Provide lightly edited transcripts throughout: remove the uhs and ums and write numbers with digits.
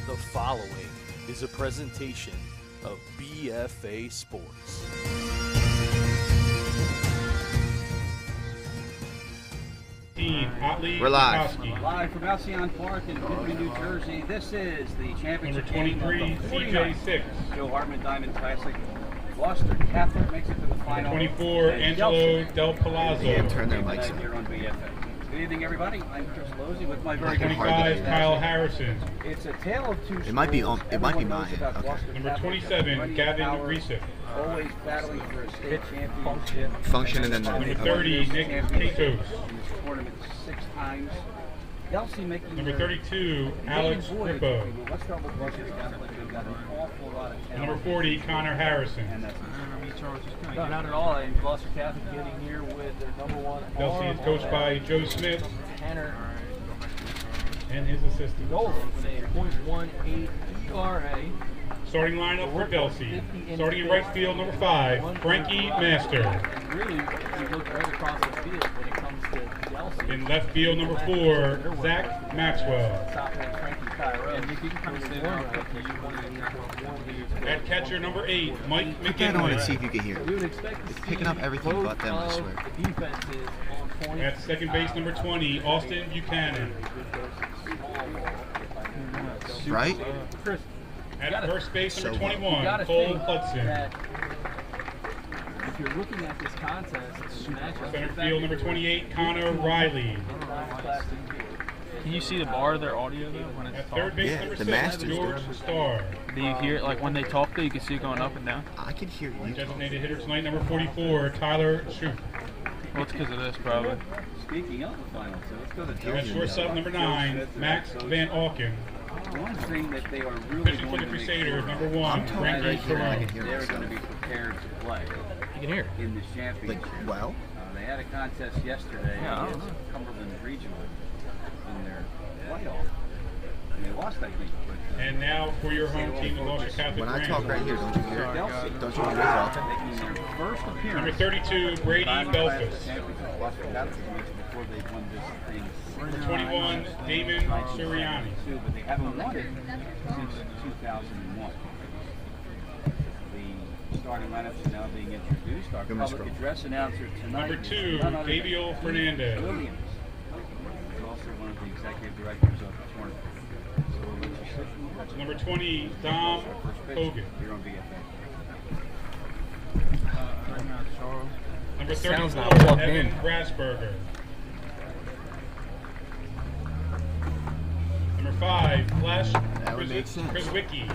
The following is a presentation of BFA Sports. We're live. Live from Alcyon Park in Pitman, New Jersey. This is the championship Number 23, CJ6. Joe Hartmann Diamond Classic. Gloucester Catholic makes it to the final. 24, Angelo Del Palazzo. Yeah, turn their mics here on BFA. Good evening, everybody. I'm Chris Losey with my very good 25, Kyle Harrison. It's a tale of two stories. It might be mine. Okay. Number 27, Gavin Reesiff. Always battling for a state championship. Function and then Number 30, Nick Catos. In this tournament 6 times. Delsea making Number 32, Alex Rippo. Let's start with Gloucester Catholic. They've got an awful lot of talent. Number 40, Connor Harrison. No, not at all. And Gloucester Catholic getting here with their number one. Delsea is coached by Joe Smith Tanner and his assistant. Nolan with a .18 ERA. Starting lineup for Delsea. Starting in right field, number 5, Frankie Master. And really, you look right across the field when it comes to Delsea. In left field, number 4, Zach Maxwell. And if you can kind of say that, At catcher, number 8, Mike Put that on and see McGinley. if you can hear we would it. expect to It's see picking up everything both but them, I of swear. the defenses on point. At second base, number 20, Austin Buchanan. Right? Chris, At first base, number you 21, gotta Cole think Hudson. that if you're looking at this contest, it's matchup. Center field, number 28, Connor Riley. Can you see the bar of their audio though when it's At talking? third base, Yeah, number the 6, Masters George do. Starr. Do you hear it like when they talk though? You can see it going up and down. I can hear you. Designated hitter tonight, number 44, Tyler Shoup. Well, it's because of this probably. Speaking of the final, so let's go to At Delsea. shortstop, number 9, Max Van Auken. One thing that they are really Pitching for going the to make Crusaders, sure number of 1, I'm told Frankie right here I Thoreau. can hear they're myself. going to be prepared to play You can hear it. in this championship. Like, well? They had a contest yesterday Yeah, I don't against know. Cumberland Regional in their playoff, and they lost, I think. But, And now for your home team, the Gloucester Catholic When I talk right here, don't you hear it? Delsea, Don't you hear myself? making their first appearance. Number 32, Brady Belfus. Gloucester Catholic mentioned before they won this thing. Number 21, Damon Suriani. But they haven't won it since 2001. The starting lineups are now being introduced. Our Give me a public scroll. address announcer tonight. Number 2, none other than Gabriel Keith Fernandez. Williams. He's also one of the executive directors of the tournament. So we'll let you sit and watch Number 20, Dom Hogan. here on BFA. Number Sound's 34, not plugged Evan in. Grasberger. Number 5, Flash That would make sense. Krizwicki.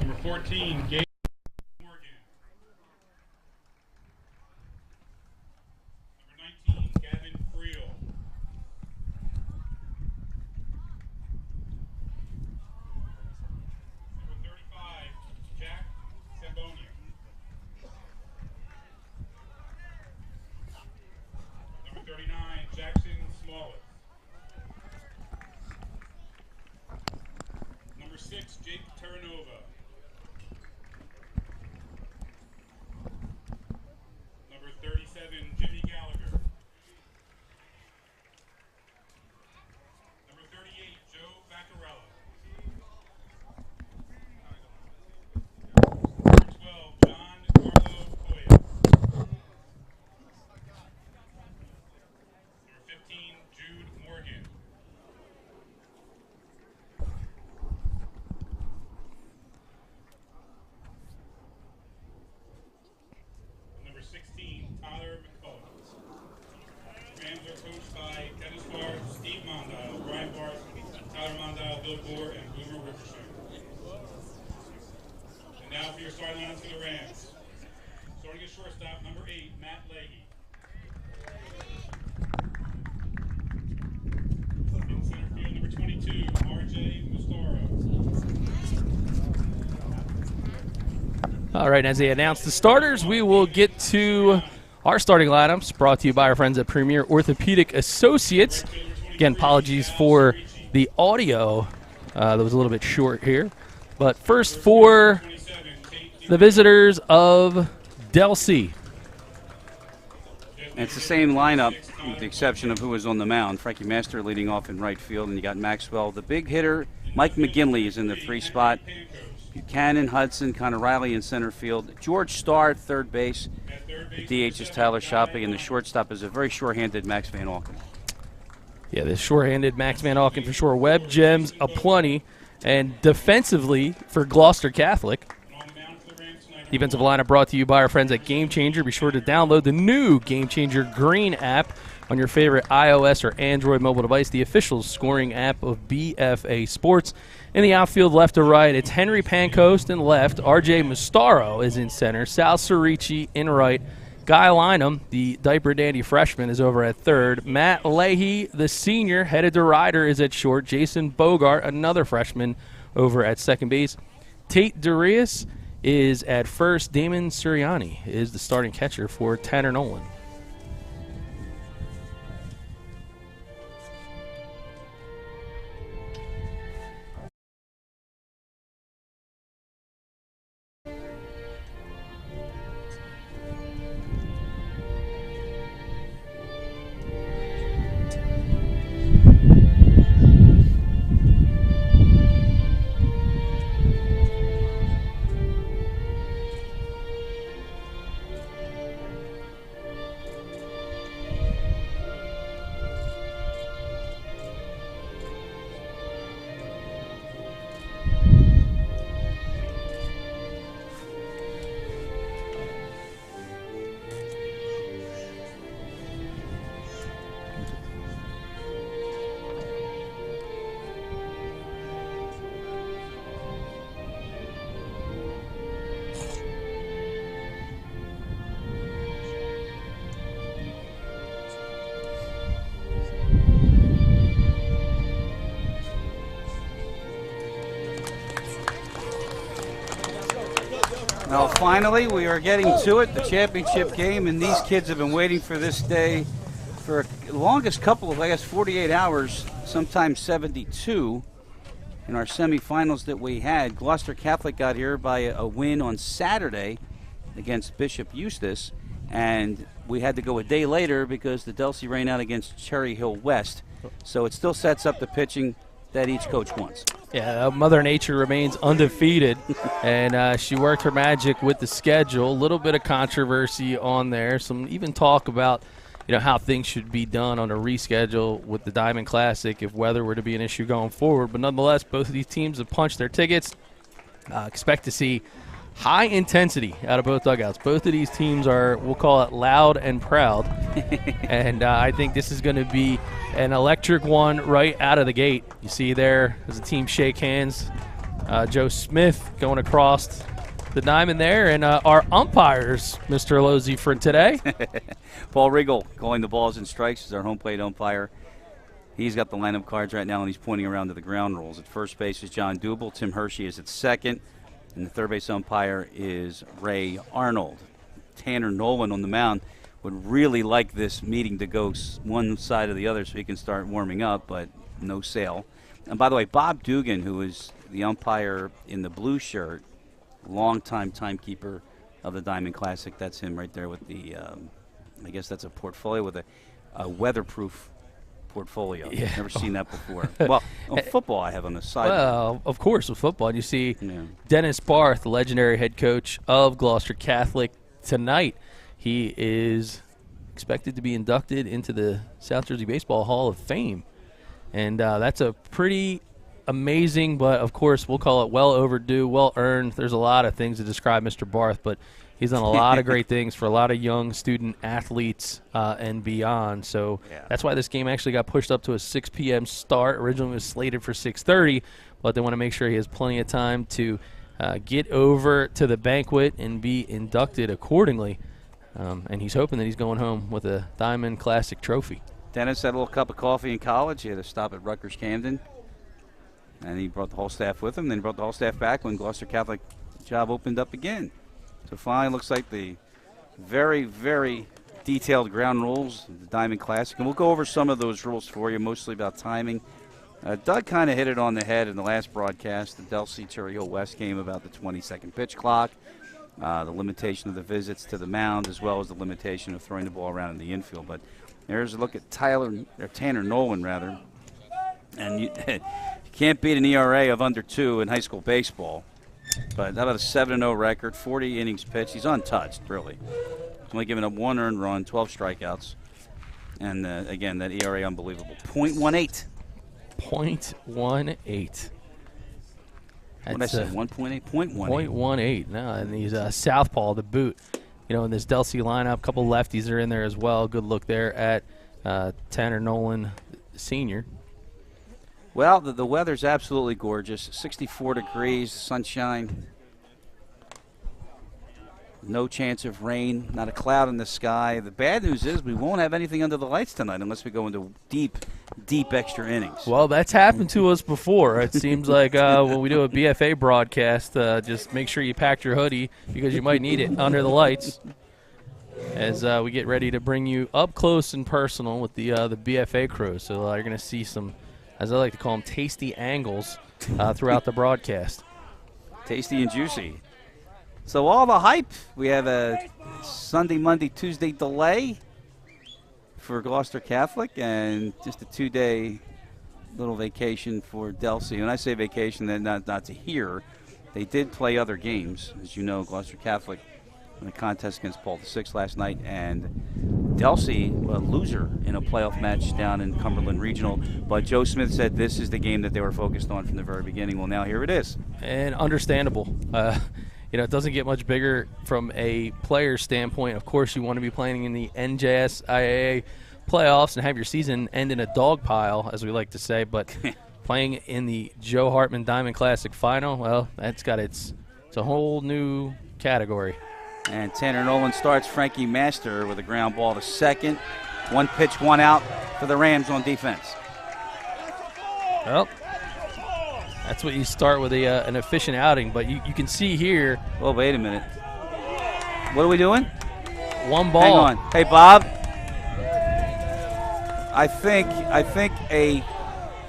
Number 14, Gabe Morgan. Number 19, Gavin Creel. Number 35, Jack Sambonia. Number 39, Jackson Smollett. Number 6, Jake Terranova. Number 37, Jimmy Gallagher. Number 38, Joe Vaccarella. Number 12, John Carlo Coya. Number 15, Jude Morgan. Number 16, Tyler McCullough. Rams are coached by Dennis Barr, Steve Mondale, Brian Barr, Tyler Mondale, Bill Gore, and Boomer Wickersham. And now for your starting lineups for the Rams. Starting at shortstop, number 8, Matt Leahy. In center field, number 22, RJ Mustaro. All right, as they announce the starters, we will get to our starting lineups, brought to you by our friends at Premier Orthopedic Associates. Again, apologies for the audio that was a little bit short here. But first for the visitors of Delsea. And it's the same lineup, with the exception of who was on the mound. Frankie Master leading off in right field, and you got Maxwell. The big hitter, Mike McGinley, is in the 3 spot. Buchanan, Hudson, Connor Riley in center field. George Starr at third base. The DH is Tyler Shopping, and the shortstop is a very sure-handed Max Van Auken. Yeah, the sure-handed Max Van Auken for sure. Webb gems aplenty. And defensively for Gloucester Catholic, defensive lineup brought to you by our friends at Game Changer. Be sure to download the new Game Changer Green app on your favorite iOS or Android mobile device, the official scoring app of BFA Sports. In the outfield, left to right, it's Henry Pancoast in left. RJ Mustaro is in center. Sal Cerici in right. Guy Lynham, the diaper dandy freshman, is over at third. Matt Leahy, the senior, headed to rider, is at short. Jason Bogart, another freshman, over at second base. Tate Darius is at first. Damon Suriani is the starting catcher for Tanner Nolan. Well, finally, we are getting to it, the championship game, and these kids have been waiting for this day for the longest couple of, I guess, 48 hours, sometimes 72 in our semifinals that we had. Gloucester Catholic got here by a win on Saturday against Bishop Eustace, and we had to go a day later because the Delsea ran out against Cherry Hill West. So it still sets up the pitching that each coach wants. Yeah, Mother Nature remains undefeated, and she worked her magic with the schedule. A little bit of controversy on there. Some even talk about, how things should be done on a reschedule with the Diamond Classic if weather were to be an issue going forward. But nonetheless, both of these teams have punched their tickets. Expect to see high intensity out of both dugouts. Both of these teams are, we'll call it, loud and proud. And I think this is going to be an electric one right out of the gate. You see there as the team shake hands. Joe Smith going across the diamond there. And our umpires, Mr. Lozzi, for today. Paul Riggle calling the balls and strikes is our home plate umpire. He's got the lineup cards right now, and he's pointing around to the ground rules. At first base is John Dubel. Tim Hershey is at second. And the third base umpire is Ray Arnold. Tanner Nolan on the mound would really like this meeting to go one side or the other so he can start warming up, but no sale. And by the way, Bob Dugan, who is the umpire in the blue shirt, longtime timekeeper of the Diamond Classic. That's him right there with the, I guess that's a portfolio with a weatherproof portfolio. Yeah. Never seen that before. Well, on football I have on the side. Well, of course, with football. You see Dennis Barth, the legendary head coach of Gloucester Catholic, tonight. He is expected to be inducted into the South Jersey Baseball Hall of Fame. And that's a pretty amazing, but of course we'll call it well overdue, well earned. There's a lot of things to describe Mr. Barth, but he's done a lot of great things for a lot of young student athletes and beyond. So that's why this game actually got pushed up to a 6 p.m. start. Originally it was slated for 6:30, but they want to make sure he has plenty of time to get over to the banquet and be inducted accordingly. And he's hoping that he's going home with a Diamond Classic trophy. Dennis had a little cup of coffee in college. He had to stop at Rutgers Camden. And he brought the whole staff with him. Then he brought the whole staff back when Gloucester Catholic job opened up again. So finally, looks like the very, very detailed ground rules of the Diamond Classic. And we'll go over some of those rules for you, mostly about timing. Doug kind of hit it on the head in the last broadcast, the Delsea Cherry Hill West game, about the 20-second pitch clock, the limitation of the visits to the mound, as well as the limitation of throwing the ball around in the infield. But there's a look at Tanner Nolan, rather. And you can't beat an ERA of under 2 in high school baseball. But how about a 7-0 record, 40 innings pitched? He's untouched, really. He's only given up 1 earned run, 12 strikeouts. And, again, that ERA unbelievable. .18. 0.18. What did I say, 1.8? 0.18. 0.18. No, and he's southpaw to boot. You know, in this Delsea lineup, a couple lefties are in there as well. Good look there at Tanner Nolan Sr. Well, the weather's absolutely gorgeous. 64 degrees, sunshine. No chance of rain, not a cloud in the sky. The bad news is we won't have anything under the lights tonight unless we go into deep, deep extra innings. Well, that's happened to us before. It seems like when we do a BFA broadcast, just make sure you pack your hoodie because you might need it under the lights as we get ready to bring you up close and personal with the BFA crew. So you're going to see some, as I like to call them, tasty angles throughout the broadcast. Tasty and juicy. So all the hype, we have a Sunday, Monday, Tuesday delay for Gloucester Catholic and just a 2-day little vacation for Delsea. When I say vacation, then not to here. They did play other games. As you know, Gloucester Catholic in a contest against Paul VI last night, and Delsea, a loser in a playoff match down in Cumberland Regional. But Joe Smith said this is the game that they were focused on from the very beginning. Well, now here it is. And understandable. You know, it doesn't get much bigger from a player standpoint. Of course, you want to be playing in the NJSIAA playoffs and have your season end in a dog pile, as we like to say. But playing in the Joe Hartmann Diamond Classic Final, well, that's got it's a whole new category. And Tanner Nolan starts. Frankie Master with a ground ball to second. 1 pitch, 1 out for the Rams on defense. Well, that's what you start with an efficient outing, but you can see here. Well, wait a minute. What are we doing? 1 ball. Hang on. Hey, Bob. I think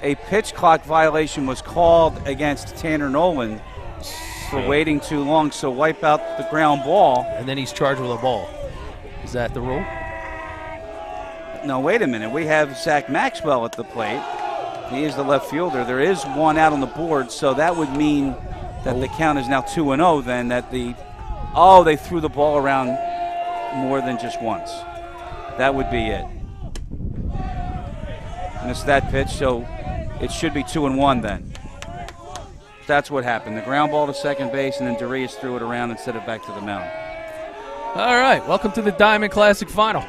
a pitch clock violation was called against Tanner Nolan for waiting too long, so wipe out the ground ball. And then he's charged with a ball. Is that the rule? No, wait a minute. We have Zach Maxwell at the plate. He is the left fielder. There is 1 out on the board, so that would mean that the count is now 2-0 then, that they threw the ball around more than just once. That would be it. Missed that pitch, so it should be 2-1 then. That's what happened. The ground ball to second base, and then Darius threw it around instead of back to the mound. All right, welcome to the Diamond Classic Final.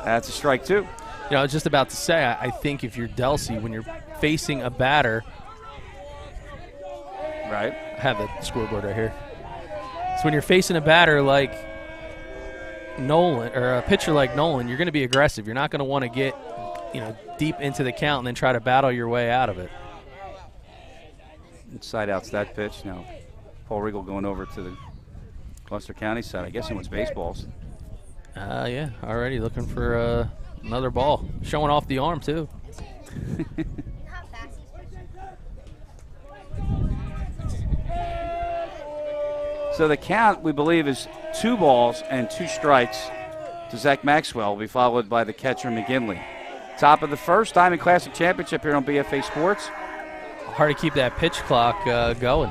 That's a strike, too. You know, I was just about to say, I think if you're Delsea, when you're facing a batter, Right. I have the scoreboard right here. So when you're facing a batter like Nolan, or a pitcher like Nolan, you're going to be aggressive. You're not going to want to get, deep into the count and then try to battle your way out of it. Side out's that pitch. Now, Paul Riegel going over to the Gloucester County side. I guess he wants baseballs. Yeah, already looking for another ball. Showing off the arm, too. So the count, we believe, is 2 balls and 2 strikes to Zach Maxwell, will be followed by the catcher McGinley. Top of the first, Diamond Classic Championship here on BFA Sports. Hard to keep that pitch clock going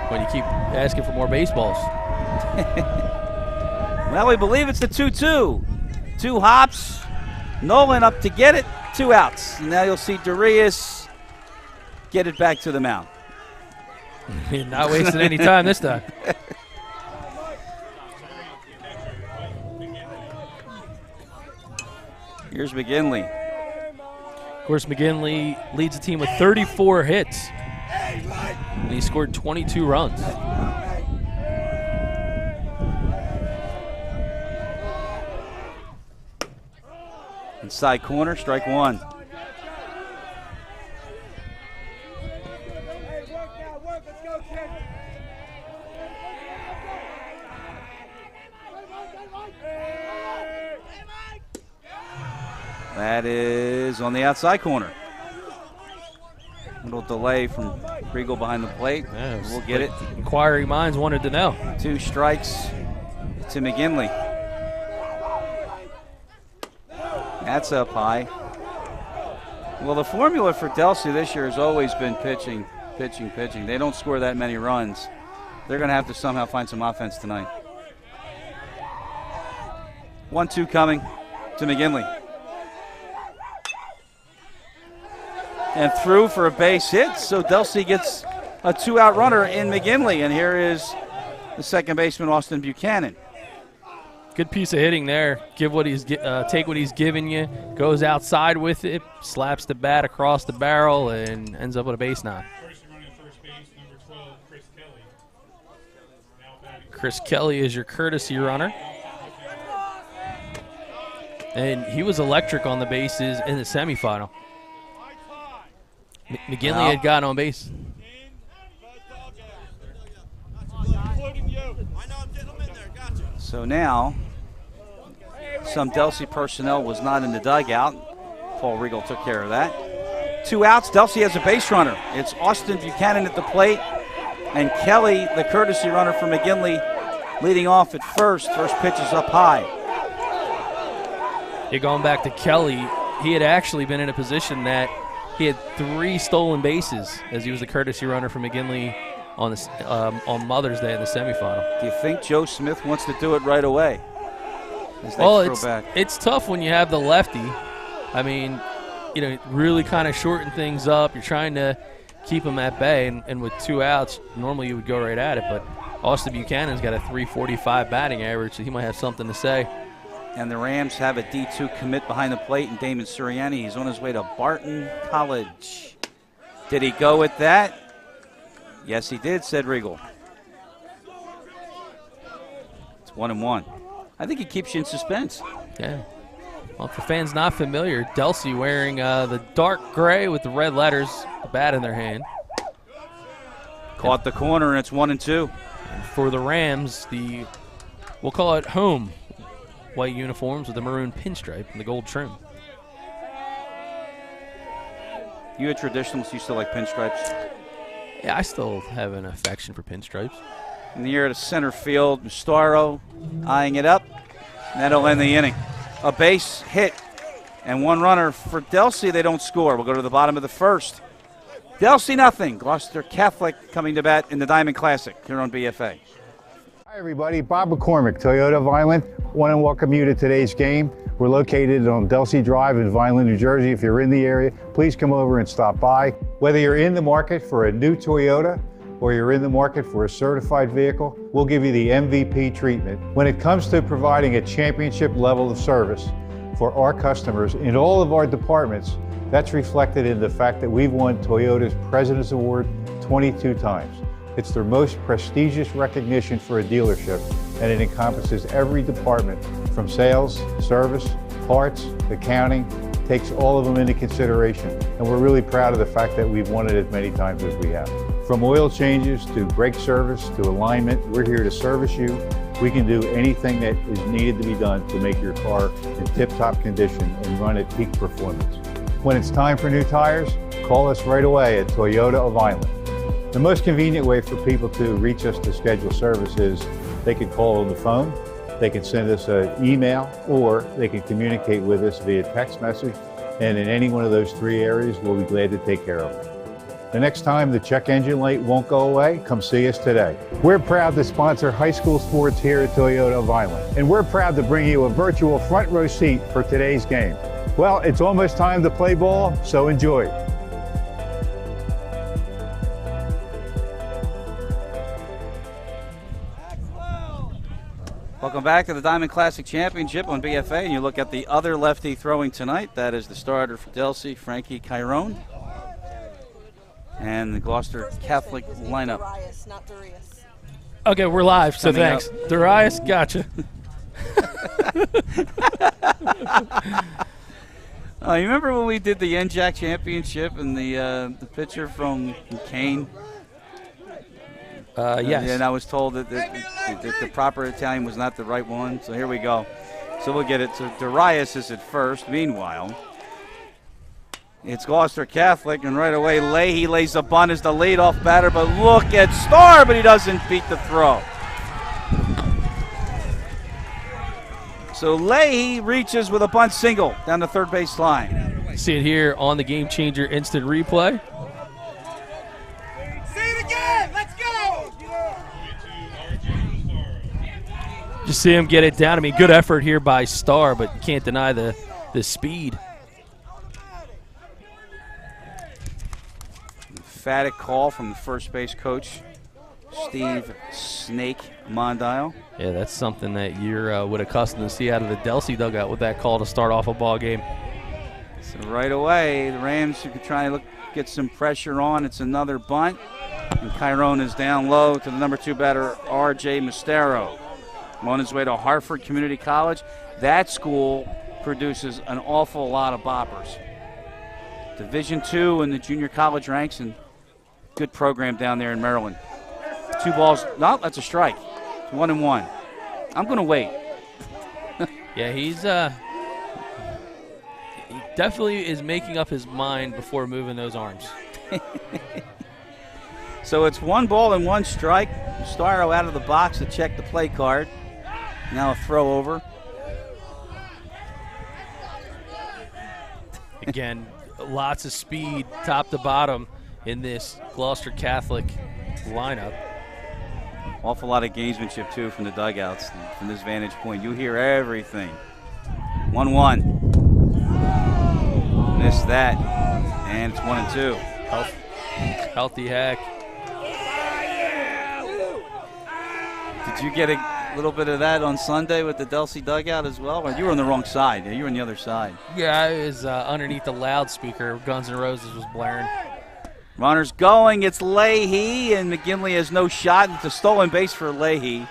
when you keep asking for more baseballs. Well, we believe it's the 2-2. 2 hops. Nolan up to get it. 2 outs. And now you'll see Darius get it back to the mound. Not wasting any time this time. Here's McGinley. Of course, McGinley leads the team with 34 hits. And he scored 22 runs. Inside corner, strike 1. That is on the outside corner. Little delay from Regal behind the plate. Yeah, We'll get it. Inquiring minds wanted to know. 2 strikes to McGinley. That's up high. Well, the formula for Delsea this year has always been pitching. They don't score that many runs. They're going to have to somehow find some offense tonight. 1-2 coming to McGinley. And through for a base hit, so Delsea gets a 2-out runner in McGinley. And here is the second baseman, Austin Buchanan. Good piece of hitting there. Take what he's giving you. Goes outside with it, slaps the bat across the barrel, and ends up with a base knock. First running first base, number 12, Chris Kelly. Now batting. Chris Kelly is your courtesy runner. And he was electric on the bases in the semifinal. McGinley had gotten on base. So now, some Delsea personnel was not in the dugout. Paul Regal took care of that. 2 outs, Delsea has a base runner. It's Austin Buchanan at the plate, and Kelly, the courtesy runner for McGinley, leading off at first. First pitch is up high. Yeah, going back to Kelly, he had actually been in a position that he had 3 stolen bases as he was the courtesy runner for McGinley on Mother's Day in the semifinal. Do you think Joe Smith wants to do it right away? Well, it's tough when you have the lefty. I mean, really kind of shorten things up. You're trying to keep him at bay, and with 2 outs, normally you would go right at it. But Austin Buchanan's got a .345 batting average, so he might have something to say. And the Rams have a D2 commit behind the plate, and Damon Sirianni. He's on his way to Barton College. Did he go with that? Yes, he did, said Regal. It's 1-1. I think he keeps you in suspense. Yeah. Well, for fans not familiar, Delsea wearing the dark gray with the red letters, the bat in their hand. Caught the corner, and it's 1-2. And for the Rams, we'll call it home white uniforms with the maroon pinstripe and the gold trim. You a traditionalist, you still like pinstripes? Yeah, I still have an affection for pinstripes. In the air to center field, Mustaro eyeing it up. That'll end the inning. A base hit and 1 runner for Delsea. They don't score. We'll go to the bottom of the first. Delsea nothing. Gloucester Catholic coming to bat in the Diamond Classic here on BFA. Hi everybody, Bob McCormick, Toyota of Vineland. Want to welcome you to today's game. We're located on Delsea Drive in Vineland, New Jersey. If you're in the area, please come over and stop by. Whether you're in the market for a new Toyota or you're in the market for a certified vehicle, we'll give you the MVP treatment. When it comes to providing a championship level of service for our customers in all of our departments, that's reflected in the fact that we've won Toyota's President's Award 22 times. It's their most prestigious recognition for a dealership, and it encompasses every department from sales, service, parts, accounting, takes all of them into consideration. And we're really proud of the fact that we've won it as many times as we have. From oil changes to brake service to alignment, we're here to service you. We can do anything that is needed to be done to make your car in tip-top condition and run at peak performance. When it's time for new tires, call us right away at Toyota of Vineland. The most convenient way for people to reach us to schedule service is they can call on the phone, they can send us an email, or they can communicate with us via text message. And in any one of those 3 areas, we'll be glad to take care of it. The next time the check engine light won't go away, come see us today. We're proud to sponsor high school sports here at Toyota of Vineland. And we're proud to bring you a virtual front row seat for today's game. Well, it's almost time to play ball, so enjoy. Welcome back to the Diamond Classic Championship on BFA, and you look at the other lefty throwing tonight. That is the starter for Delsea, Frankie Chiron. And the Gloucester Catholic lineup. Darius, not Darius. Okay, we're live, so thanks. Darius, gotcha. You remember when we did the NJAC Championship and the pitcher from Kane? Yes. And I was told that the proper Italian was not the right one, so here we go. So we'll get it. So Darius is at first. Meanwhile, It's Gloucester Catholic, and right away Leahy lays the bunt as the leadoff batter, but look at Starr, but he doesn't beat the throw. So Leahy reaches with a bunt single down the third base line. See it here on the Game Changer instant replay. Just see him get it down. I mean, good effort here by Starr, but you can't deny the speed. Emphatic call from the first base coach, Steve Snake Mondile. Yeah, that's something that you're would accustomed to see out of the Delsea dugout with that call to start off a ball game. So right away, the Rams could try to get some pressure on. It's another bunt, and Chiron is down low to the number 2 batter, R.J. Mistero. On his way to Hartford Community College. That school produces an awful lot of boppers. Division II in the junior college ranks, and good program down there in Maryland. 2 balls. No, that's a strike. 1-1. I'm going to wait. Yeah, he definitely is making up his mind before moving those arms. So it's 1 ball and 1 strike. Mustaro out of the box to check the play card. Now a throw over. Again, lots of speed top to bottom in this Gloucester Catholic lineup. Awful lot of gamesmanship, too, from the dugouts. From this vantage point, you hear everything. 1-1. Missed that. And it's 1-2. Healthy hack. Did you get a little bit of that on Sunday with the Delsea dugout as well? Or you were on the wrong side. Yeah, you were on the other side. Yeah, I was underneath the loudspeaker. Guns N' Roses was blaring. Runners going. It's Leahy, and McGinley has no shot. It's a stolen base for Leahy.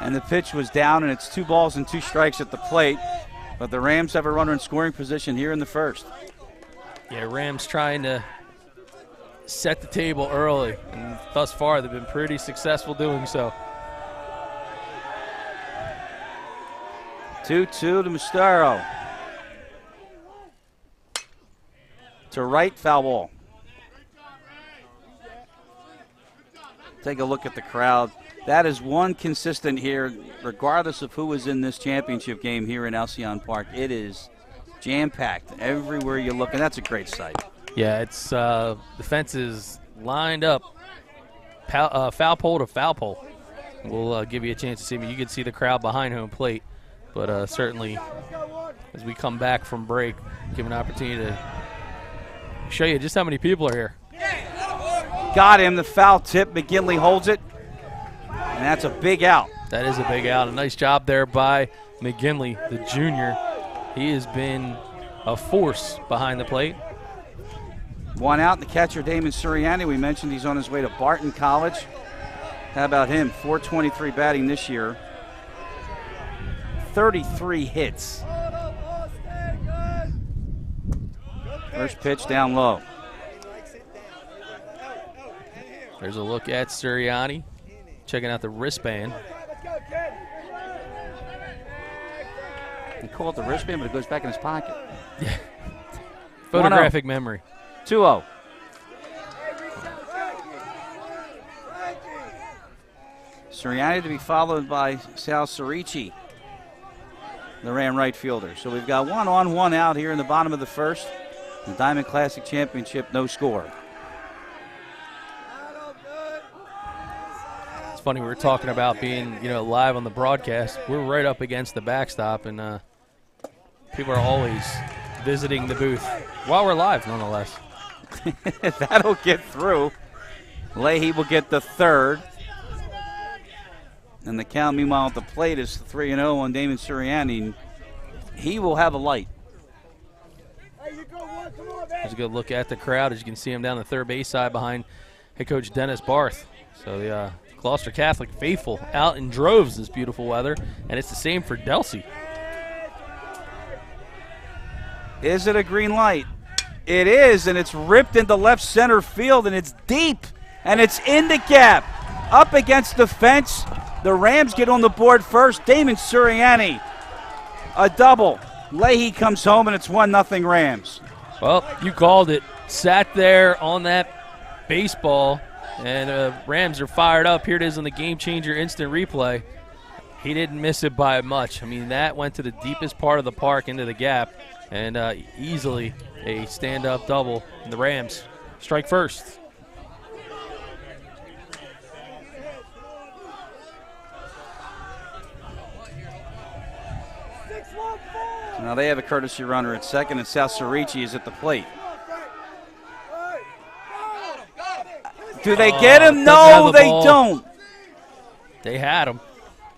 And the pitch was down, and it's 2 balls and 2 strikes at the plate. But the Rams have a runner in scoring position here in the first. Yeah, Rams trying to set the table early. And thus far, they've been pretty successful doing so. 2-2 to Mustaro. To right, foul ball. Take a look at the crowd. That is one consistent here, regardless of who is in this championship game here in Alcyon Park. It is jam-packed everywhere you look, and that's a great sight. Yeah, it's the fence is lined up, foul pole to foul pole. We'll give you a chance to see, but you can see the crowd behind home plate. But certainly, as we come back from break, give an opportunity to show you just how many people are here. Got him, the foul tip. McGinley holds it, and that's a big out. That is a big out. A nice job there by McGinley, the junior. He has been a force behind the plate. 1 out, the catcher, Damon Suriani. We mentioned he's on his way to Barton College. How about him? .423 batting this year. 33 hits. First pitch down low. There's a look at Suriani, checking out the wristband. He called it the wristband, but it goes back in his pocket. Yeah. Photographic memory. 2-0. Suriani to be followed by Sal Cerici, the Ram right fielder. So we've got 1 on, 1 out here in the bottom of the first. The Diamond Classic Championship, no score. It's funny, we were talking about being, live on the broadcast. We're right up against the backstop, and people are always visiting the booth while we're live, nonetheless. That'll get through. Leahy will get the third. And the count, meanwhile, at the plate is 3-0 on Damon Suriani. He will have a light. There's a good look at the crowd as you can see him down the third base side behind head coach Dennis Barth. So the Gloucester Catholic faithful out in droves this beautiful weather, and it's the same for Delsea. Is it a green light? It is, and it's ripped into left center field, and it's deep, and it's in the gap. Up against the fence. The Rams get on the board first. Damon Suriani, a double. Leahy comes home, and it's 1-0 Rams. Well, you called it. Sat there on that baseball, and Rams are fired up. Here it is on the Game Changer instant replay. He didn't miss it by much. I mean, that went to the deepest part of the park into the gap, and easily a stand-up double. And the Rams strike first. Now they have a courtesy runner at second, and South Cerrici is at the plate. Do they get him? No, they don't. They had him.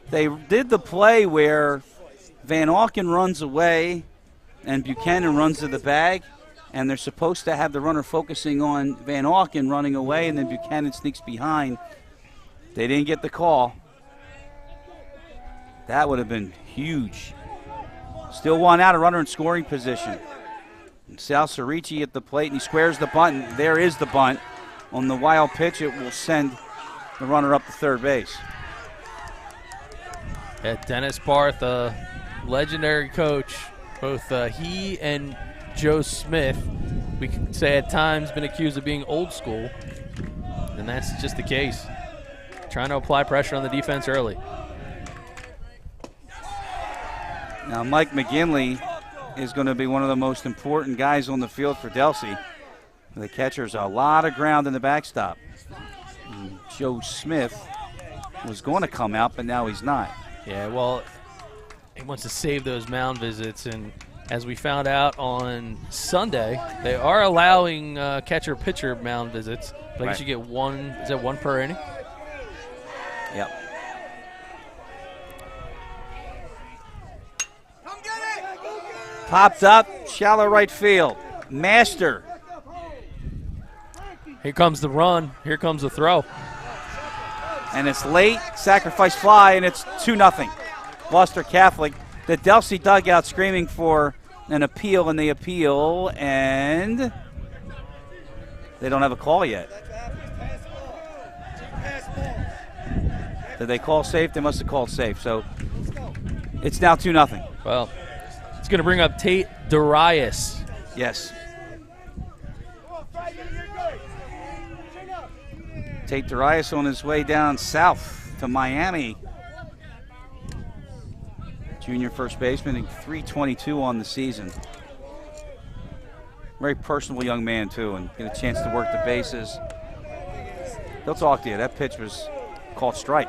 They did the play where Van Auken runs away and Buchanan runs to the bag, and they're supposed to have the runner focusing on Van Auken running away, and then Buchanan sneaks behind. They didn't get the call. That would have been huge. Still one out, a runner in scoring position. And South Cerrici at the plate, and he squares the bunt, and there is the bunt. On the wild pitch, it will send the runner up to third base. Yeah, Dennis Barth, a legendary coach, both he and Joe Smith, we could say at times been accused of being old school, and that's just the case. Trying to apply pressure on the defense early. Now Mike McGinley is going to be one of the most important guys on the field for Delsea. The catcher's a lot of ground in the backstop. And Joe Smith was going to come out, but now he's not. Yeah, well, he wants to save those mound visits, and as we found out on Sunday, they are allowing catcher-pitcher mound visits. But I guess you get one, is that one per inning? Yep. Popped up, shallow right field. Master. Here comes the run. Here comes the throw. And it's late, sacrifice fly, and it's 2-0. Gloucester Catholic. The Delsea dugout screaming for an appeal, and they appeal, and they don't have a call yet. Did they call safe? They must have called safe. So it's now 2-0. Well, it's going to bring up Tate Darius. Yes. Tate Darius on his way down south to Miami. Junior first baseman, and .322 on the season. Very personable young man, too, and get a chance to work the bases. He'll talk to you. That pitch was called strike.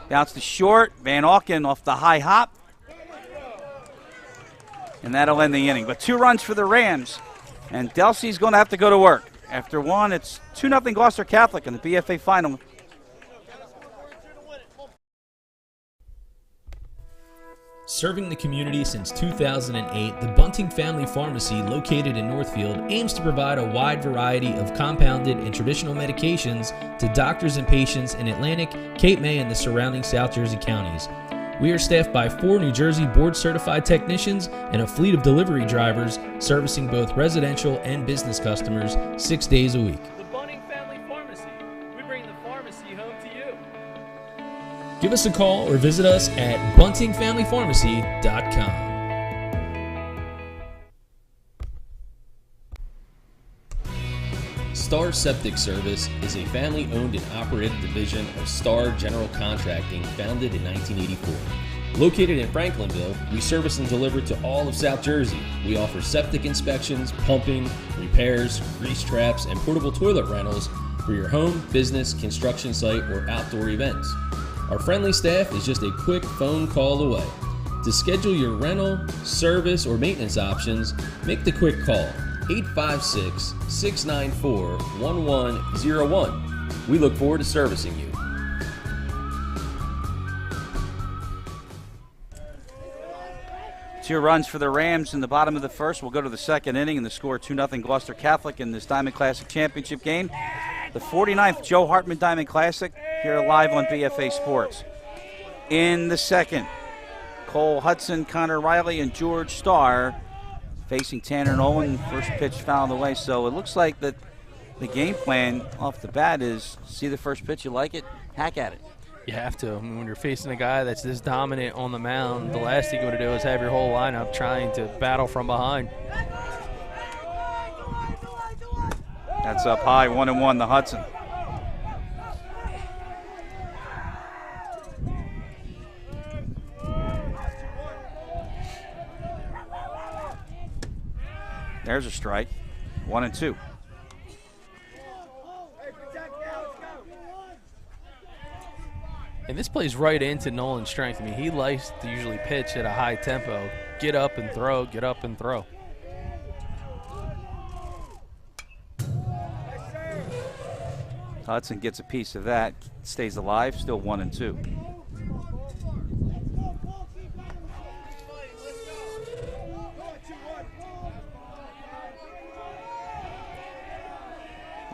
Bounce to short. Van Auken off the high hop. And that'll end the inning. But 2 runs for the Rams. And Delsea's going to have to go to work. After one, it's 2-0 Gloucester Catholic in the BFA final. Serving the community since 2008, the Bunting Family Pharmacy, located in Northfield, aims to provide a wide variety of compounded and traditional medications to doctors and patients in Atlantic, Cape May, and the surrounding South Jersey counties. We are staffed by 4 New Jersey board-certified technicians and a fleet of delivery drivers servicing both residential and business customers 6 days a week. The Bunting Family Pharmacy. We bring the pharmacy home to you. Give us a call or visit us at buntingfamilypharmacy.com. Star Septic Service is a family-owned and operated division of Star General Contracting, founded in 1984. Located in Franklinville, we service and deliver to all of South Jersey. We offer septic inspections, pumping, repairs, grease traps, and portable toilet rentals for your home, business, construction site, or outdoor events. Our friendly staff is just a quick phone call away. To schedule your rental, service, or maintenance options, make the quick call, 856-694-1101. We look forward to servicing you. Two runs for the Rams in the bottom of the first. We'll go to the second inning, and the score 2-0 Gloucester Catholic in this Diamond Classic Championship game. The 49th Joe Hartmann Diamond Classic here live on BFA Sports. In the second, Cole Hudson, Connor Riley, and George Starr facing Tanner Nolan. First pitch fouled away, so it looks like that the game plan off the bat is see the first pitch, you like it, hack at it. You have to. I mean, when you're facing a guy that's this dominant on the mound, the last thing you want to do is have your whole lineup trying to battle from behind. That's up high, 1-1 the Hudson. There's a strike, 1-2. And this plays right into Nolan's strength. I mean, he likes to usually pitch at a high tempo. Get up and throw, get up and throw. Hudson gets a piece of that, stays alive, still 1-2.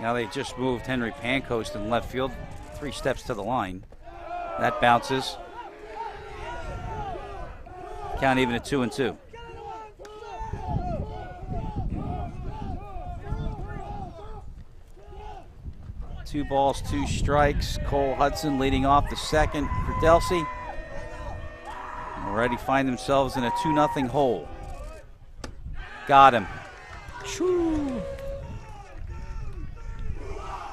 Now they just moved Henry Pancoast in left field, 3 steps to the line. That bounces. Count even at 2-2. Two balls, 2 strikes. Cole Hudson leading off the second for Delsea. Already find themselves in a 2-0 hole. Got him. Shoo.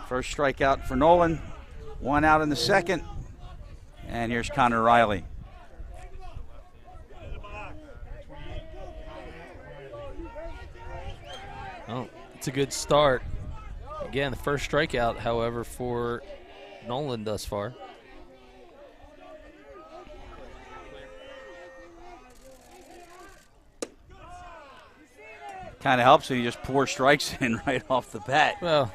First strikeout for Nolan. 1 out in the second. And here's Connor Riley. Oh, it's a good start. Again, the first strikeout, however, for Nolan thus far. Kind of helps when you just pour strikes in right off the bat. Well,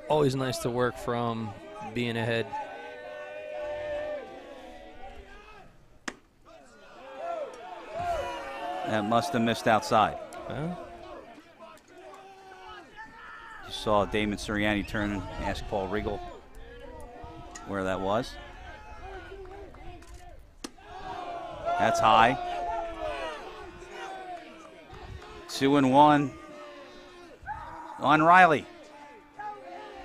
always nice to work from being ahead. That must have missed outside. Well, you saw Damon Sirianni turn and ask Paul Regal where that was. That's high. 2-1 on Riley.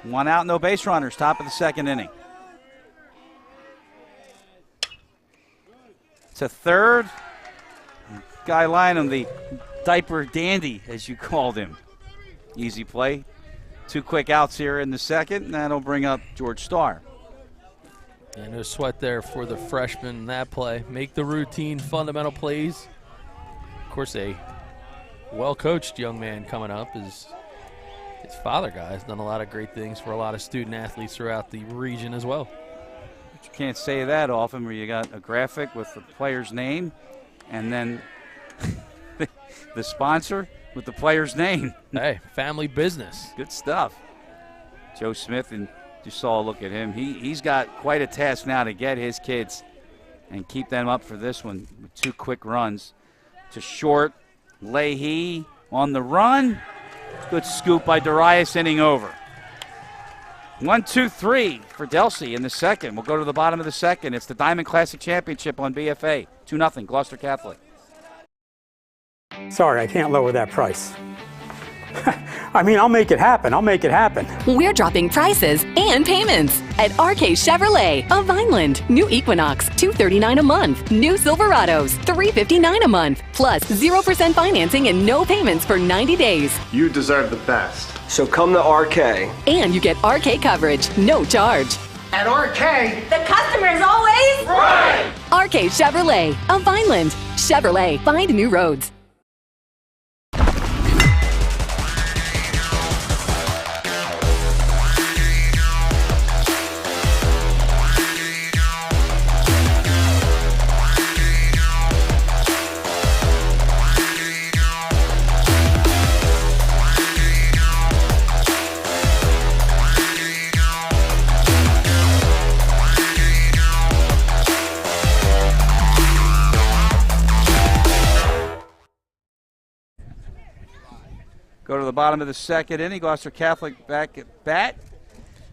1 out, no base runners, top of the second inning. To third. Guy Lynham, the diaper dandy, as you called him. Easy play. 2 quick outs here in the second, and that'll bring up George Starr. Yeah, no sweat there for the freshman in that play. Make the routine, fundamental plays. Of course, a well-coached young man coming up is his father guy. Has done a lot of great things for a lot of student athletes throughout the region as well. But you can't say that often where you got a graphic with the player's name and then the sponsor with the player's name. Hey, family business. Good stuff. Joe Smith, and you saw a look at him. He's got quite a task now to get his kids and keep them up for this one with 2 quick runs to short. Leahy on the run. Good scoop by Darius, inning over. 1-2-3 for Delsea in the second. We'll go to the bottom of the second. It's the Diamond Classic Championship on BFA. 2-0, Gloucester Catholic. Sorry, I can't lower that price. I mean, I'll make it happen. I'll make it happen. We're dropping prices and payments at RK Chevrolet of Vineland. New Equinox, $239 a month. New Silverados, $359 a month. Plus 0% financing and no payments for 90 days. You deserve the best. So come to RK. And you get RK coverage, no charge. At RK, the customer is always right. RK Chevrolet of Vineland. Chevrolet, find new roads. Go to the bottom of the second inning. Gloucester Catholic back at bat.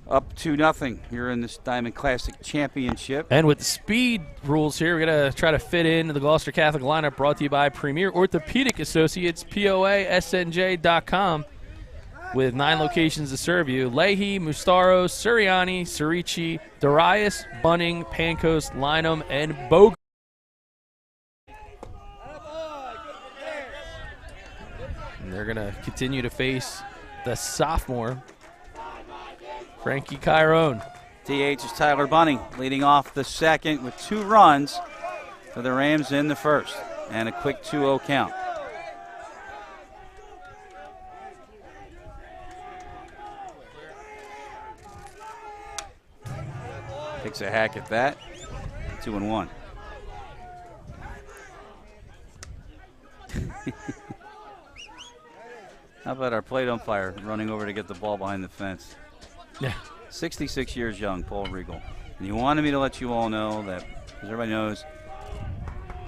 Up 2-0 here in this Diamond Classic Championship. And with the speed rules here, we're going to try to fit in the Gloucester Catholic lineup brought to you by Premier Orthopedic Associates, POASNJ.com. with 9 locations to serve you. Leahy, Mustaro, Suriani, Surici, Darius, Bunning, Pancoast, Lynham, and Bogart. And they're going to continue to face the sophomore, Frankie Chiron. DH is Tyler Bunning leading off the second with 2 runs for the Rams in the first, and a quick 2-0 count. Takes a hack at that. 2-1. How about our plate umpire running over to get the ball behind the fence? Yeah. 66 years young, Paul Regal. And he wanted me to let you all know that, as everybody knows,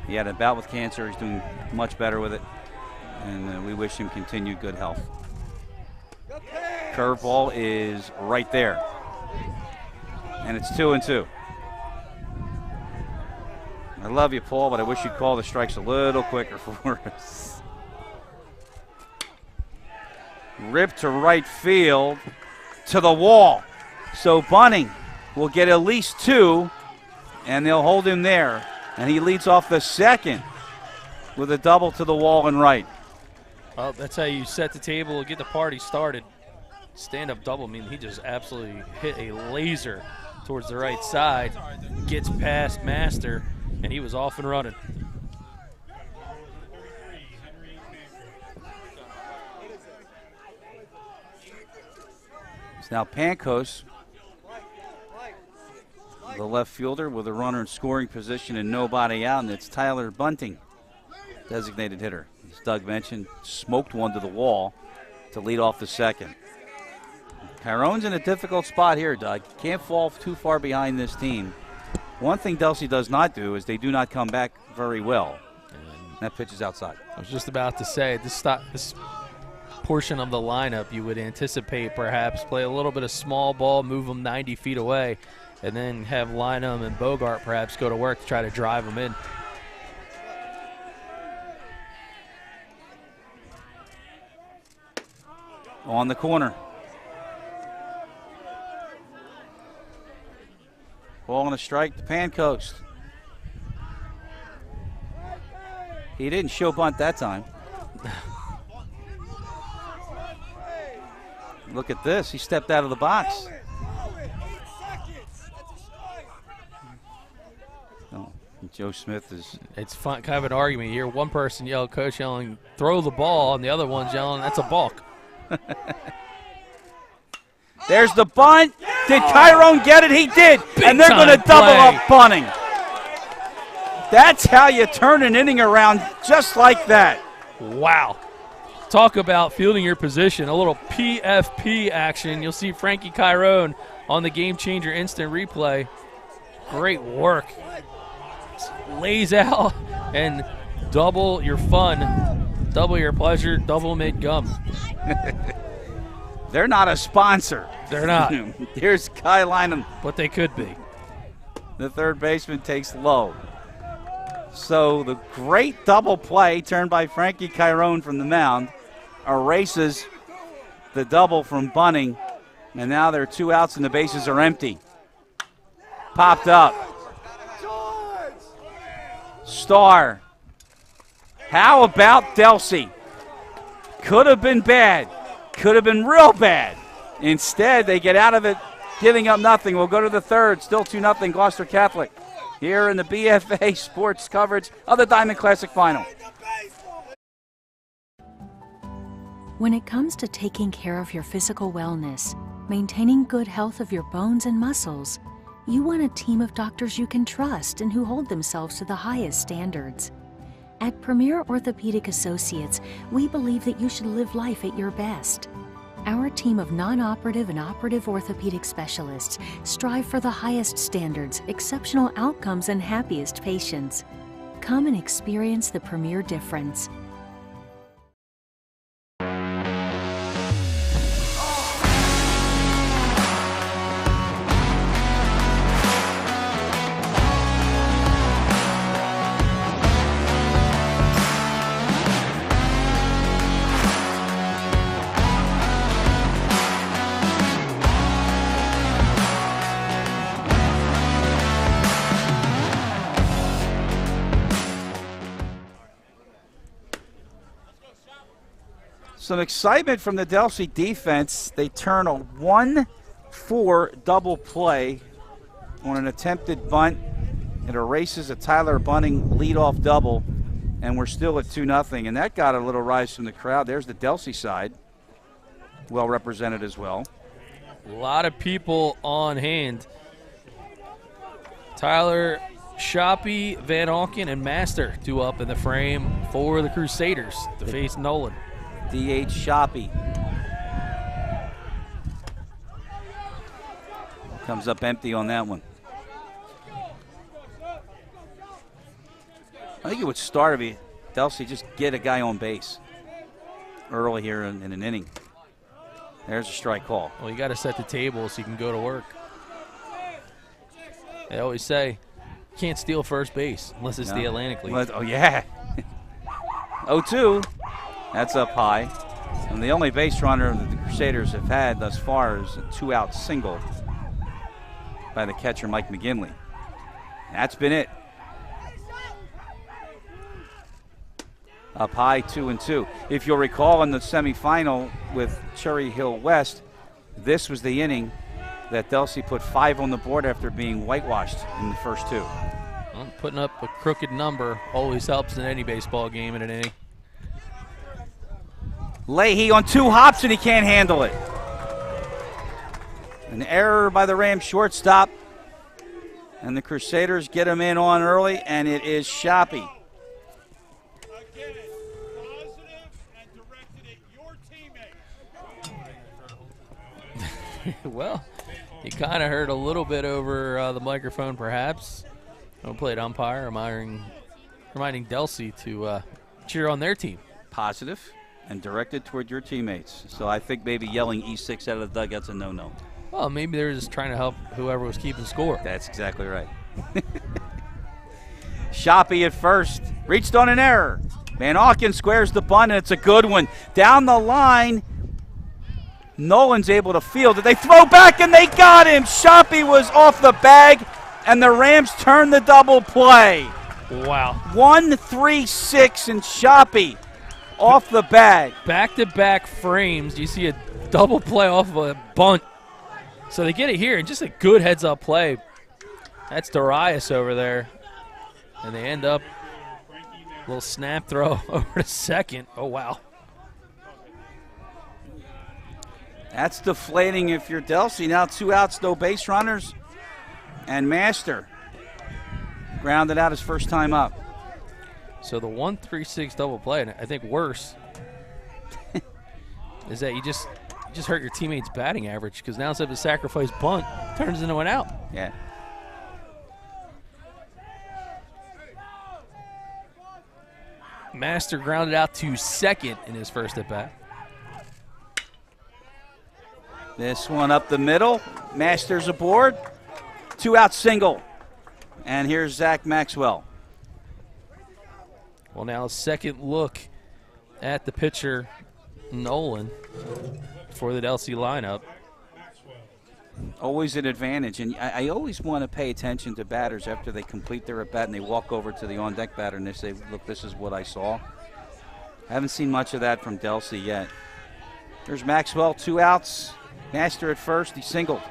he had a bout with cancer. He's doing much better with it. And we wish him continued good health. Curveball is right there. And it's 2-2. I love you, Paul, but I wish you'd call the strikes a little quicker for us. Ripped to right field, to the wall. So Bunning will get at least 2, and they'll hold him there. And he leads off the second with a double to the wall and right. Well, that's how you set the table, get the party started. Stand-up double, I mean, he just absolutely hit a laser towards the right side, gets past Master, and he was off and running. It's now Pancos, the left fielder, with a runner in scoring position and nobody out, and it's Tyler Bunting, designated hitter. As Doug mentioned, smoked one to the wall to lead off the second. Chiron's in a difficult spot here, Doug. Can't fall too far behind this team. One thing Delsea does not do is they do not come back very well. And that pitch is outside. I was just about to say, this portion of the lineup, you would anticipate perhaps play a little bit of small ball, move them 90 feet away, and then have Lynham and Bogart perhaps go to work to try to drive them in. On the corner. Ball on a strike to Pancoast. He didn't show bunt that time. Look at this. He stepped out of the box. Oh, Joe Smith is... It's fun, kind of an argument here. One person yelled, coach yelling, throw the ball, and the other one's yelling, that's a balk. There's the bunt. Did Chiron get it? He did. Big and they're going to double play. up bunting. That's how you turn an inning around, just like that. Wow. Talk about fielding your position. A little PFP action. You'll see Frankie Chiron on the Game Changer instant replay. Great work. Lays out and double your fun, double your pleasure, double mid-gum. They're not a sponsor. They're not. Here's Kai Lynham. But they could be. The third baseman takes low. So the great double play turned by Frankie Chiron from the mound erases the double from Bunning, and now there are 2 outs and the bases are empty. Popped up. Star. How about Delsea? Could have been bad. Could have been real bad. Instead, they get out of it giving up nothing. We'll go to the third. Still 2-0 Gloucester Catholic here in the BFA sports coverage of the Diamond Classic Final. When it comes to taking care of your physical wellness, maintaining good health of your bones and muscles, you want a team of doctors you can trust and who hold themselves to the highest standards. At Premier Orthopedic Associates, we believe that you should live life at your best. Our team of non-operative and operative orthopedic specialists strive for the highest standards, exceptional outcomes, and happiest patients. Come and experience the Premier difference. Some excitement from the Delsea defense. They turn a 1-4 double play on an attempted bunt. It erases a Tyler Bunning leadoff double, and we're still at 2-0. And that got a little rise from the crowd. There's the Delsea side, well represented as well. A lot of people on hand. Tyler, Shoppy, Van Auken, and Master due up in the frame for the Crusaders to face Nolan. DH Shoppy. Comes up empty on that one. I think it would start if Delsea just get a guy on base early here in an inning. There's a strike call. Well, you got to set the table so you can go to work. They always say, you can't steal first base unless it's the Atlantic League. Oh, yeah. 0-2. That's up high. And the only base runner that the Crusaders have had thus far is a 2-out single by the catcher, Mike McGinley. That's been it. Up high, 2-2. If you'll recall in the semifinal with Cherry Hill West, this was the inning that Delsea put 5 on the board after being whitewashed in the first 2. Well, putting up a crooked number always helps in any baseball game in an inning. Leahy on 2 hops and he can't handle it. An error by the Rams shortstop. And the Crusaders get him in on early, and it is Shoppy. Well, he kind of heard a little bit over the microphone, perhaps. Don't play umpire, reminding Delsea to cheer on their team. Positive and directed toward your teammates. So I think maybe yelling E6 out of the dugout's a no-no. Well, maybe they're just trying to help whoever was keeping score. That's exactly right. Shoppy at first. Reached on an error. Van Auken squares the bunt, and it's a good one. Down the line, Nolan's able to field it. They throw back, and they got him. Shoppy was off the bag, and the Rams turn the double play. Wow. 1-3-6, and Shoppy off the bag. Back-to-back frames. You see a double play off of a bunt. So they get it here, and just a good heads-up play. That's Darius over there. And they end up a little snap throw over to second. Oh, wow. That's deflating if you're Delsea. Now 2 outs, no base runners. And Master grounded out his first time up. So the 1-3-6 double play, and I think worse, is that you just hurt your teammate's batting average, because now instead of a sacrifice bunt, turns into an out. Yeah. Master grounded out to second in his first at-bat. This one up the middle. Masters aboard. 2-out single. And here's Zach Maxwell. Well, now a second look at the pitcher, Nolan, for the Delsea lineup. Always an advantage. And I always want to pay attention to batters after they complete their at-bat and they walk over to the on-deck batter and they say, look, this is what I saw. I haven't seen much of that from Delsea yet. There's Maxwell, 2 outs. Master at first, he singled.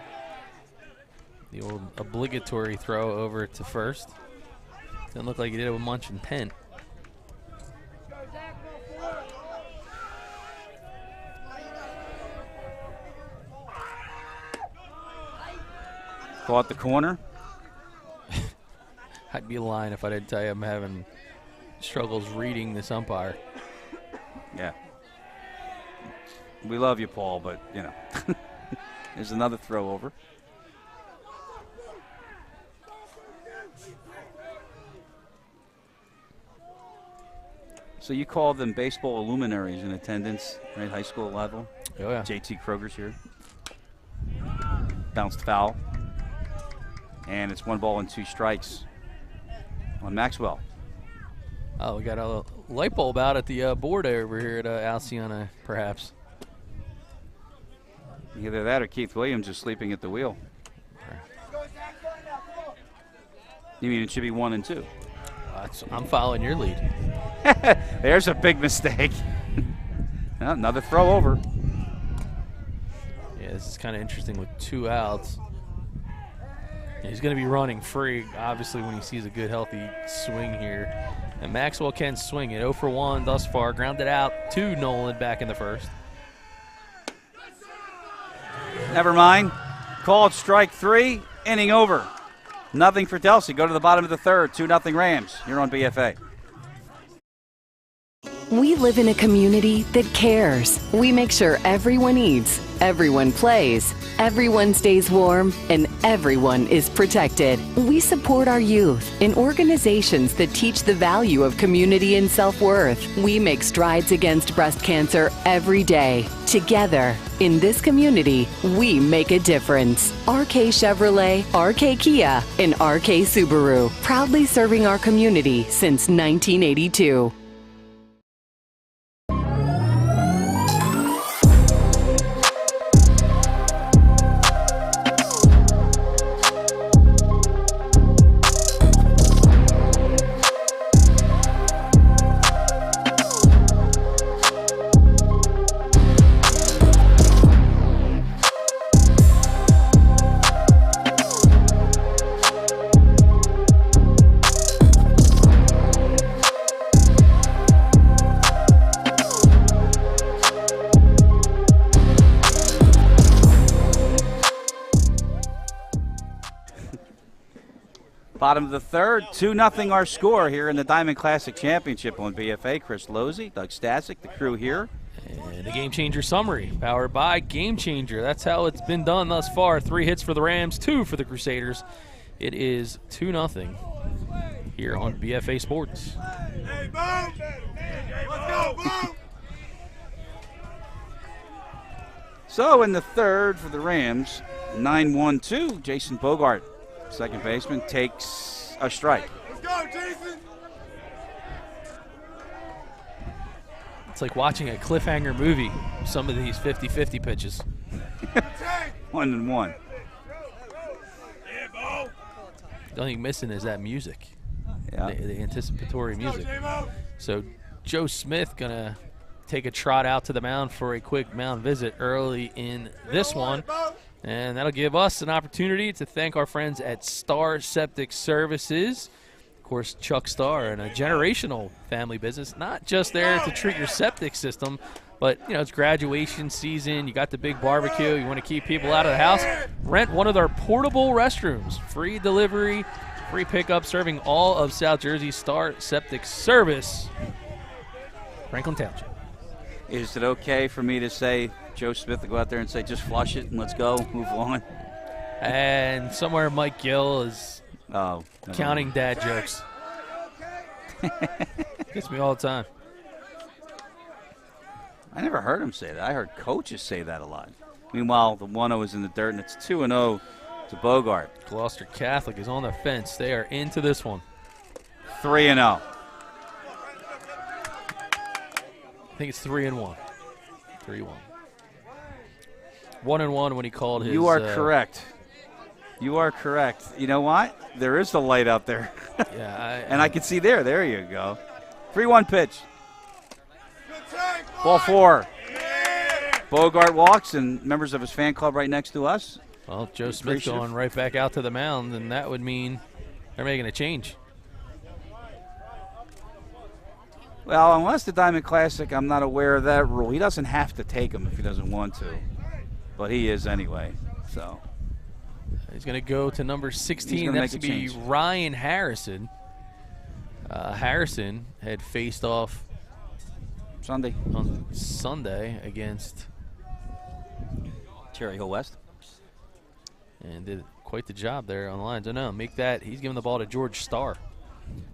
The old obligatory throw over to first. Didn't look like he did it with Munch and Penn. Caught the corner. I'd be lying if I didn't tell you I'm having struggles reading this umpire. Yeah. We love you, Paul, but, you know. There's another throw over. So you call them baseball luminaries in attendance, right? High school level. Oh, yeah. JT Kroger's here. Bounced foul. And it's 1-2 on Maxwell. Oh, we got a light bulb out at the board over here at Alcyon, perhaps. Either that or Keith Williams is sleeping at the wheel. You mean it should be 1 and 2? I'm following your lead. There's a big mistake. Another throw over. Yeah, this is kind of interesting with 2 outs. He's going to be running free, obviously, when he sees a good, healthy swing here. And Maxwell can swing it. 0 for 1 thus far. Grounded out to Nolan back in the first. Never mind. Called strike 3. Inning over. Nothing for Delsea. Go to the bottom of the third. 2-0 Rams. You're on BFA. We live in a community that cares. We make sure everyone eats, everyone plays, everyone stays warm, and everyone is protected. We support our youth in organizations that teach the value of community and self-worth. We make strides against breast cancer every day. Together, in this community, we make a difference. RK Chevrolet, RK Kia, and RK Subaru, proudly serving our community since 1982. Bottom of the third, 2-0 our score here in the Diamond Classic Championship on BFA. Chris Losey, Doug Stasic, the crew here. And the Game Changer summary, powered by Game Changer. That's how it's been done thus far. 3 hits for the Rams, 2 for the Crusaders. It is 2-0 here on BFA Sports. Hey, boom! Let's go, boom! So in the third for the Rams, 9-1-2, Jason Bogart, second baseman, takes a strike. Let's go, Jason! It's like watching a cliffhanger movie, some of these 50-50 pitches. 1-1. The only thing missing is that music, yeah. the anticipatory music. So Joe Smith going to take a trot out to the mound for a quick mound visit early in this one. And that'll give us an opportunity to thank our friends at Star Septic Services. Of course, Chuck Starr, and a generational family business, not just there to treat your septic system, but, you know, it's graduation season. You got the big barbecue. You want to keep people out of the house. Rent one of their portable restrooms. Free delivery, free pickup, serving all of South Jersey. Star Septic Service, Franklin Township. Is it okay for me to say, Joe Smith, to go out there and say, just flush it and let's go, move on? And somewhere Mike Gill is counting dad jokes. Gets me all the time. I never heard him say that. I heard coaches say that a lot. Meanwhile, the 1-0 is in the dirt, and it's 2-0 to Bogart. Gloucester Catholic is on the fence. They are into this one. 3-0. I think it's 3-1. 3-1. 1-1 when he called his. You are correct. You are correct. You know what? There is the light out there. Yeah. And I can see there. There you go. 3-1 pitch. Ball 4. Bogart walks, and members of his fan club right next to us. Well, Joe Smith going right back out to the mound, and that would mean they're making a change. Well, unless the Diamond Classic, I'm not aware of that rule. He doesn't have to take him if he doesn't want to, but he is anyway. So he's going to go to number 16. That's going to be Ryan Harrison. Harrison had faced off on Sunday against Cherry Hill West, and did quite the job there on the line. Don't know. Make that. He's giving the ball to George Starr.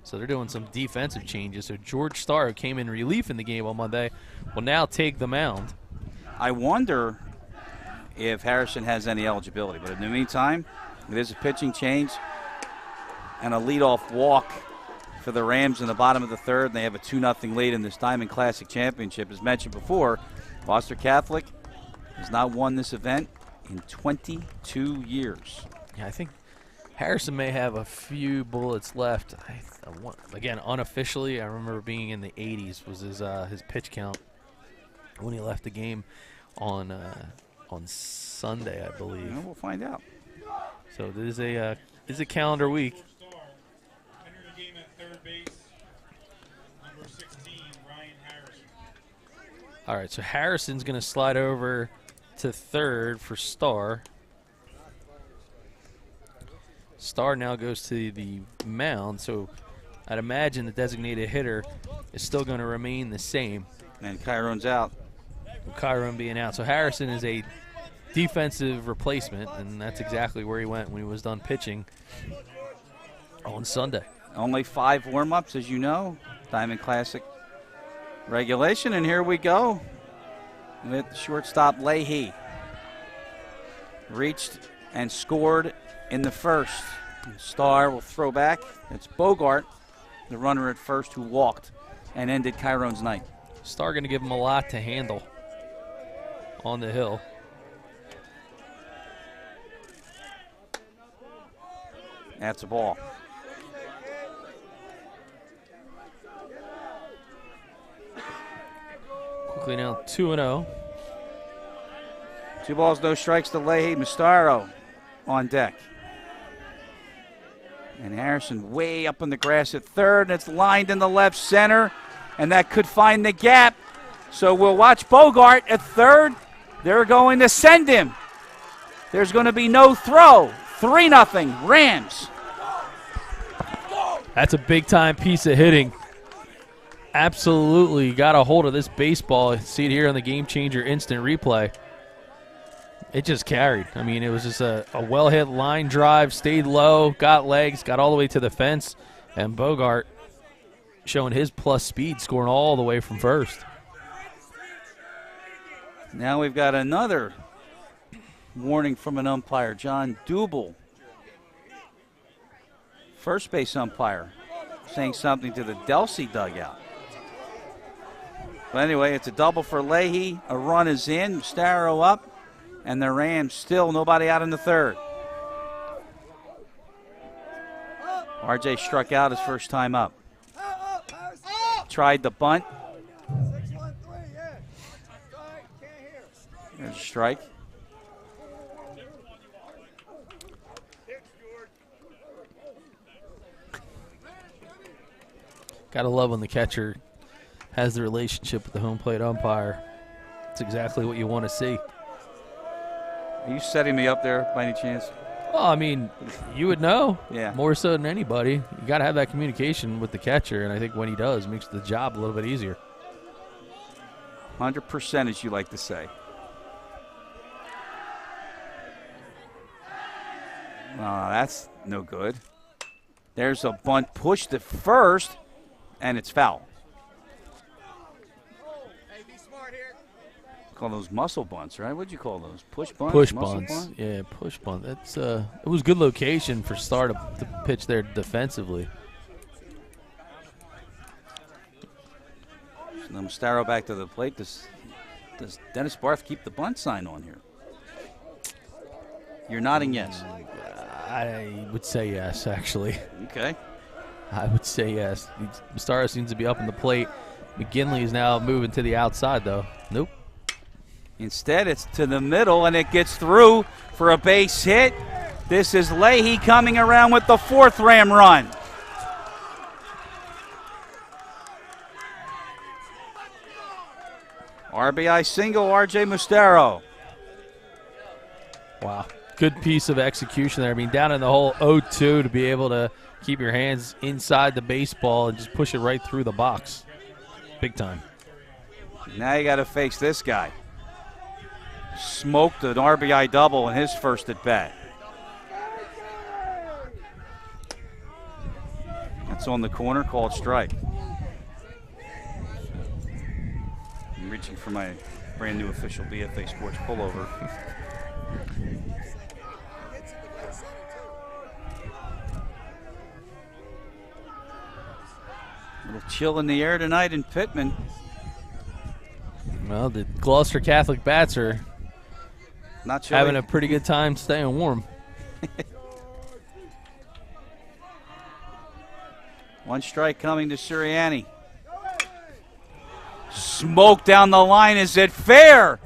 So they're doing some defensive changes. So George Starr, who came in relief in the game on Monday, will now take the mound. I wonder if Harrison has any eligibility. But in the meantime, it is a pitching change and a leadoff walk for the Rams in the bottom of the third. And they have a 2-0 lead in this Diamond Classic Championship. As mentioned before, Gloucester Catholic has not won this event in 22 years. Yeah, I think Harrison may have a few bullets left. Again, unofficially, I remember being in the 80s was his pitch count. when he left the game on Sunday, I believe. Yeah, we'll find out. So this is a calendar week. Entering the game at third base, number 16, Ryan Harrison. All right, so Harrison's going to slide over to third for Starr. Starr now goes to the mound, so I'd imagine the designated hitter is still going to remain the same. And Chiron's out. Chiron being out. So Harrison is a defensive replacement, and that's exactly where he went when he was done pitching on Sunday. Only 5 warm-ups, as you know. Diamond Classic regulation, and here we go with shortstop Leahy. Reached and scored in the first. Starr will throw back. It's Bogart, the runner at first, who walked and ended Chiron's night. Starr going to give him a lot to handle on the hill. That's a ball. Quickly now 2-0. 2 balls, no strikes to Leahy. Mustaro on deck. And Harrison way up in the grass at third, and it's lined in the left center, and that could find the gap. So we'll watch Bogart at third. They're going to send him. There's going to be no throw. 3-0 Rams. That's a big-time piece of hitting. Absolutely got a hold of this baseball. See it here on the Game Changer instant replay. It just carried. I mean, it was just a well-hit line drive, stayed low, got legs, got all the way to the fence, and Bogart showing his plus speed, scoring all the way from first. Now we've got another warning from an umpire, John Dubel. First base umpire saying something to the Delsea dugout. But anyway, it's a double for Leahy. A run is in. Mustaro up. And the Rams still nobody out in the third. RJ struck out his first time up. Tried the bunt. There's a strike. Gotta love when the catcher has the relationship with the home plate umpire. It's exactly what you want to see. Are you setting me up there by any chance? Well, I mean, you would know. Yeah. More so than anybody. You got to have that communication with the catcher, and I think when he does, it makes the job a little bit easier. 100%, as you like to say. That's no good. There's a bunt pushed to first, and it's foul. Call those muscle bunts, right? What'd you call those? Push bunts? Push muscle bunts. bunt? Yeah, push bunt. That's it was good location for Starr to pitch there defensively. So now Mustaro back to the plate. Does Dennis Barth keep the bunt sign on here? You're nodding yes. I would say yes, actually. Okay. I would say yes. Mustaro seems to be up in the plate. McGinley is now moving to the outside, though. Nope. Instead, it's to the middle, and it gets through for a base hit. This is Leahy coming around with the 4th Ram run. RBI single, RJ Mustaro. Wow. Good piece of execution there. I mean, down in the hole 0-2 to be able to keep your hands inside the baseball and just push it right through the box. Big time. Now you got to face this guy. Smoked an RBI double in his first at bat. That's on the corner, called strike. I'm reaching for my brand new official BFA Sports pullover. A little chill in the air tonight in Pitman. Well, the Gloucester Catholic bats are not chilly. having a pretty good time staying warm. One strike coming to Sirianni. smoke down the line. Is it fair?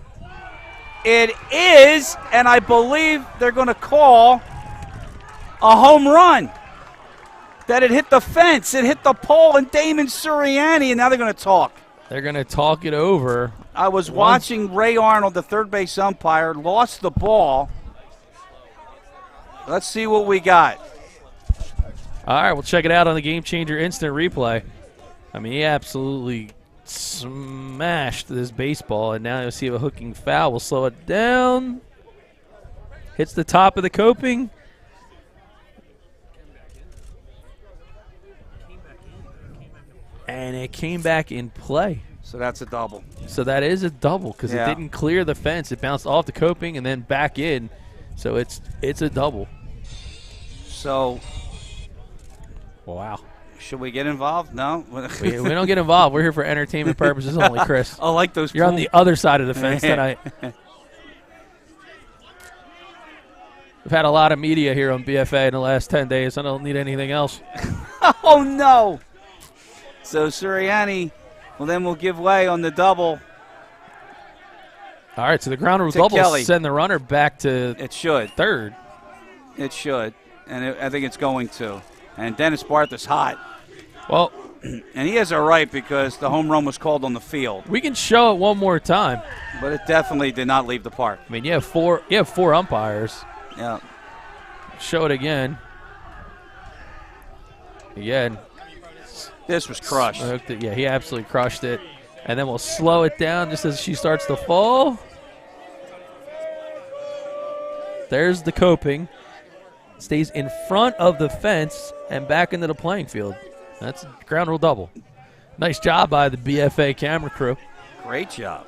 It is, and I believe they're going to call a home run. That it hit the fence, it hit the pole, and Damon Suriani, and now they're going to talk. They're going to talk it over. I was watching Ray Arnold, the third base umpire, lost the ball. Let's see what we got. All right, we'll check it out on the Game Changer instant replay. I mean, he absolutely smashed this baseball, and now you'll see a hooking foul. We'll slow it down. Hits the top of the coping. And it came back in play. So that's a double. So that is a double because it didn't clear the fence. It bounced off the coping and then back in. So it's a double. So, wow. Should we get involved? No. we don't get involved. We're here for entertainment purposes only, Chris. I like those. You're on the other side of the fence tonight. We've had a lot of media here on BFA in the last 10 days. I don't need anything else. Oh, no. So Suriani, well, then we'll give way on the double. All right, so the ground rule double Kelly. Send the runner back to third. It should, and I think it's going to. And Dennis Barth's hot. Well, and he has a right because the home run was called on the field. We can show it one more time. But it definitely did not leave the park. I mean, you have four umpires. Yeah. Show it again. Again. This was crushed. Yeah, he absolutely crushed it. And then we'll slow it down just as she starts to fall. There's the coping. Stays in front of the fence and back into the playing field. That's a ground rule double. Nice job by the BFA camera crew. Great job.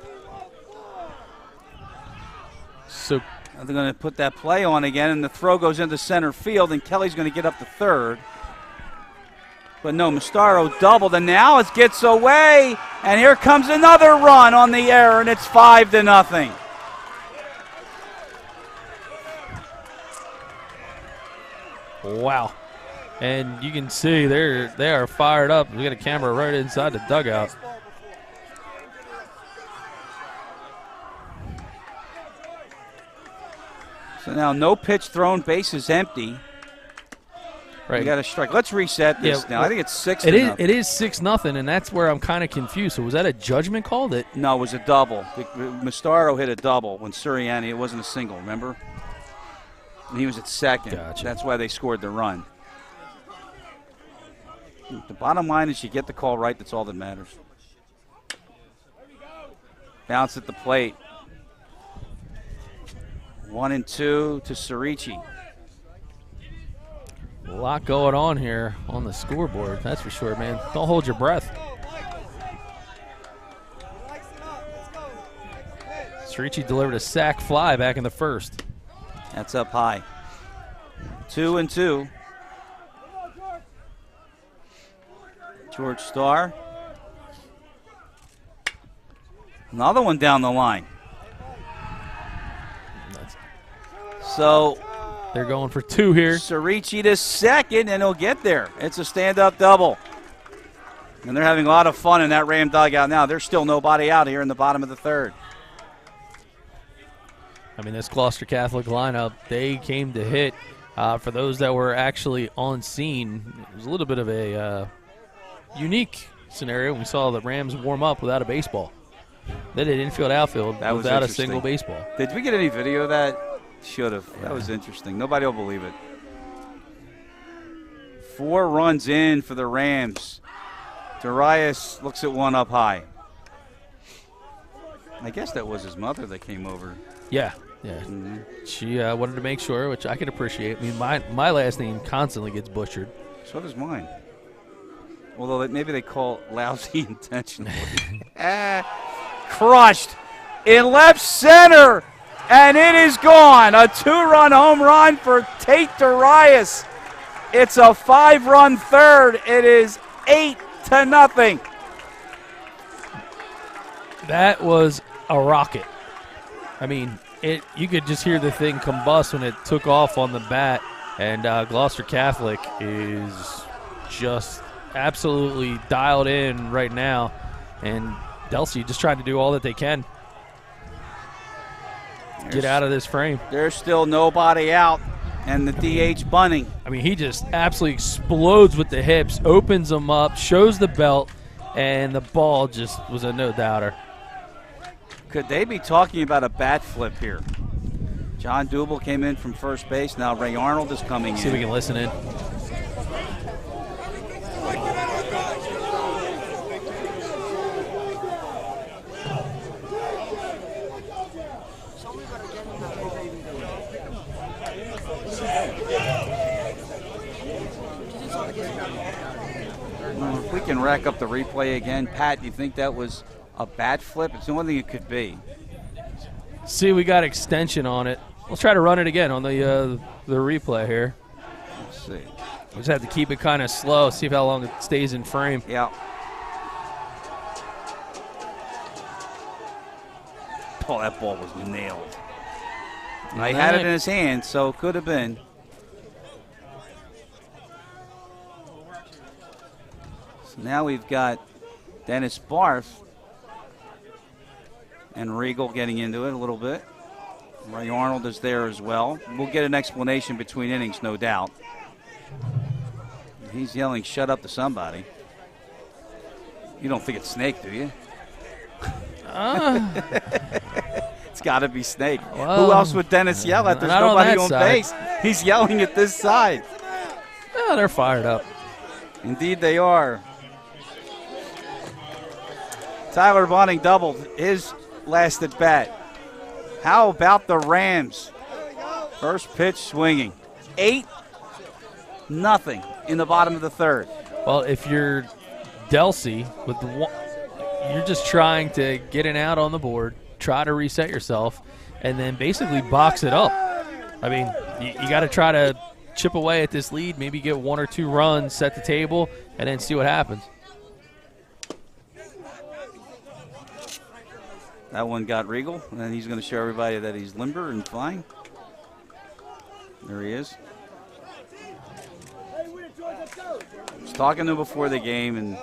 So they're going to put that play on again, and the throw goes into center field, and Kelly's going to get up to third. But no, Mustaro doubled, and now it gets away, and here comes another run on the error, and it's 5-0. Wow. And you can see they are fired up. We got a camera right inside the dugout. So now no pitch thrown, base is empty. Right. We got a strike. Let's reset this now. I think it's 6-0. It is 6-0, and that's where I'm kind of confused. So was that a judgment call? No, it was a double. Mustaro hit a double when Suriani, it wasn't a single, remember? And he was at second. Gotcha. That's why they scored the run. The bottom line is you get the call right. That's all that matters. Bounce at the plate. 1-2 to Surichi. A lot going on here on the scoreboard, that's for sure, man. Don't hold your breath. Surichi delivered a sac fly back in the first. That's up high. 2-2. George Starr. Another one down the line. So they're going for two here. Surichi to second, and he'll get there. It's a stand-up double. And they're having a lot of fun in that Ram dugout now. There's still nobody out here in the bottom of the third. I mean, this Gloucester Catholic lineup, they came to hit. For those that were actually on scene, it was a little bit of a unique scenario. We saw the Rams warm up without a baseball. They did infield, outfield without a single baseball. Did we get any video of that? Should have. Yeah. That was interesting. Nobody will believe it. 4 runs in for the Rams. Darius looks at one up high. I guess that was his mother that came over. Yeah. Mm-hmm. She wanted to make sure, which I can appreciate. I mean, my last name constantly gets butchered. So does mine. Although maybe they call it lousy intentionally. Crushed in left center. And it is gone. A 2-run home run for Tate Darius. It's a 5-run third. It is 8-0. That was a rocket. I mean, you could just hear the thing combust when it took off on the bat. And Gloucester Catholic is just absolutely dialed in right now. And Delsea just trying to do all that they can. Get out of this frame. There's still nobody out, and the DH bunting. I mean, he just absolutely explodes with the hips, opens them up, shows the belt, and the ball just was a no-doubter. Could they be talking about a bat flip here? John Double came in from first base. Now Ray Arnold is coming in. See if we can listen in. If we can rack up the replay again, Pat, do you think that was a bat flip? It's the only thing it could be. See, we got extension on it. Let's try to run it again on the replay here. Let's see. We just have to keep it kind of slow, see how long it stays in frame. Yeah. Oh, that ball was nailed. I had it in his hand, so it could have been. So now we've got Dennis Barth and Regal getting into it a little bit. Ray Arnold is there as well. We'll get an explanation between innings, no doubt. He's yelling, shut up to somebody. You don't think it's Snake, do you? It's got to be Snake. Well, who else would Dennis yell at? There's nobody on base. He's yelling at this side. Oh, they're fired up. Indeed they are. Tyler Bunting doubled his last at bat. How about the Rams? First pitch swinging. 8-0 in the bottom of the third. Well, if you're Delsea, with you're just trying to get an out on the board, try to reset yourself, and then basically box it up. I mean, you got to try to chip away at this lead, maybe get 1 or 2 runs, set the table, and then see what happens. That one got Regal, and then he's going to show everybody that he's limber and fine. There he is. I was talking to him before the game, and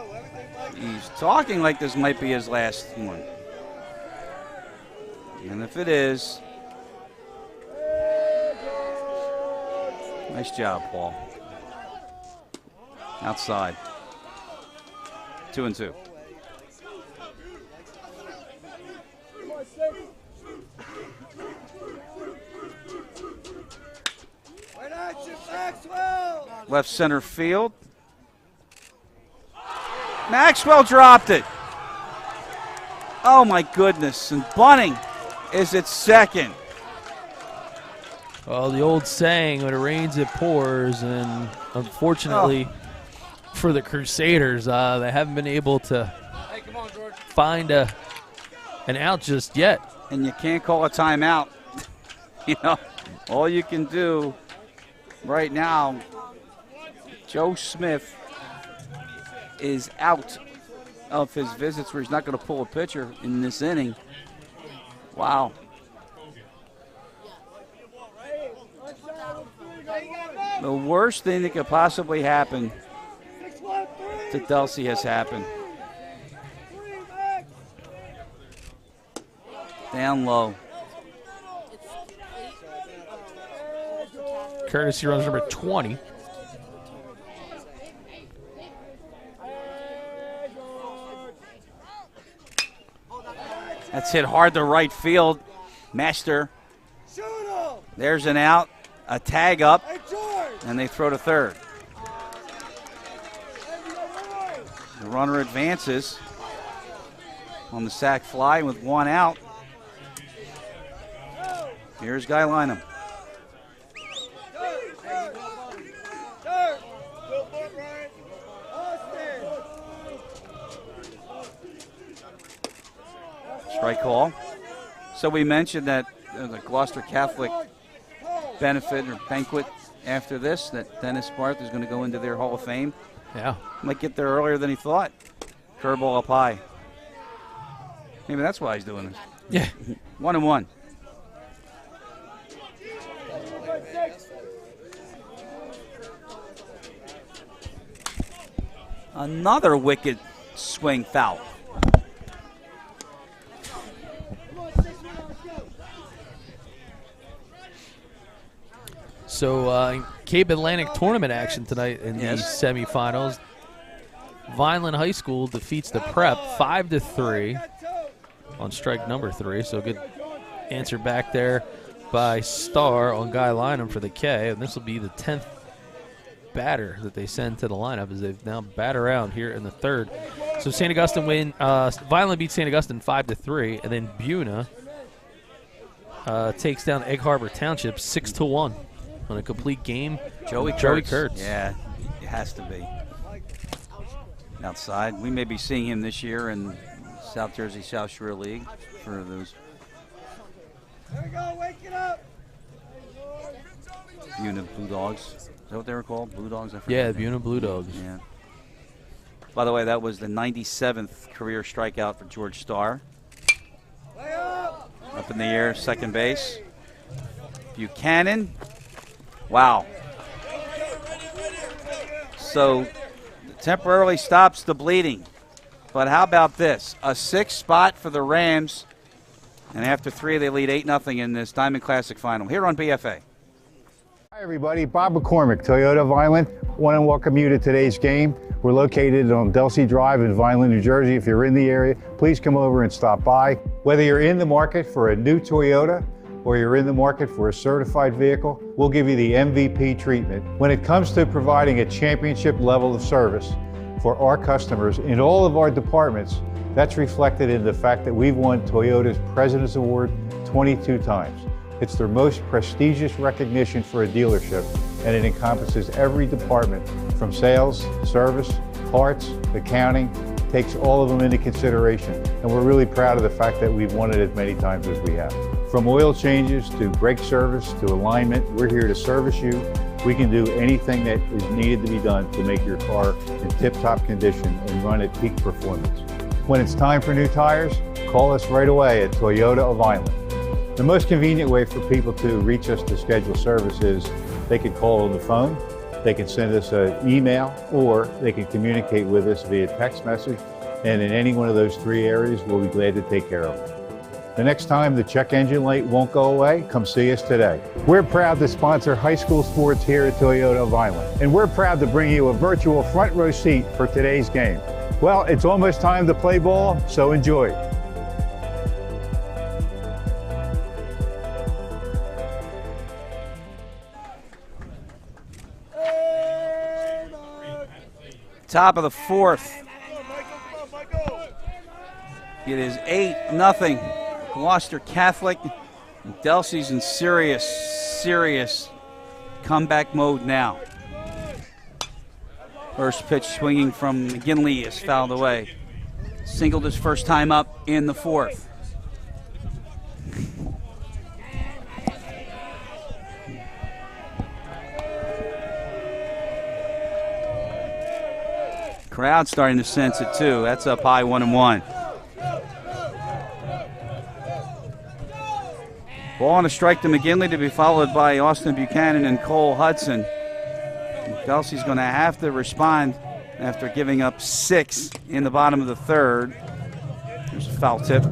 he's talking like this might be his last one. And if it is, nice job, Paul. Outside. 2-2. Left center field. Maxwell dropped it. Oh my goodness. And Bunting is at second. Well, the old saying, when it rains, it pours. And unfortunately for the Crusaders, they haven't been able to find an out just yet. And you can't call a timeout. You know, all you can do right now, Joe Smith is out of his visits where he's not going to pull a pitcher in this inning. Wow. The worst thing that could possibly happen to Delsea has happened. Down low. Courtesy runs number 20. That's hit hard to right field. Master. There's an out, a tag up, and they throw to third. The runner advances on the sac fly with 1 out. Here's Guy Lynham. Strike call. So we mentioned that the Gloucester Catholic benefit or banquet after this, that Dennis Barth is going to go into their Hall of Fame. Yeah. Might get there earlier than he thought. Curveball up high. Maybe that's why he's doing this. Yeah. 1-1. Another wicked swing foul. So Cape Atlantic tournament action tonight in the semifinals. Vineland High School defeats the Prep 5-3 on strike number 3. So good answer back there by Starr on Guy Lynham for the K. And this will be the 10th batter that they send to the lineup as they've now bat around here in the third. So St. Augustine Vineland beats St. Augustine 5-3, and then Buna takes down Egg Harbor Township 6-1 on a complete game. Joey Kurtz. Yeah, it has to be. Outside. We may be seeing him this year in South Jersey South Shore League for those. There we go, wake it up. Buna Blue Dogs. Is that what they were called? Blue Dogs? I forget. Yeah, Buna Blue Dogs. Yeah. By the way, that was the 97th career strikeout for George Starr. Up in the air, second base. Buchanan. Wow. So temporarily stops the bleeding. But how about this? A 6th spot for the Rams. And after 3, they lead 8-0 in this Diamond Classic final here on BFA. Hi everybody, Bob McCormick, Toyota of Vineland. Want to welcome you to today's game. We're located on Delsea Drive in Vineland, New Jersey. If you're in the area, please come over and stop by. Whether you're in the market for a new Toyota or you're in the market for a certified vehicle, we'll give you the MVP treatment. When it comes to providing a championship level of service for our customers in all of our departments, that's reflected in the fact that we've won Toyota's President's Award 22 times. It's their most prestigious recognition for a dealership, and it encompasses every department from sales, service, parts, accounting, takes all of them into consideration. And we're really proud of the fact that we've won it as many times as we have. From oil changes to brake service to alignment, we're here to service you. We can do anything that is needed to be done to make your car in tip-top condition and run at peak performance. When it's time for new tires, call us right away at Toyota of Vineland. The most convenient way for people to reach us to schedule service is they can call on the phone, they can send us an email, or they can communicate with us via text message. And in any one of those 3 areas, we'll be glad to take care of it. The next time the check engine light won't go away, come see us today. We're proud to sponsor high school sports here at Toyota of Vineland. And we're proud to bring you a virtual front row seat for today's game. Well, it's almost time to play ball, so enjoy. Top of the 4th. It is 8-0. Gloucester Catholic. Delsea's in serious comeback mode now. First pitch swinging from McGinley is fouled away. Singled his first time up in the 4th. Crowd starting to sense it too. That's up high, 1-1. Ball on a strike to McGinley to be followed by Austin Buchanan and Cole Hudson. Delsea's going to have to respond after giving up 6 in the bottom of the 3rd. There's a foul tip.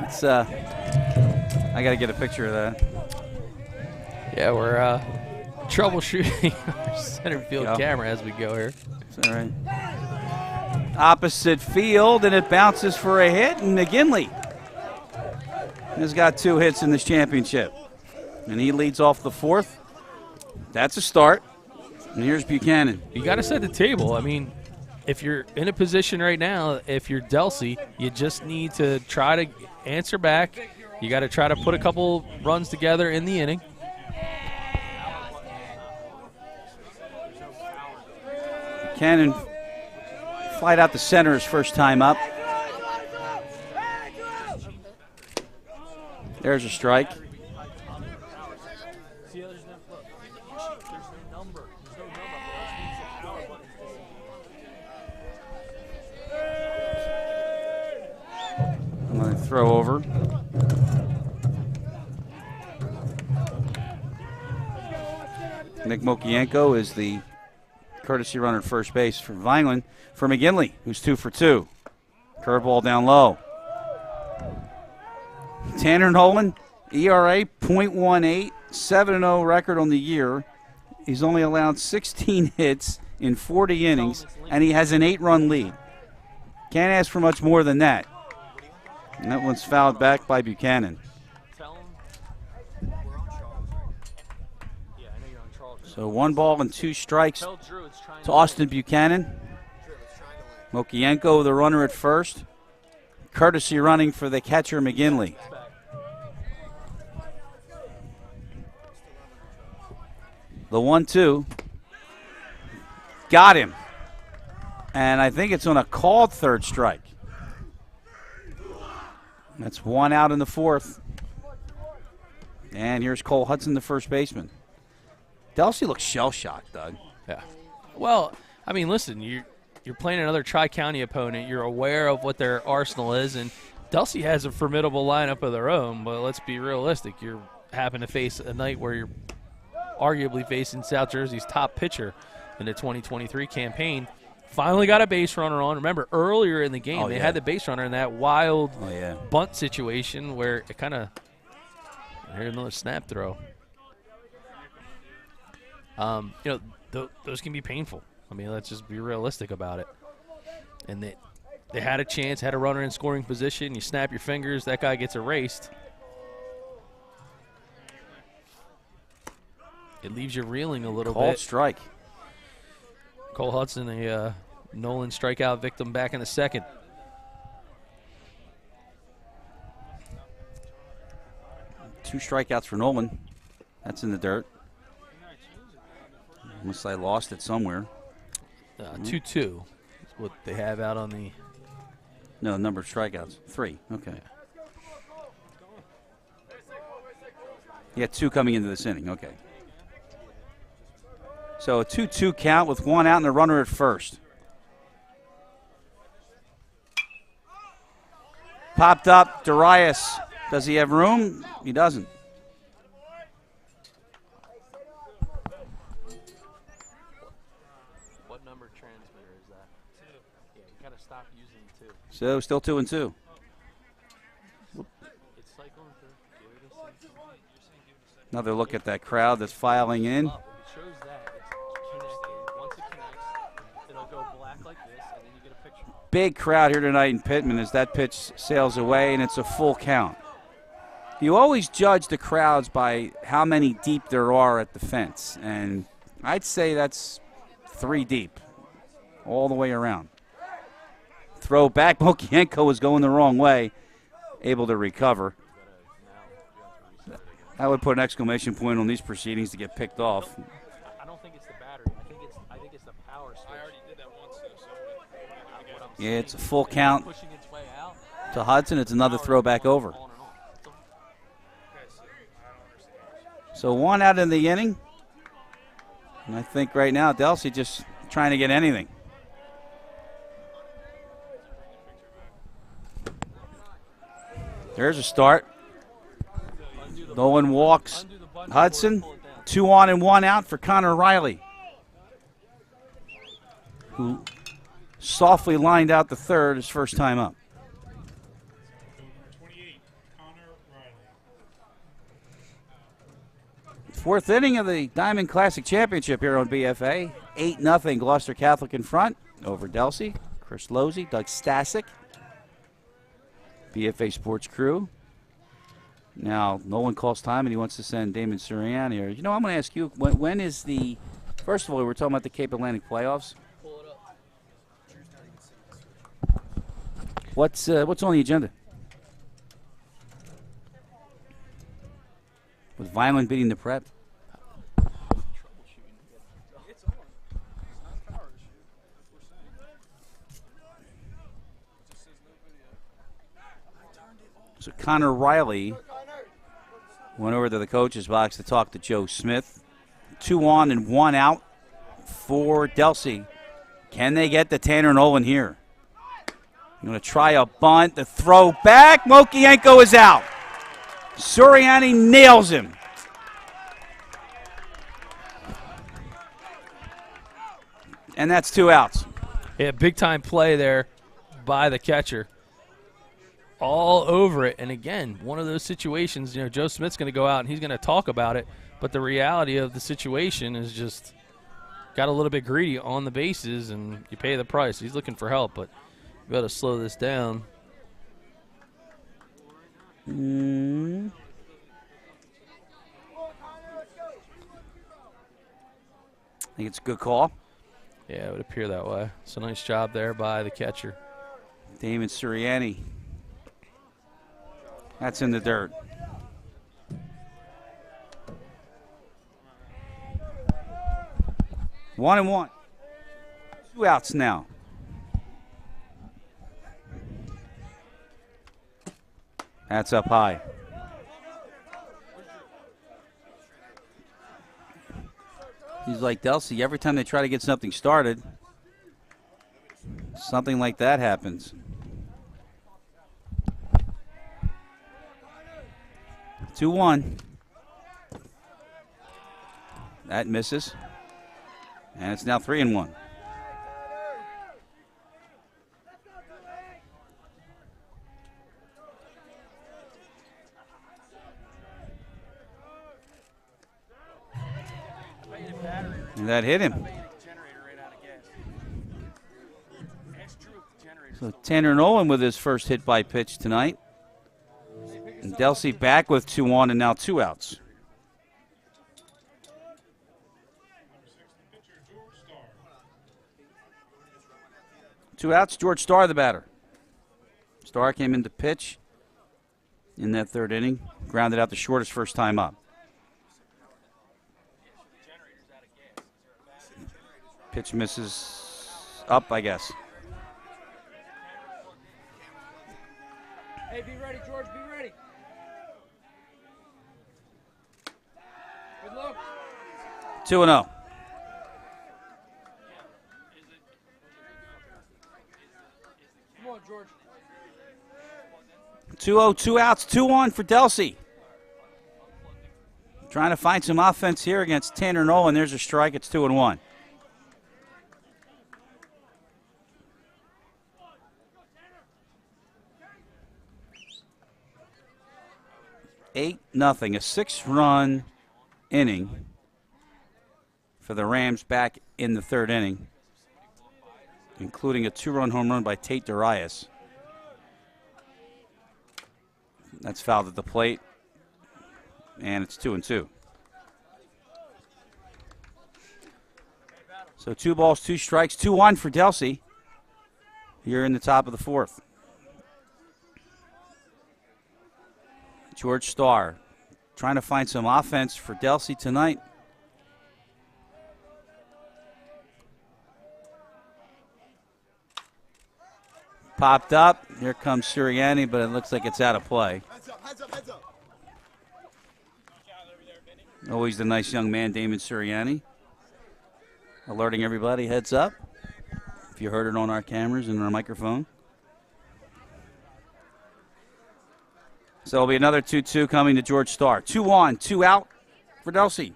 It's I got to get a picture of that. Yeah, we're troubleshooting our center field camera as we go here. That's all right. Opposite field, and it bounces for a hit, and McGinley has got 2 hits in this championship. And he leads off the 4th. That's a start. And here's Buchanan. You got to set the table. I mean, if you're in a position right now, if you're Delsea, you just need to try to answer back. You got to try to put a couple runs together in the inning. Buchanan flied out to center his first time up. There's a strike. I'm going to throw over. Nick Mokienko is the courtesy runner at first base for Vineland. For McGinley, who's 2 for 2. Curveball down low. Tanner Nolan, ERA .18, 7-0 record on the year. He's only allowed 16 hits in 40 innings, and he has an 8-run lead. Can't ask for much more than that. And that one's fouled back by Buchanan. So 1 ball and 2 strikes to Austin Buchanan. Mokienko, the runner at first. Courtesy running for the catcher, McGinley. The 1-2. Got him. And I think it's on a called third strike. That's 1 out in the 4th. And here's Cole Hudson, the first baseman. Delsea looks shell-shocked, Doug. Yeah. Well, I mean, listen, you're playing another Tri-County opponent. You're aware of what their arsenal is, and Delsea has a formidable lineup of their own, but let's be realistic. You happen to face a night where you're arguably facing South Jersey's top pitcher in the 2023 campaign. Finally got a base runner on. Remember, earlier in the game, they had the base runner in that wild bunt situation where it kind of – here's another snap throw. Those can be painful. I mean, let's just be realistic about it. And they had a chance, had a runner in scoring position. You snap your fingers, that guy gets erased. It leaves you reeling a little bit. Called strike. Cole Hudson, a Nolan strikeout victim back in the 2nd. Two strikeouts for Nolan. That's in the dirt. Unless I lost it somewhere. 2-2 is what they have out on the... No, number of strikeouts. 3. Okay. You got 2 coming into this inning. Okay. So a 2-2 count with 1 out and a runner at first. Popped up, Darius. Does he have room? He doesn't. What number transmitter is that? 2. Yeah, you got to stop using 2. So still 2-2. It's cycling through. Another look at that crowd that's filing in. It shows that it's connected. Once it connects, it'll go black like this, and then you get a picture. Big crowd here tonight in Pitman as that pitch sails away, and it's a full count. You always judge the crowds by how many deep there are at the fence, and I'd say that's 3 deep all the way around. Throw back. Mokienko was going the wrong way, able to recover. I would put an exclamation point on these proceedings to get picked off. I don't think it's the battery. I think it's the power switch. I already did that once, so Yeah, it's a full count to Hudson. It's another throw back over. So 1 out in the inning. And I think right now Delsea just trying to get anything. There's a start. Nolan walks Hudson. 2 on and 1 out for Connor Riley, who softly lined out the third his first time up. 4th inning of the Diamond Classic Championship here on BFA. 8-0 Gloucester Catholic in front over Delsea. Chris Losey, Doug Stasic, BFA Sports crew. Now, Nolan calls time, and he wants to send Damon Surian here. You know, I'm going to ask you, when is the, first of all, we were talking about the Cape Atlantic playoffs. What's on the agenda? With Vineland beating the Prep? So Connor Riley went over to the coach's box to talk to Joe Smith. 2 on and 1 out for Delsea. Can they get the Tanner Nolan here? I'm going to try a bunt. The throw back. Mokienko is out. Suriani nails him. And that's 2 outs. Yeah, big time play there by the catcher. all over it. And again, one of those situations, Joe Smith's going to go out and he's going to talk about it, but the reality of the situation is just got a little bit greedy on the bases, and you pay the price. He's looking for help, but you got to slow this down. I think it's a good call. Yeah, it would appear that way. So nice job there by the catcher. Damon Sirianni. That's in the dirt. One and one. 2 outs now. That's up high. He's like Delsea. Every time they try to get something started, something like that happens. 2-1. That misses. And it's now 3-1. And that hit him. So Tanner Nolan with his first hit by pitch tonight. And Delsea back with 2 on and now 2 outs. Two outs, George Starr the batter. Starr came in to pitch in that third inning. Grounded out the shortest first time up. Pitch misses up, I guess. Hey, be ready, George, be ready. Good luck. 2-0. Come on, George. 2-0, 2 outs, 2-1 for Delsea. Trying to find some offense here against Tanner Nolan. There's a strike. It's 2-1. Eight nothing, a 6-run inning for the Rams back in the third inning, including a 2-run home run by Tate Darius. That's fouled at the plate, and it's 2-2. So 2 balls, 2 strikes, 2-1 for Delsea here in the top of the fourth. George Starr trying to find some offense for Delsea tonight. Popped up. Here comes Sirianni, but it looks like it's out of play. Always the nice young man, Damon Sirianni. Alerting everybody, heads up. If you heard it on our cameras and our microphone. So it'll be another 2-2 coming to George Starr. 2 on, 2 out for Delsea.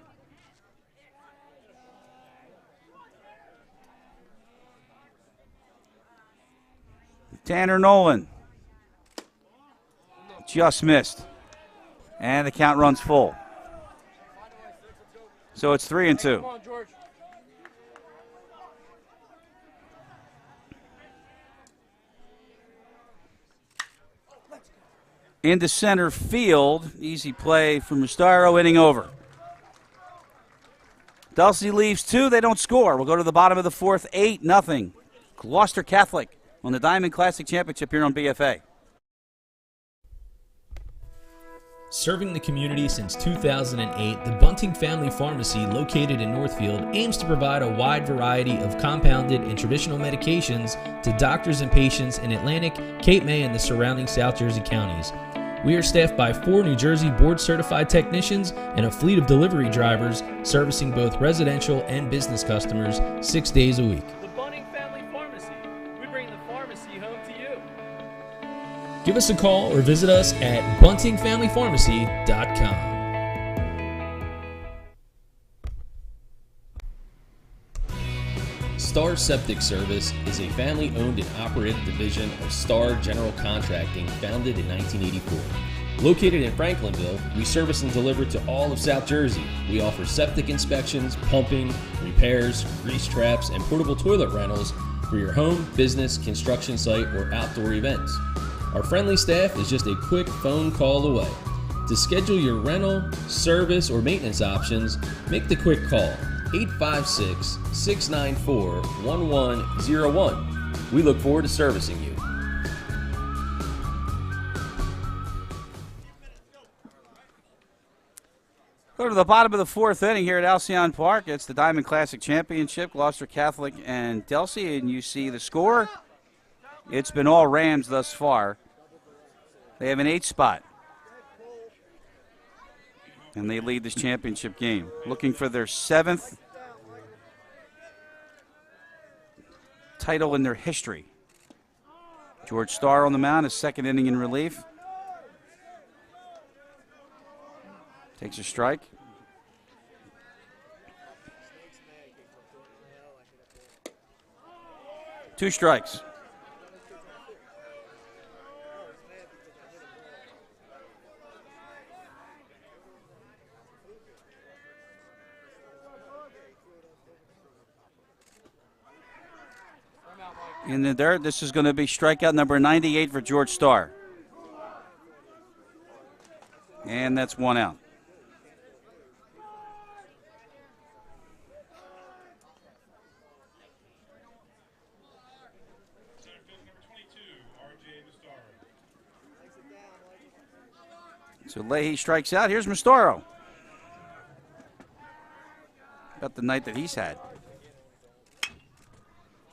Tanner Nolan just missed. And the count runs full. So it's 3-2. Come on, George. Into center field. Easy play from Mustaro, inning over. Delsea leaves 2. They don't score. We'll go to the bottom of the fourth. 8-0. Gloucester Catholic on the Diamond Classic Championship here on BFA. Serving the community since 2008, the Bunting Family Pharmacy, located in Northfield, aims to provide a wide variety of compounded and traditional medications to doctors and patients in Atlantic, Cape May, and the surrounding South Jersey counties. We are staffed by 4 New Jersey board-certified technicians and a fleet of delivery drivers servicing both residential and business customers 6 days a week. The Bunting Family Pharmacy. We bring the pharmacy home to you. Give us a call or visit us at buntingfamilypharmacy.com. Star Septic Service is a family-owned and operated division of Star General Contracting founded in 1984. Located in Franklinville, we service and deliver to all of South Jersey. We offer septic inspections, pumping, repairs, grease traps, and portable toilet rentals for your home, business, construction site, or outdoor events. Our friendly staff is just a quick phone call away. To schedule your rental, service, or maintenance options, make the quick call, 856-694-1101. We look forward to servicing you. Go to the bottom of the fourth inning here at Alcyon Park. It's the Diamond Classic Championship, Gloucester Catholic and Delsea, and you see the score. It's been all Rams thus far. They have an 8 spot, and they lead this championship game. Looking for their 7th title in their history. George Starr on the mound, his 2nd inning in relief. Takes a strike. Two strikes. In the dirt, this is going to be strikeout number 98 for George Starr. And that's 1 out. So Leahy strikes out. Here's Mastaro. About the night that he's had.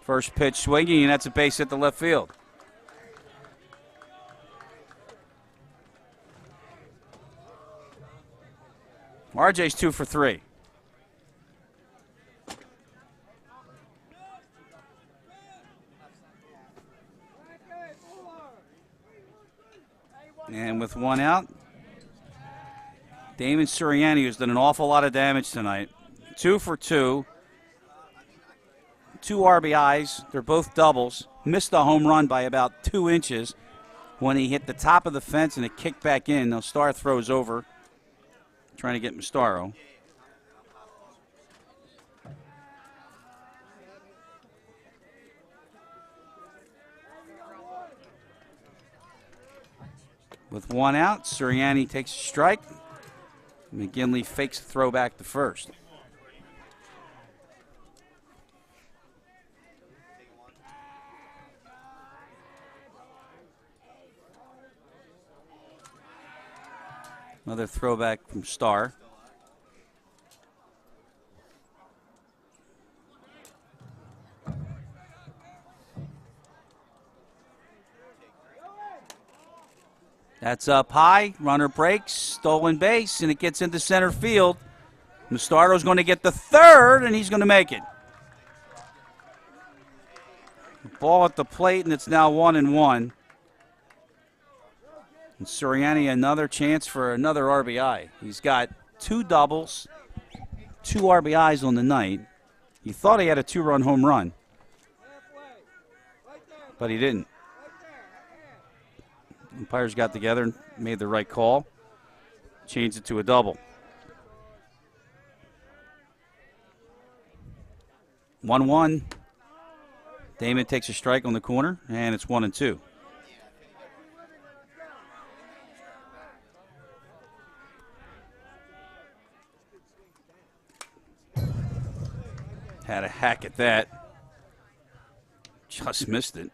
First pitch swinging, and that's a base hit to left field. RJ's 2 for 3. And with 1 out, Damon Sirianni, who's done an awful lot of damage tonight. 2 for 2. 2 RBIs. They're both doubles. Missed a home run by about 2 inches when he hit the top of the fence and it kicked back in. Now Starr throws over, trying to get Mastaro. With 1 out, Sirianni takes a strike. McGinley fakes a throw back to first. Another throwback from Starr. That's up high. Runner breaks. Stolen base, and it gets into center field. Mastaro's going to get the 3rd, and he's going to make it. Ball at the plate, and it's now 1-1. And Sirianni, another chance for another RBI. He's got 2 doubles, 2 RBIs on the night. He thought he had a 2-run home run, but he didn't. Umpires got together and made the right call. Changed it to a double. 1-1. Damon takes a strike on the corner, and it's 1-2. Had a hack at that. Just missed it.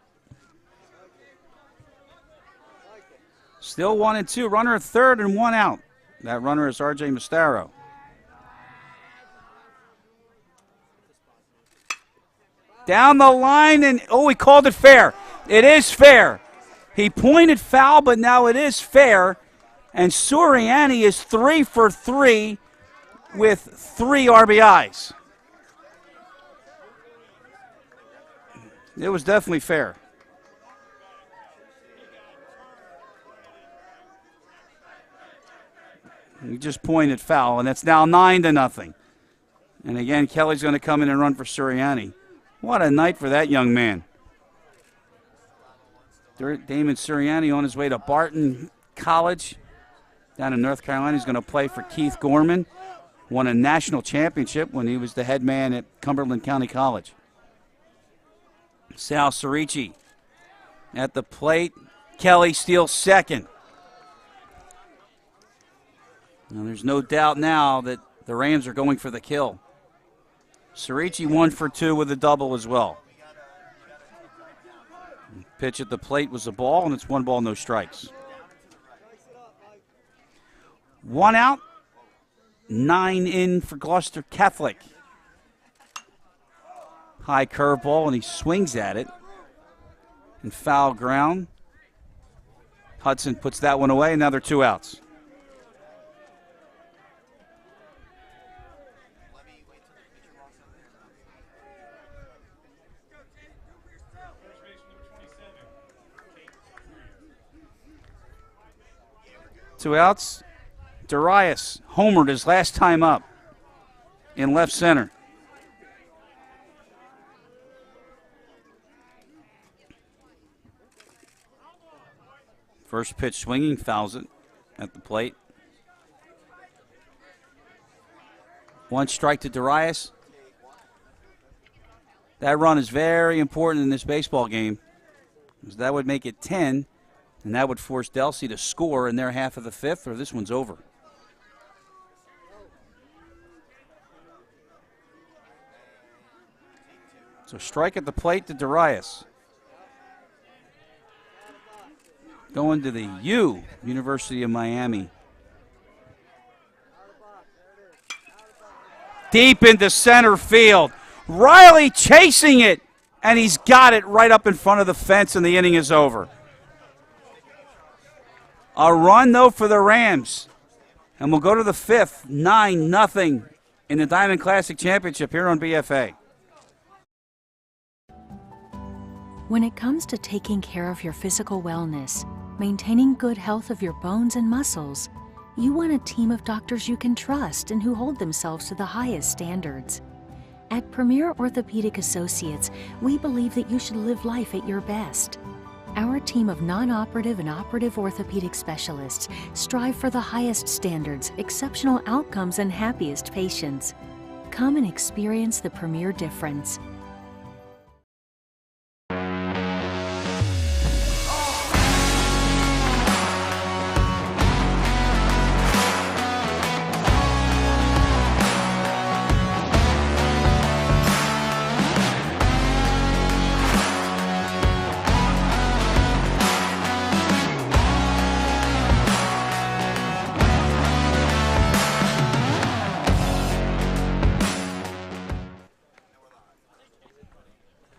Still 1-2. Runner at 3rd and 1 out. That runner is RJ Mastaro. Down the line, and he called it fair. It is fair. He pointed foul, but now it is fair. And Sirianni is 3 for 3 with 3 RBIs. It was definitely fair. He just pointed foul, and it's now 9-0. And again, Kelly's going to come in and run for Sirianni. What a night for that young man. Damon Sirianni on his way to Barton College down in North Carolina. He's going to play for Keith Gorman. Won a national championship when he was the head man at Cumberland County College. Sal Cerici at the plate. Kelly steals second. Now, there's no doubt now that the Rams are going for the kill. Cerici 1 for 2 with a double as well. Pitch at the plate was a ball, and it's 1 ball, no strikes. 1 out, 9 in for Gloucester Catholic. High curveball, and he swings at it. And foul ground. Hudson puts that one away, and now they're 2 outs. Two outs. Darius homered his last time up in left center. First pitch swinging, fouls it at the plate. 1 strike to Darius. That run is very important in this baseball game, because that would make it 10. And that would force Delsea to score in their half of the 5th, or this one's over. So strike at the plate to Darius. Going to the University of Miami. Deep into center field. Riley chasing it, and he's got it right up in front of the fence, and the inning is over. A run, though, for the Rams. And we'll go to the 5th, 9-0 in the Diamond Classic Championship here on BFA. When it comes to taking care of your physical wellness, maintaining good health of your bones and muscles, you want a team of doctors you can trust and who hold themselves to the highest standards. At Premier Orthopedic Associates, we believe that you should live life at your best. Our team of non-operative and operative orthopedic specialists strive for the highest standards, exceptional outcomes, and happiest patients. Come and experience the Premier difference.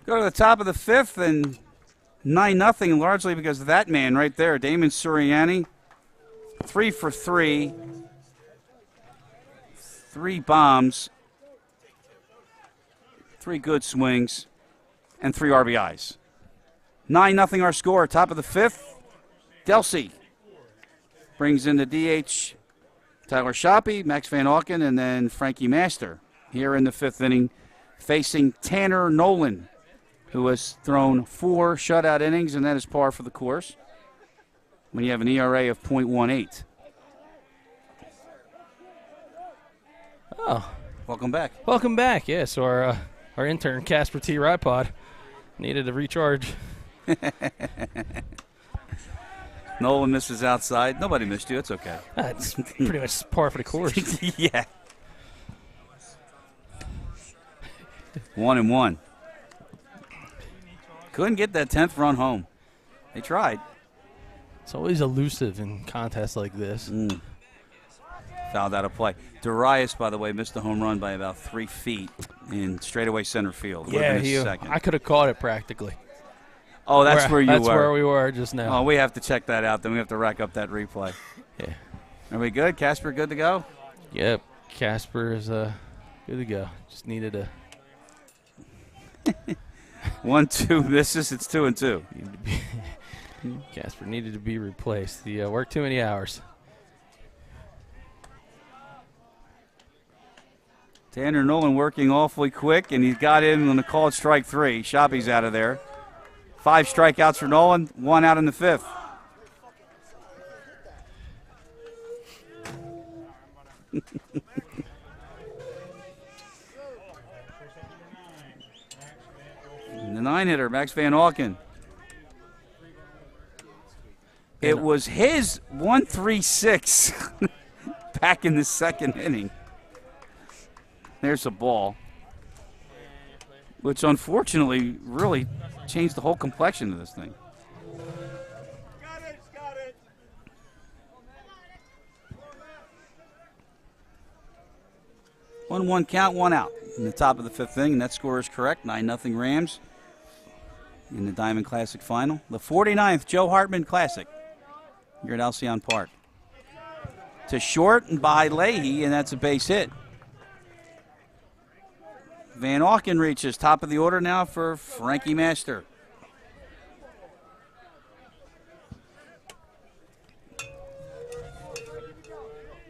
Go to the top of the 5th, and 9-0, largely because of that man right there, Damon Sirianni. 3 for 3. 3 bombs. 3 good swings. And 3 RBIs. 9-0 our score. Top of the 5th. Delsea brings in the DH Tyler Shoppy, Max Van Auken, and then Frankie Master here in the 5th inning, facing Tanner Nolan, who has thrown 4 shutout innings, and that is par for the course when you have an ERA of .18. Oh. Welcome back. Welcome back, yes. So our intern, Casper T. Ripod, needed a recharge. Nolan misses outside. Nobody missed you. It's okay. It's pretty much par for the course. Yeah. 1-1. Couldn't get that 10th run home. They tried. It's always elusive in contests like this. Fouled out of play. Darius, by the way, missed the home run by about 3 feet in straightaway center field. Yeah, I could have caught it practically. Oh, that's where you were. That's where we were just now. Oh, we have to check that out. Then we have to rack up that replay. Yeah. Are we good? Casper, good to go? Yep. Casper is good to go. Just needed a 1-2 misses. It's 2-2. Casper needed to be replaced. He worked too many hours. Tanner Nolan working awfully quick, and he's got in on the call at strike 3. Shoppy's out of there. 5 strikeouts for Nolan, 1 out in the 5th. The 9-hitter, Max Van Auken. It was his 1-3-6 back in the 2nd inning. There's a ball, which unfortunately really changed the whole complexion of this thing. 1-1 count, 1 out in the top of the 5th inning, and that score is correct. 9-0 Rams in the Diamond Classic final. The 49th Joe Hartmann Classic here at Alcyon Park. To short and by Leahy, and that's a base hit. Van Auken reaches top of the order now for Frankie Master.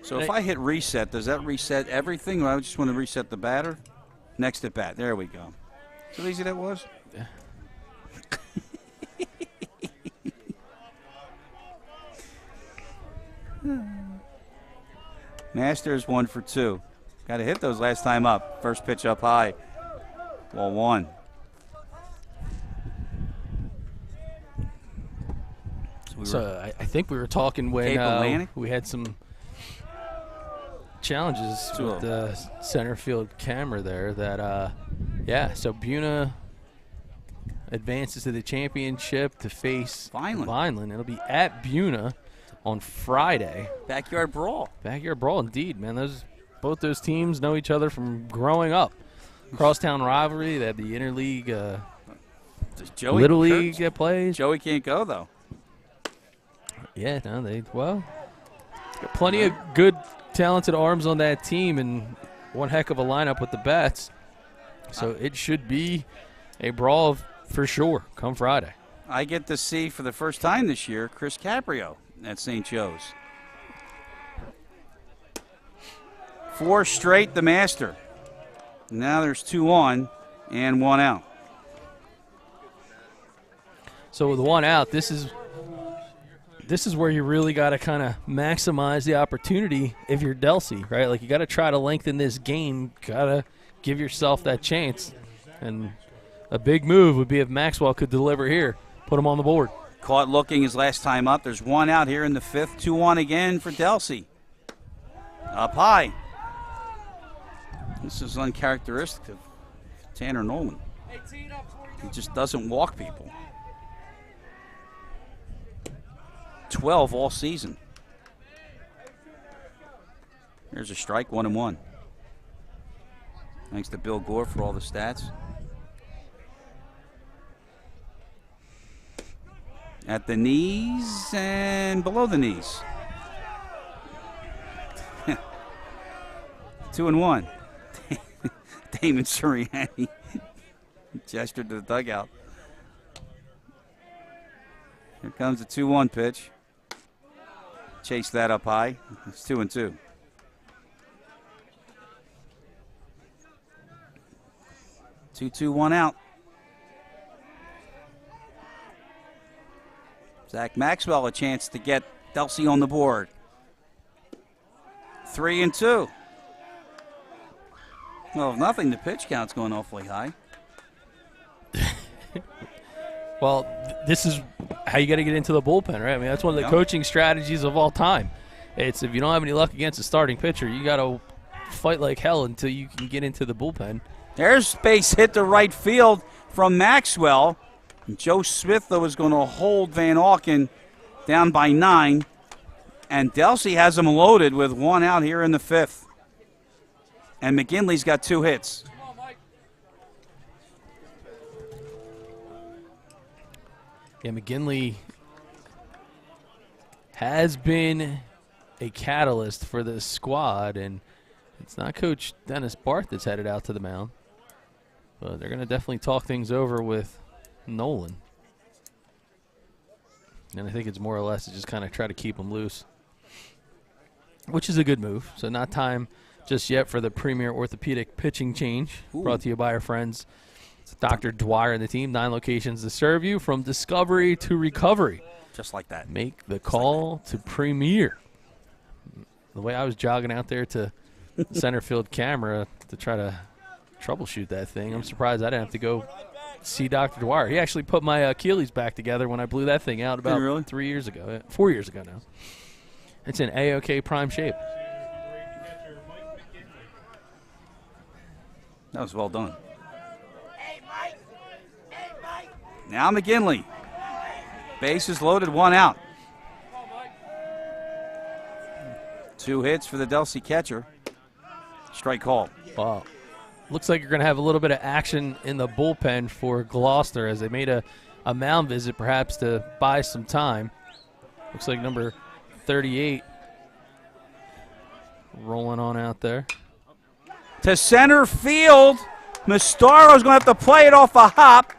So if I hit reset, does that reset everything, or I just want to reset the batter? Next at bat. There we go. See how easy that was? Yeah. Masters 1 for 2. Got to hit those last time up. First pitch up high. Ball 1. So I think we were talking when we had some challenges with the center field camera there that, yeah, so Buna advances to the championship to face Vineland. It'll be at Buna on Friday. Backyard brawl. Backyard brawl, indeed, man. Both those teams know each other from growing up. Crosstown rivalry. They have the interleague, Little League that plays. Joey can't go, though. Yeah, no, got plenty of good, talented arms on that team, and one heck of a lineup with the bats. So it should be a brawl for sure come Friday. I get to see for the first time this year Chris Caprio at St. Joe's. 4 straight, the master. Now there's 2 on and 1 out. So with 1 out, this is where you really got to kind of maximize the opportunity if you're Delsea, right? Like, you got to try to lengthen this game. Got to give yourself that chance. And a big move would be if Maxwell could deliver here, put him on the board. Caught looking his last time up. There's 1 out here in the 5th. 2-1 again for Delsea. Up high. This is uncharacteristic of Tanner Nolan. He just doesn't walk people. 12 all season. Here's a strike, 1-1. Thanks to Bill Gore for all the stats. At the knees and below the knees. 2-1. Damon Suriani gestured to the dugout. Here comes the 2-1 pitch. Chase that up high. It's 2-2. Two, 1 out. Zach Maxwell a chance to get Delsea on the board. 3-2. Well, if nothing, the pitch count's going awfully high. Well, this is how you got to get into the bullpen, right? I mean, that's one of the coaching strategies of all time. It's if you don't have any luck against a starting pitcher, you got to fight like hell until you can get into the bullpen. There's base hit to right field from Maxwell. Joe Smith, though, is going to hold Van Auken down by 9. And Delsea has him loaded with 1 out here in the 5th. And McGinley's got 2 hits. Yeah, McGinley has been a catalyst for this squad, and it's not Coach Dennis Barth that's headed out to the mound. But they're going to definitely talk things over with Nolan. And I think it's more or less to just kind of try to keep him loose, which is a good move. So not time just yet for the premier orthopedic pitching change. Brought to you by our friends Dr. Dwyer and the team. 9 locations to serve you from discovery to recovery. Just like that. Make the call to premier. The way I was jogging out there to the center field camera to try to troubleshoot that thing, I'm surprised I didn't have to go see Dr. Dwyer. He actually put my Achilles back together when I blew that thing out about 3 years ago. 4 years ago now. It's in A-OK prime shape. That was well done. Now McGinley. Bases loaded, 1 out. 2 hits for the Delsea catcher. Strike call. Wow. Looks like you're going to have a little bit of action in the bullpen for Gloucester as they made a mound visit perhaps to buy some time. Looks like number 38 rolling on out there. To center field. Mastaro's going to have to play it off a hop.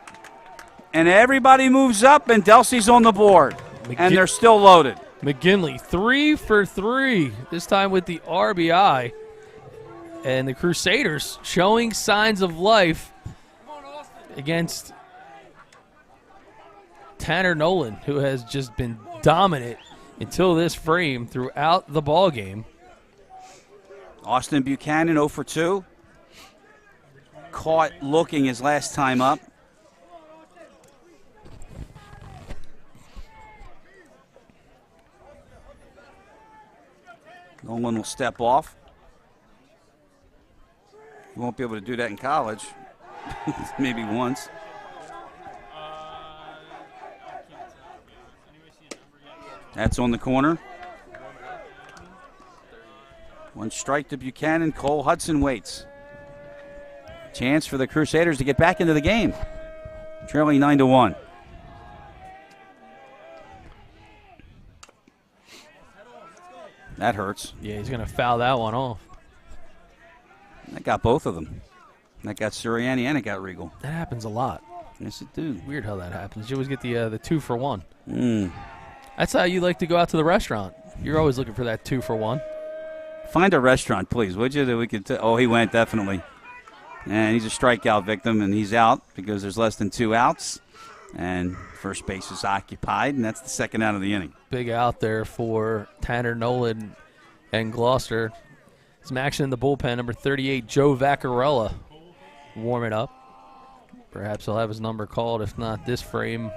And everybody moves up, and Delsea's on the board. And they're still loaded. McGinley, 3 for 3, this time with the RBI. And the Crusaders showing signs of life against Tanner Nolan, who has just been dominant until this frame throughout the ball game. Austin Buchanan 0 for 2. Caught looking his last time up. Nolan will step off. He won't be able to do that in college. Maybe once. That's on the corner. 1 strike to Buchanan. Cole Hudson waits. Chance for the Crusaders to get back into the game. Trailing 9-1. That hurts. Yeah, he's going to foul that one off. That got both of them. That got Sirianni and it got Regal. That happens a lot. Yes, it do. Weird how that happens. You always get the 2 for 1. Mm. That's how you like to go out to the restaurant. You're always looking for that 2 for 1. Find a restaurant, please, would you? That we could. Oh, he went, definitely. And he's a strikeout victim, and he's out because there's less than 2 outs. And first base is occupied, and that's the second out of the inning. Big out there for Tanner Nolan and Gloucester. Some action in the bullpen. Number 38, Joe Vaccarella, warming up. Perhaps he'll have his number called. If not this frame,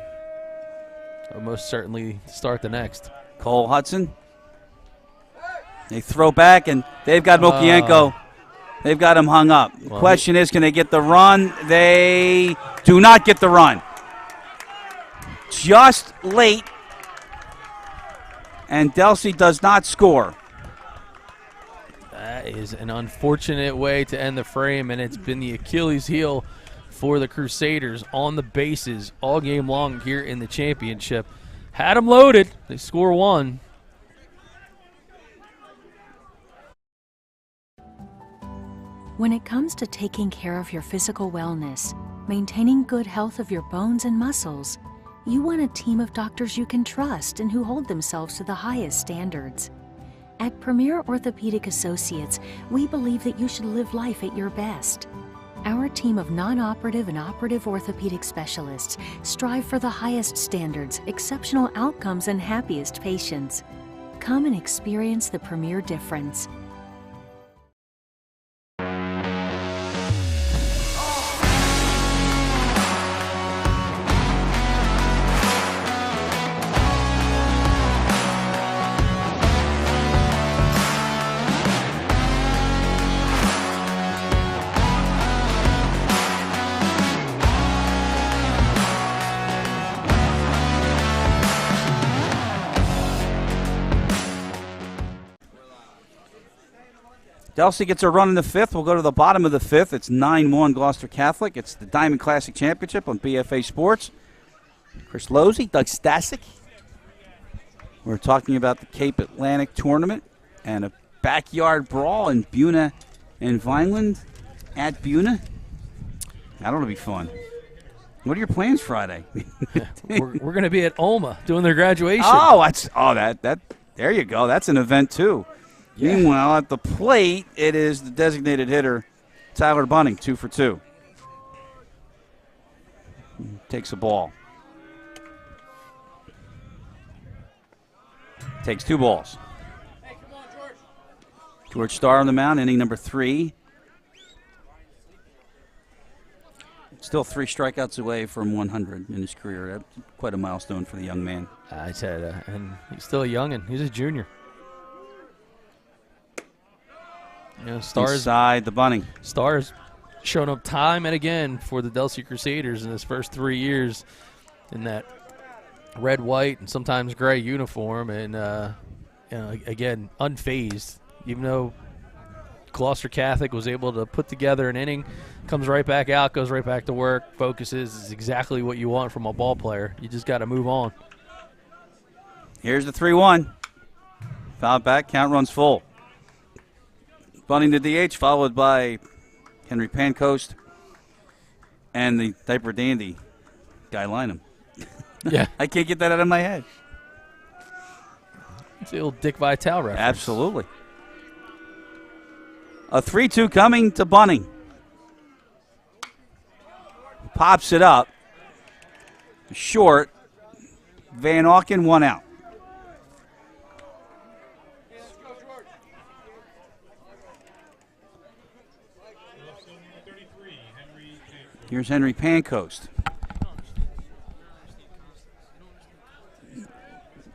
or most certainly start the next. Cole Hudson. They throw back, and they've got Mokienko. They've got him hung up. The question is, can they get the run? They do not get the run. Just late, and Delsea does not score. That is an unfortunate way to end the frame, and it's been the Achilles heel for the Crusaders on the bases all game long here in the championship. Had them loaded. They score 1. When it comes to taking care of your physical wellness, maintaining good health of your bones and muscles, you want a team of doctors you can trust and who hold themselves to the highest standards. At Premier Orthopedic Associates, we believe that you should live life at your best. Our team of non-operative and operative orthopedic specialists strive for the highest standards, exceptional outcomes, and happiest patients. Come and experience the Premier difference. Delsea gets a run in the 5th. We'll go to the bottom of the 5th. It's 9-1 Gloucester Catholic. It's the Diamond Classic Championship on BFA Sports. Chris Losey, Doug Stasic. We're talking about the Cape Atlantic Tournament and a backyard brawl in Buna and Vineland at Buna. That'll be fun. What are your plans Friday? We're going to be at Alma doing their graduation. Oh, there you go. That's an event too. Yeah. Meanwhile, at the plate, it is the designated hitter, Tyler Bunning, 2 for 2. Takes a ball. Takes 2 balls. George Starr on the mound, inning number 3. Still 3 strikeouts away from 100 in his career. That's quite a milestone for the young man. I said, and he's still a youngin'. He's a junior. You know, Inside the Bunning. Star's shown up time and again for the Delsea Crusaders in his first 3 years in that red, white, and sometimes gray uniform, and again, unfazed. Even though Gloucester Catholic was able to put together an inning, comes right back out, goes right back to work, focuses, is exactly what you want from a ball player. You just got to move on. Here's the 3-1. Foul back, count runs full. Bunning to DH, followed by Henry Pancoast and the diaper dandy, Guy Lynham. Yeah. I can't get that out of my head. It's the old Dick Vitale reference. Absolutely. A 3-2 coming to Bunning. Pops it up. Short. Van Auken, 1 out. Here's Henry Pancoast.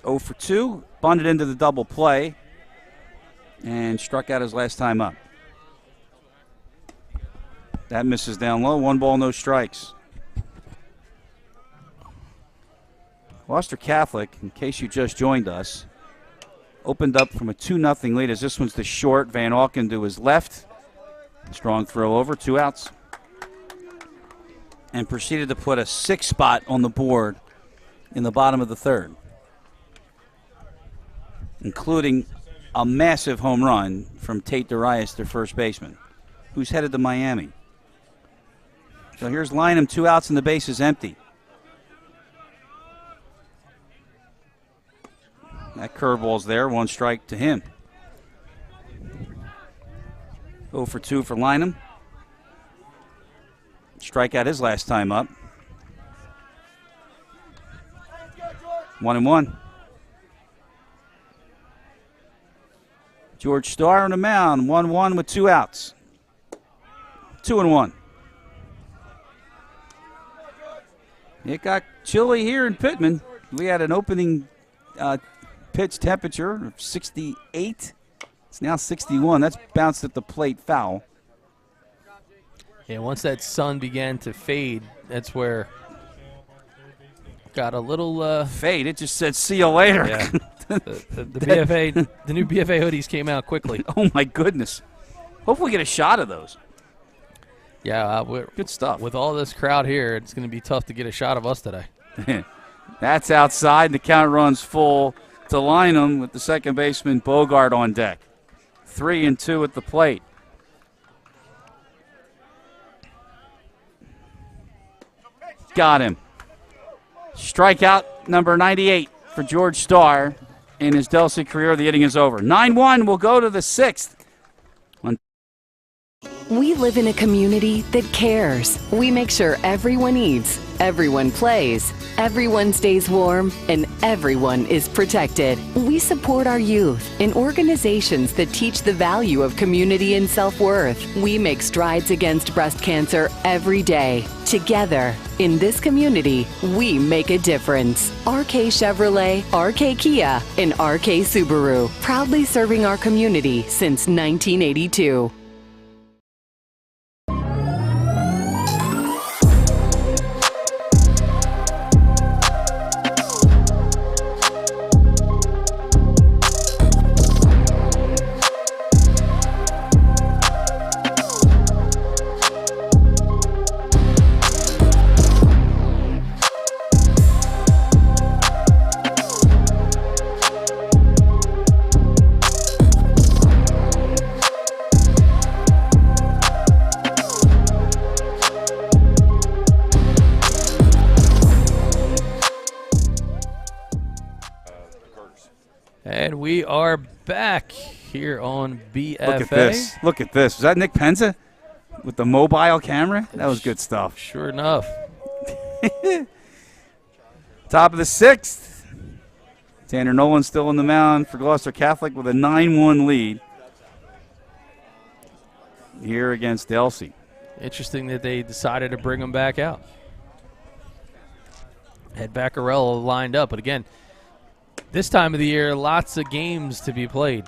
0 for 2. Bunted into the double play. And struck out his last time up. That misses down low. 1 ball, no strikes. Gloucester Catholic, in case you just joined us, opened up from a 2-0 lead as this one's the short. Van Auken to his left. Strong throw over, 2 outs. And proceeded to put a 6 spot on the board in the bottom of the 3rd, including a massive home run from Tate Darius, their first baseman, who's headed to Miami. So here's Lynham, 2 outs and the base is empty. That curveball's there, 1 strike to him. 0 for 2 for Lynham. Strikeout his last time up. 1-1. George Starr on the mound, 1-1 with 2 outs. 2-1. It got chilly here in Pitman. We had an opening pitch temperature of 68. It's now 61. That's bounced at the plate foul. Yeah, once that sun began to fade, that's where got a little fade. It just said see you later. Yeah. the BFA, the new BFA hoodies came out quickly. Oh my goodness! Hopefully, we get a shot of those. Yeah, good stuff. With all this crowd here, it's going to be tough to get a shot of us today. That's outside. The count runs full to Lynham with the second baseman Bogart on deck. 3-2 at the plate. Got him. Strikeout number 98 for George Starr in his Delsea career. The inning is over. 9-1 will go to the 6th. We live in a community that cares. We make sure everyone eats, everyone plays, everyone stays warm, and everyone is protected. We support our youth in organizations that teach the value of community and self-worth. We make strides against breast cancer every day. Together, in this community, we make a difference. RK Chevrolet, RK Kia, and RK Subaru, proudly serving our community since 1982. And we are back here on BFA. Look at this. Look at this. Was that Nick Penza with the mobile camera? That was good stuff. Sure enough. Top of the 6th. Tanner Nolan still on the mound for Gloucester Catholic with a 9-1 lead here against Delsea. Interesting that they decided to bring him back out. Had Vaccarello lined up, but again, this time of the year, lots of games to be played.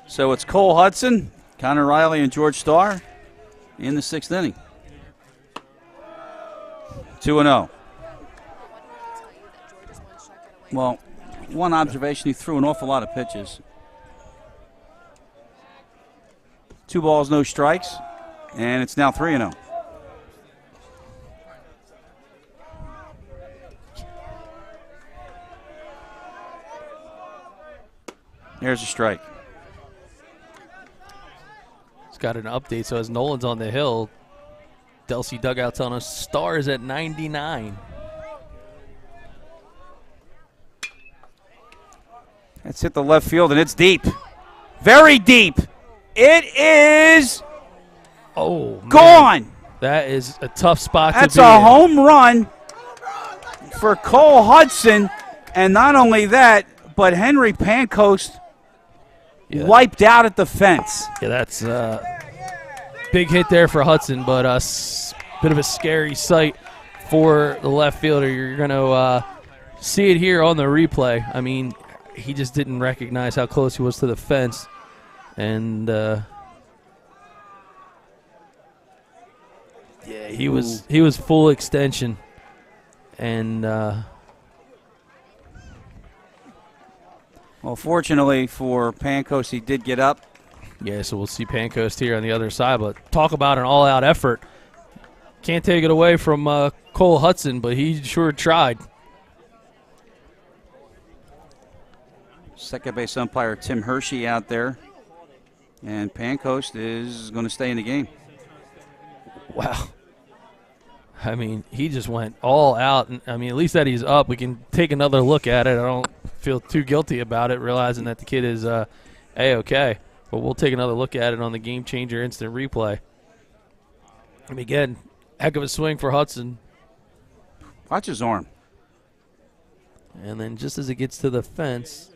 So it's Cole Hudson, Connor Riley, and George Starr in the 6th inning. 2-0. Well, one observation, he threw an awful lot of pitches. 2 balls, no strikes, and it's now 3-0. There's a strike. It's got an update, so as Nolan's on the hill, Delsea dugout's on us. Stars at 99. That's hit the left field, and it's deep. Very deep. It is gone. Man. That is a tough spot That's to be a in. home run for Cole Hudson. And not only that, but Henry Pancoast wiped out at the fence. Yeah, that's a big hit there for Hudson, but a bit of a scary sight for the left fielder. You're going to see it here on the replay. I mean, he just didn't recognize how close he was to the fence. And, yeah, he was full extension. And, well, fortunately for Pancoast, he did get up. Yeah, so we'll see Pancoast here on the other side. But talk about an all-out effort. Can't take it away from Cole Hudson, but he sure tried. Second base umpire Tim Hershey out there. And Pancoast is going to stay in the game. Wow. I mean, he just went all out. And, I mean, at least that he's up. We can take another look at it. I don't feel too guilty about it, realizing that the kid is A-okay. But we'll take another look at it on the Game Changer instant replay. I mean, again, heck of a swing for Hudson. Watch his arm. And then just as it gets to the fence.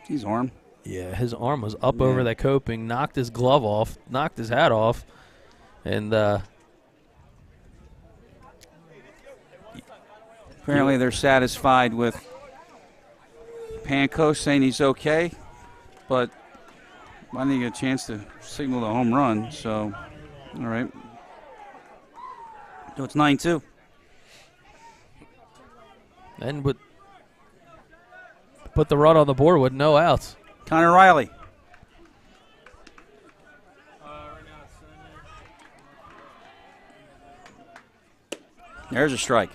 His arm. Yeah, his arm was up over that coping, knocked his glove off, knocked his hat off. And apparently they're satisfied with Pancoast saying he's okay, but I didn't get a chance to signal the home run, so all right. So it's 9-2. And would put the run on the board with no outs. Connor Riley. There's a strike.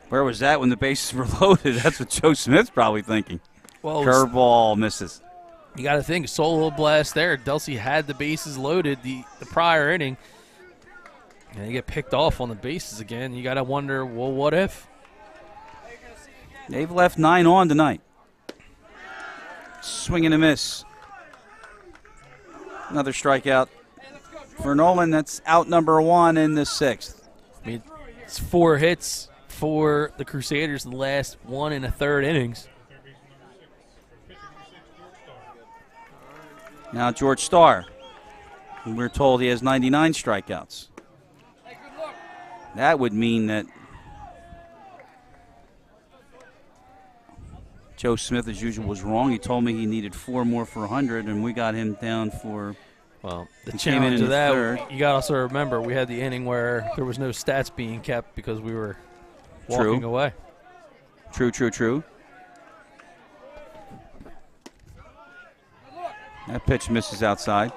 Where was that when the bases were loaded? That's what Joe Smith's probably thinking. Well, curveball misses. You got to think, solo blast there. Delsea had the bases loaded the prior inning. And they get picked off on the bases again. You got to wonder, well, what if? They've left 9 on tonight. Swing and a miss. Another strikeout for Nolan. That's out number 1 in the 6th. I mean, it's 4 hits for the Crusaders in the last 1 1/3 innings. Now George Starr. We're told he has 99 strikeouts. That would mean that Joe Smith, as usual, was wrong. He told me he needed 4 more for 100, and we got him down for. Well, the challenge to that, you got to also remember, we had the inning where there was no stats being kept because we were walking away. True. That pitch misses outside.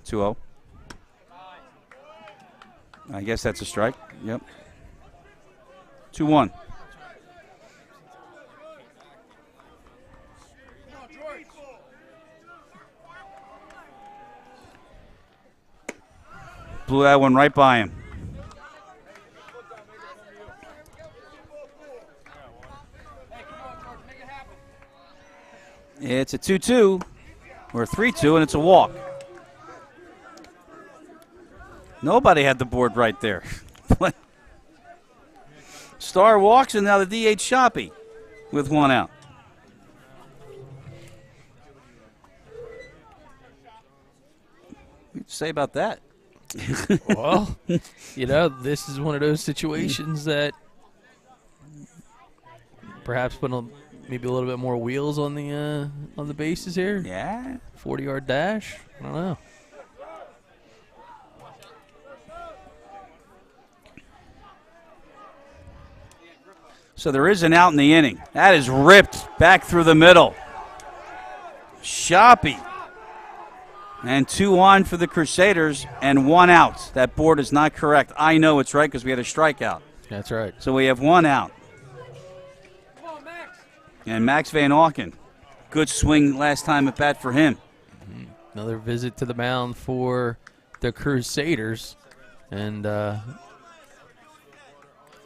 (2-0). I guess that's a strike. Yep. 2-1. Blew that one right by him. It's a 2-2 or a 3-2, and it's a walk. Nobody had the board right there. Star walks, and now the DH Shoppy with one out. What do you say about that? Well, you know, this is one of those situations that perhaps put maybe a little bit more wheels on the bases here. Yeah. 40-yard dash. I don't know. So there is an out in the inning. That is ripped back through the middle. Shoppy. And 2 on for the Crusaders and 1 out. That board is not correct. I know it's right because we had a strikeout. That's right. So we have 1 out. And Max Van Auken. Good swing last time at bat for him. Another visit to the mound for the Crusaders. And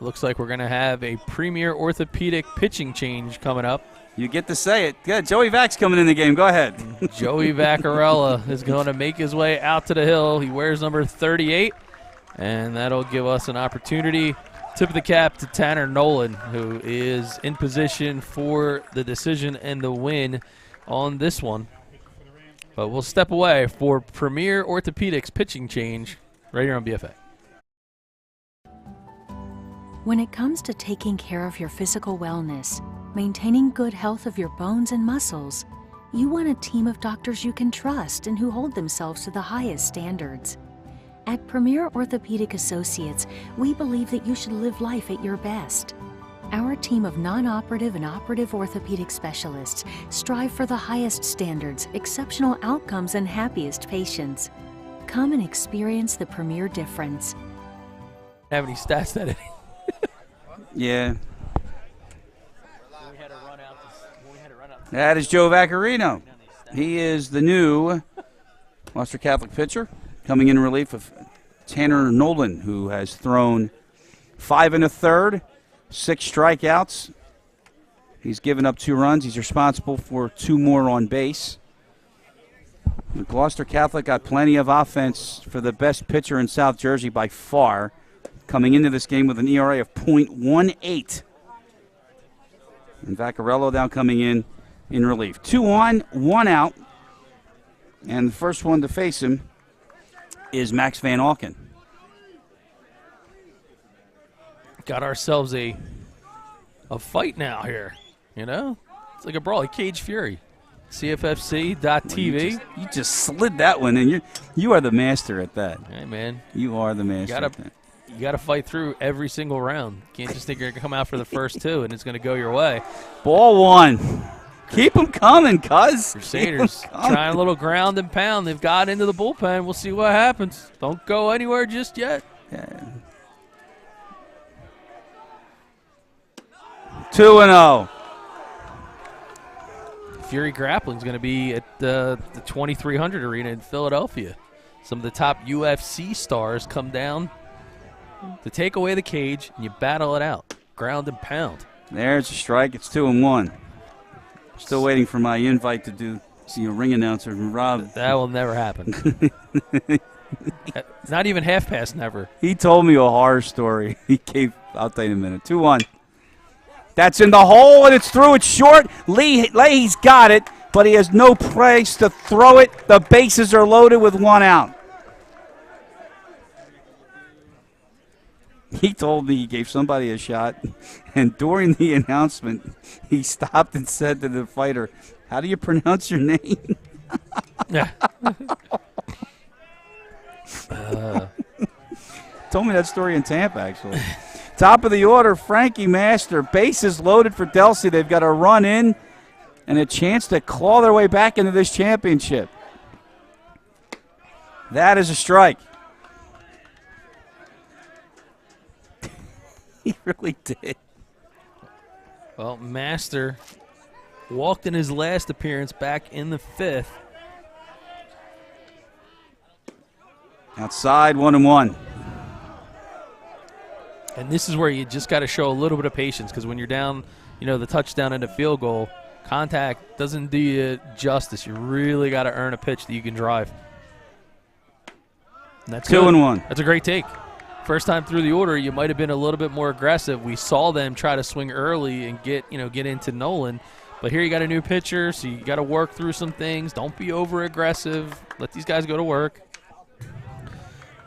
looks like we're going to have a premier orthopedic pitching change coming up. You get to say it. Good. Joey Vack's coming in the game. Go ahead. Joey Vaccarella is going to make his way out to the hill. He wears number 38, and that'll give us an opportunity. Tip of the cap to Tanner Nolan, who is in position for the decision and the win on this one. But we'll step away for Premier Orthopedics pitching change right here on BFA. When it comes to taking care of your physical wellness, maintaining good health of your bones and muscles, you want a team of doctors you can trust and who hold themselves to the highest standards. At Premier Orthopedic Associates, we believe that you should live life at your best. Our team of non-operative and operative orthopedic specialists strive for the highest standards, exceptional outcomes, and happiest patients. Come and experience the Premier difference. Have any stats that Yeah. That is Joe Vaccarino. He is the new Gloucester Catholic pitcher, coming in relief of Tanner Nolan, who has thrown 5 1/3, 6 strikeouts. He's given up 2 runs. He's responsible for 2 more on base. Gloucester Catholic got plenty of offense for the best pitcher in South Jersey by far, coming into this game with an ERA of .18. And Vaccarello now coming in relief. 2 on, 1 out. And the first one to face him is Max Van Auken. got ourselves a fight now here, you know? It's like a brawl, like Cage Fury. CFFC.tv. Well, you just slid that one in. You are the master at that. Hey, man. You are the master at that. You got to fight through every single round. You can't just think you're going to come out for the first 2 and it's going to go your way. Ball 1. Keep them coming, cuz. Crusaders trying a little ground and pound. They've got into the bullpen. We'll see what happens. Don't go anywhere just yet. Yeah. 2-0. Fury Grappling is going to be at the 2300 Arena in Philadelphia. Some of the top UFC stars come down to take away the cage, and you battle it out. Ground and pound. There's a strike. It's 2-1. Still waiting for my invite to do see a ring announcer from Rob. That will never happen. Not even half past never. He told me a horror story. I'll tell you in a minute. 2-1. That's in the hole, and it's through. It's short. Leahy's got it, but he has no place to throw it. The bases are loaded with 1 out. He told me he gave somebody a shot, and during the announcement, he stopped and said to the fighter, "How do you pronounce your name?" Yeah. Told me that story in Tampa, actually. Top of the order, Frankie Master. Bases loaded for Delsea. They've got a run in and a chance to claw their way back into this championship. That is a strike. He really did. Well, Master walked in his last appearance back in the 5th. Outside, 1-1. And this is where you just got to show a little bit of patience, because when you're down, the touchdown and the field goal, contact doesn't do you justice. You really got to earn a pitch that you can drive. And that's 2-1. That's a great take. First time through the order, you might have been a little bit more aggressive. We saw them try to swing early and get into Nolan. But here you got a new pitcher, so you got to work through some things. Don't be over aggressive. Let these guys go to work.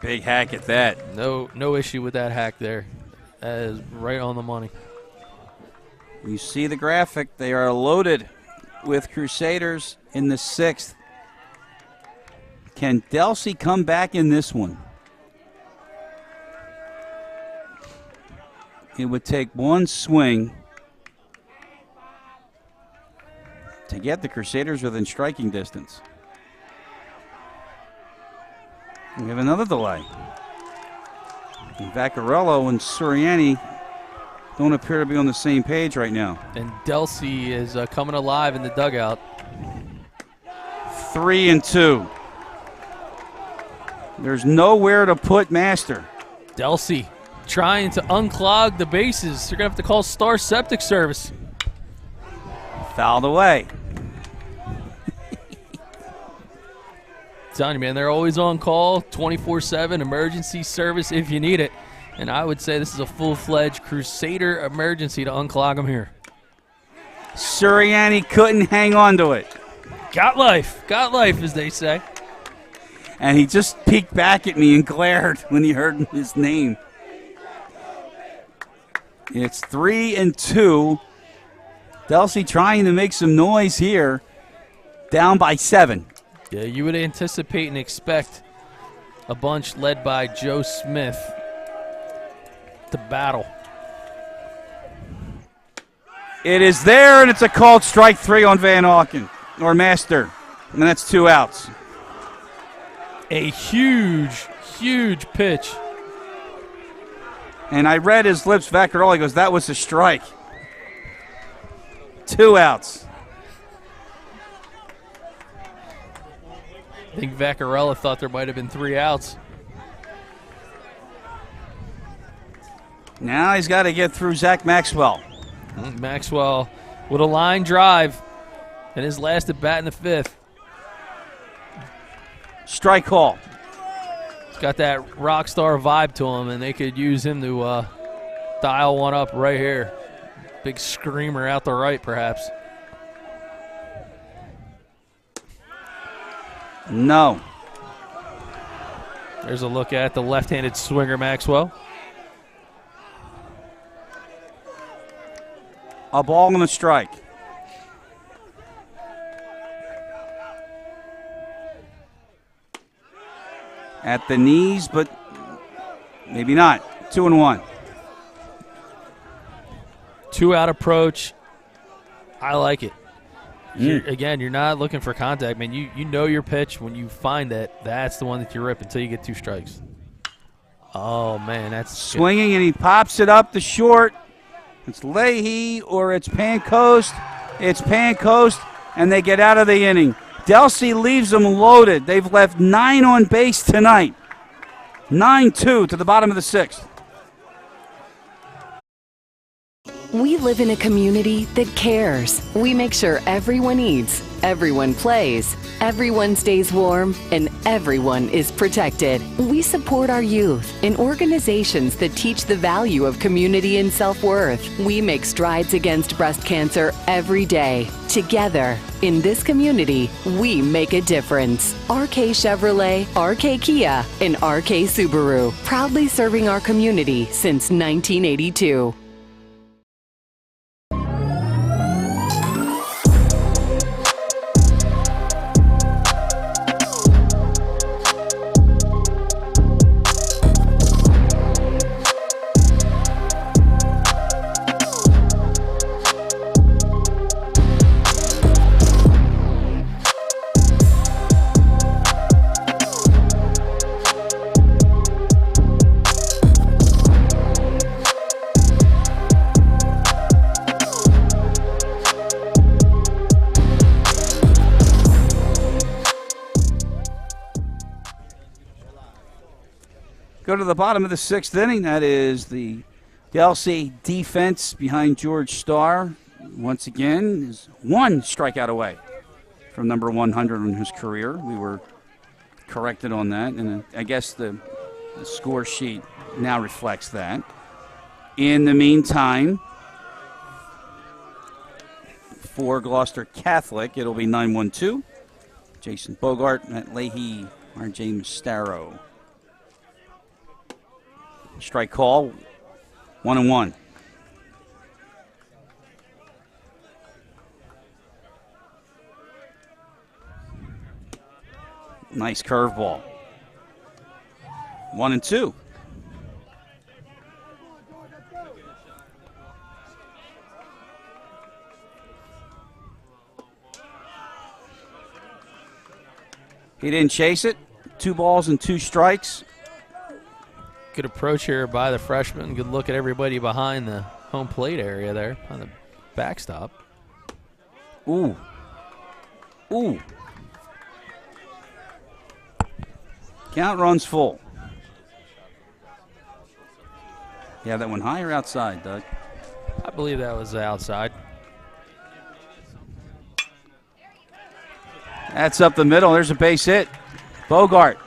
Big hack at that. No issue with that hack there. That is right on the money. You see the graphic. They are loaded with Crusaders in the 6th. Can Delsea come back in this one? It would take one swing to get the Crusaders within striking distance. We have another delay. And Vaccarello and Suriani don't appear to be on the same page right now. And Delsea is coming alive in the dugout. 3-2. There's nowhere to put Master. Delsea trying to unclog the bases. They're going to have to call Star Septic Service. Fouled away. Telling you, man, they're always on call, 24/7 emergency service if you need it. And I would say this is a full-fledged Crusader emergency to unclog them here. Suriani couldn't hang on to it. Got life, as they say. And he just peeked back at me and glared when he heard his name. It's 3-2. Delsea trying to make some noise here. Down by 7. Yeah, you would anticipate and expect a bunch led by Joe Smith to battle. It is there, and it's a called strike 3 on Van Auken, or Master. And that's 2 outs. A huge, huge pitch. And I read his lips, Vaccarello goes, that was a strike. 2 outs. I think Vaccarello thought there might have been 3 outs. Now he's got to get through Zach Maxwell. Maxwell with a line drive and his last at bat in the 5th. Strike call. He's got that rock star vibe to him, and they could use him to dial one up right here. Big screamer out the right, perhaps. No. There's a look at the left-handed swinger, Maxwell. A ball and a strike. At the knees, but maybe not. 2-1. 2-out approach. I like it. Again, you're not looking for contact, man. You know your pitch. When you find that, that's the one that you rip until you get 2 strikes. Oh, man, that's swinging, and he pops it up the short. It's Leahy or it's Pancoast. It's Pancoast, and they get out of the inning. Delsea leaves them loaded. They've left 9 on base tonight. 9-2 to the bottom of the 6th. We live in a community that cares. We make sure everyone eats, everyone plays, everyone stays warm, and everyone is protected. We support our youth in organizations that teach the value of community and self-worth. We make strides against breast cancer every day. Together, in this community, we make a difference. RK Chevrolet, RK Kia, and RK Subaru, proudly serving our community since 1982. Go to the bottom of the 6th inning. That is the Delsea defense behind George Starr. Once again, is one strikeout away from number 100 in his career. We were corrected on that, and I guess the score sheet now reflects that. In the meantime, for Gloucester Catholic, it'll be 9-1-2. Jason Bogart, Matt Leahy, R.J. Mastaro. Strike call, 1-1. Nice curveball. 1-2. He didn't chase it. 2 balls and 2 strikes. Good approach here by the freshman. Good look at everybody behind the home plate area there on the backstop. Ooh. Ooh. Count runs full. You have that one high or outside, Doug? I believe that was outside. That's up the middle. There's a base hit. Bogart.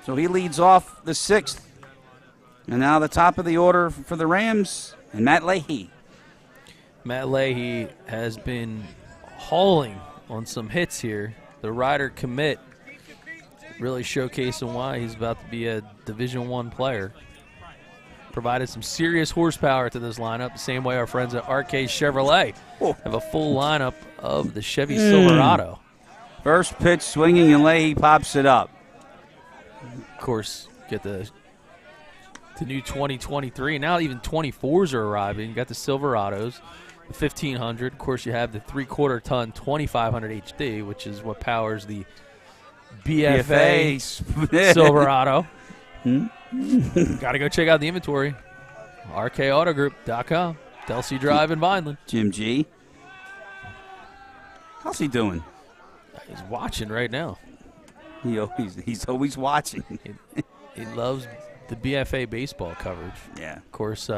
So he leads off the 6th. And now the top of the order for the Rams, and Matt Leahy. Matt Leahy has been hauling on some hits here. The rider commit really showcasing why he's about to be a Division I player. Provided some serious horsepower to this lineup, the same way our friends at RK Chevrolet have a full lineup of the Chevy Silverado. First pitch swinging, and Leahy pops it up. Of course, get the new 2023. Now even 24s are arriving. You got the Silverados, the 1500. Of course, you have the 3/4 ton 2500 HD, which is what powers the BFA Silverado. Got to go check out the inventory. RKAutogroup.com. Delsea Drive in Vineland. Jim G. How's he doing? He's watching right now. He's always watching. He loves the BFA baseball coverage. Yeah. Of course,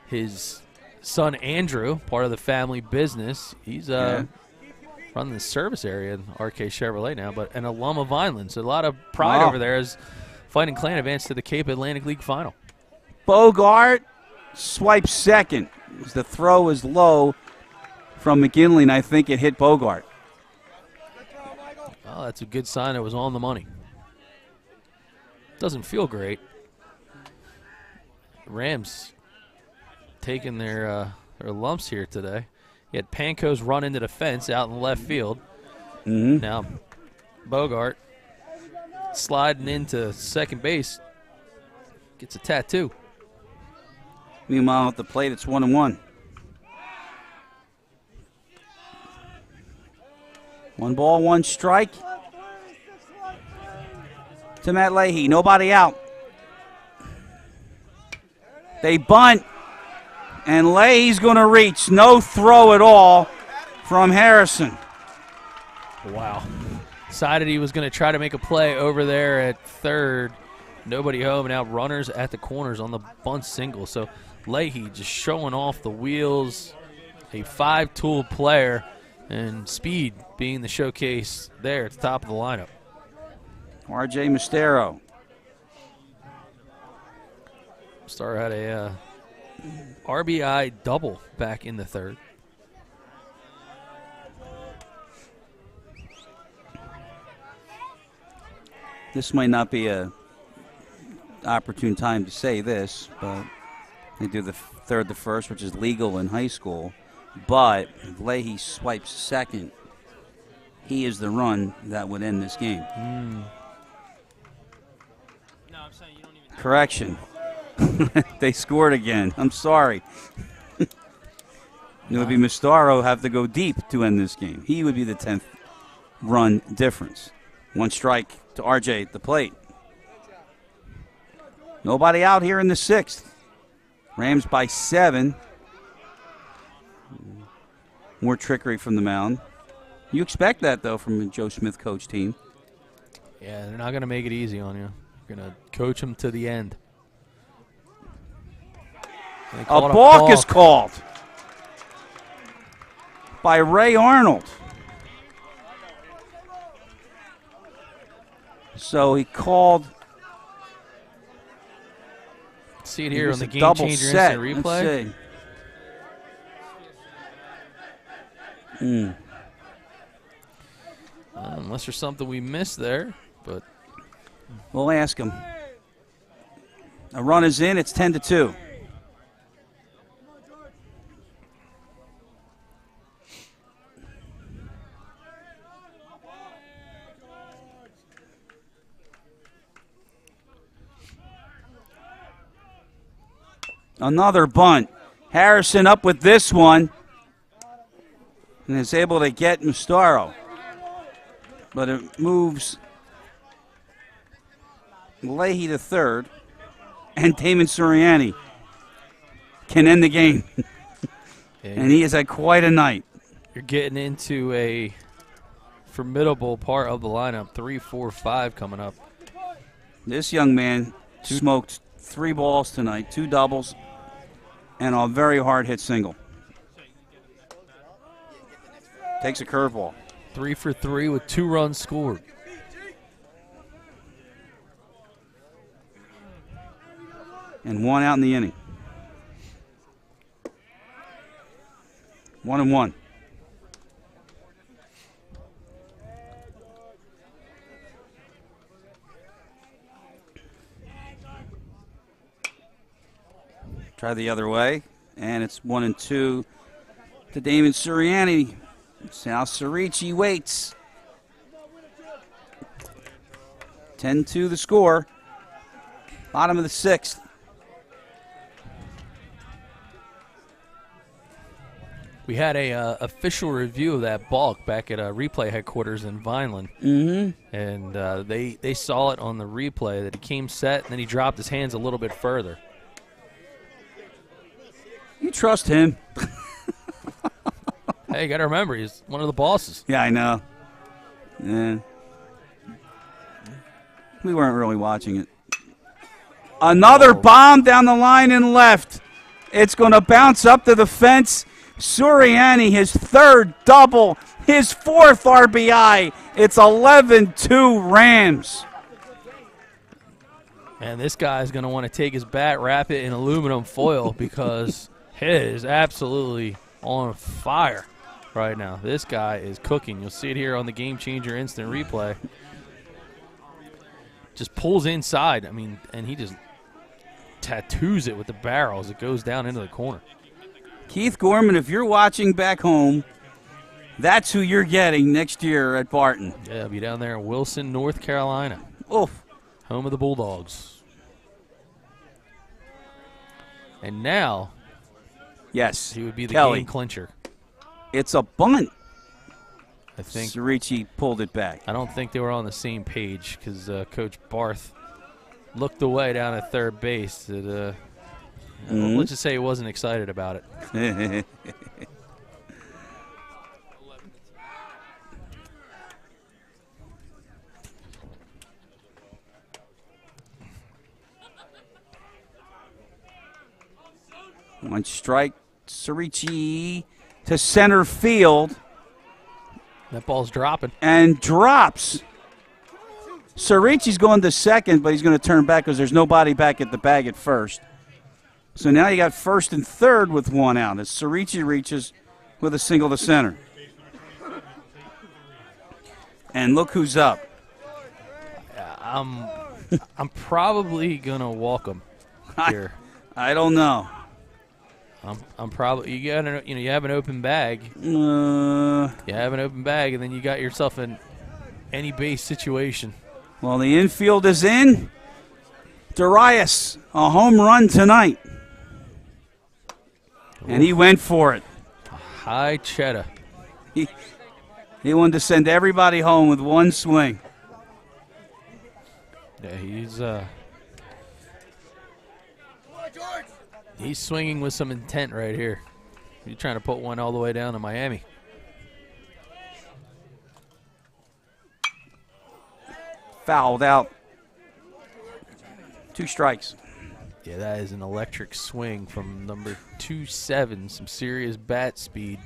his son Andrew, part of the family business, he's running the service area in RK Chevrolet now, but an alum of Vineland. So a lot of pride over there as Fighting Clan advanced to the Cape Atlantic League Final. Bogart swipes second. As the throw is low from McGinley, and I think it hit Bogart. Oh, that's a good sign. It was on the money. Doesn't feel great. Rams taking their lumps here today. You had Panko's run into the fence out in left field. Now Bogart sliding into second base gets a tattoo. Meanwhile, at the plate, it's 1-1. 1 ball, 1 strike to Matt Leahy. Nobody out. They bunt, and Leahy's going to reach. No throw at all from Harrison. Wow. Decided he was going to try to make a play over there at third. Nobody home. Now runners at the corners on the bunt single. So Leahy just showing off the wheels. A 5-tool player, and speed being the showcase there at the top of the lineup. R.J. Mastero. Star had a RBI double back in the third. This might not be a opportune time to say this, but they do the third to first, which is legal in high school. But if Leahy swipes second, he is the run that would end this game. Correction. They scored again. I'm sorry. It would be Mastaro have to go deep to end this game. He would be the 10th run difference. 1 strike to RJ at the plate. Nobody out here in the 6th. Rams by 7. More trickery from the mound. You expect that, though, from a Joe Smith coach team. Yeah, they're not going to make it easy on you. You're going to coach them to the end. A balk is called by Ray Arnold. So he called. See it here on the game changer instant replay. Unless there's something we missed there, but we'll ask him. A run is in. It's 10-2. Another bunt. Harrison up with this one and is able to get Mustaro. But it moves Leahy to third, and Damon Suriani can end the game. And he has had quite a night. You're getting into a formidable part of the lineup. 3, 4, 5 coming up. This young man smoked 3 balls tonight, 2 doubles, and a very hard hit single. Takes a curveball. 3 for 3 with 2 runs scored. And 1 out in the inning. 1-1. Try the other way, and it's 1-2 to Damon Suriani. Sal Cerici waits. 10-2 the score. Bottom of the 6th. We had a official review of that balk back at replay headquarters in Vineland. And they saw it on the replay that he came set and then he dropped his hands a little bit further. You trust him. Hey, you got to remember, he's one of the bosses. Yeah, I know. Yeah. We weren't really watching it. Another bomb down the line and left. It's going to bounce up to the fence. Suriani, his 3rd double, his 4th RBI. It's 11-2 Rams. And this guy's going to want to take his bat, wrap it in aluminum foil because he is absolutely on fire right now. This guy is cooking. You'll see it here on the Game Changer instant replay. Just pulls inside. I mean, and he just tattoos it with the barrel as it goes down into the corner. Keith Gorman, if you're watching back home, that's who you're getting next year at Barton. Yeah, I'll be down there in Wilson, North Carolina. Oof. Home of the Bulldogs. And now, yes, he would be the Kelly. game clincher. It's a bunt. I think Cerici pulled it back. I don't think they were on the same page because Coach Barth looked away down at third base. Let's just say he wasn't excited about it. One strike, Cerici to center field. That ball's dropping. And drops. Cerici's going to second, but he's going to turn back because there's nobody back at the bag at first. So now you got 1st and 3rd with 1 out as Cerici reaches with a single to center. And look who's up. I'm probably gonna walk him here. I don't know. I'm probably you have an open bag. You have an open bag, and then you got yourself in any base situation. Well, the infield is in. Darius, a home run tonight. And he went for it. High cheddar. He wanted to send everybody home with one swing. Yeah, he's swinging with some intent right here. He's trying to put one all the way down to Miami. fouled out. 2 strikes. Yeah, that is an electric swing from number 27. Some serious bat speed.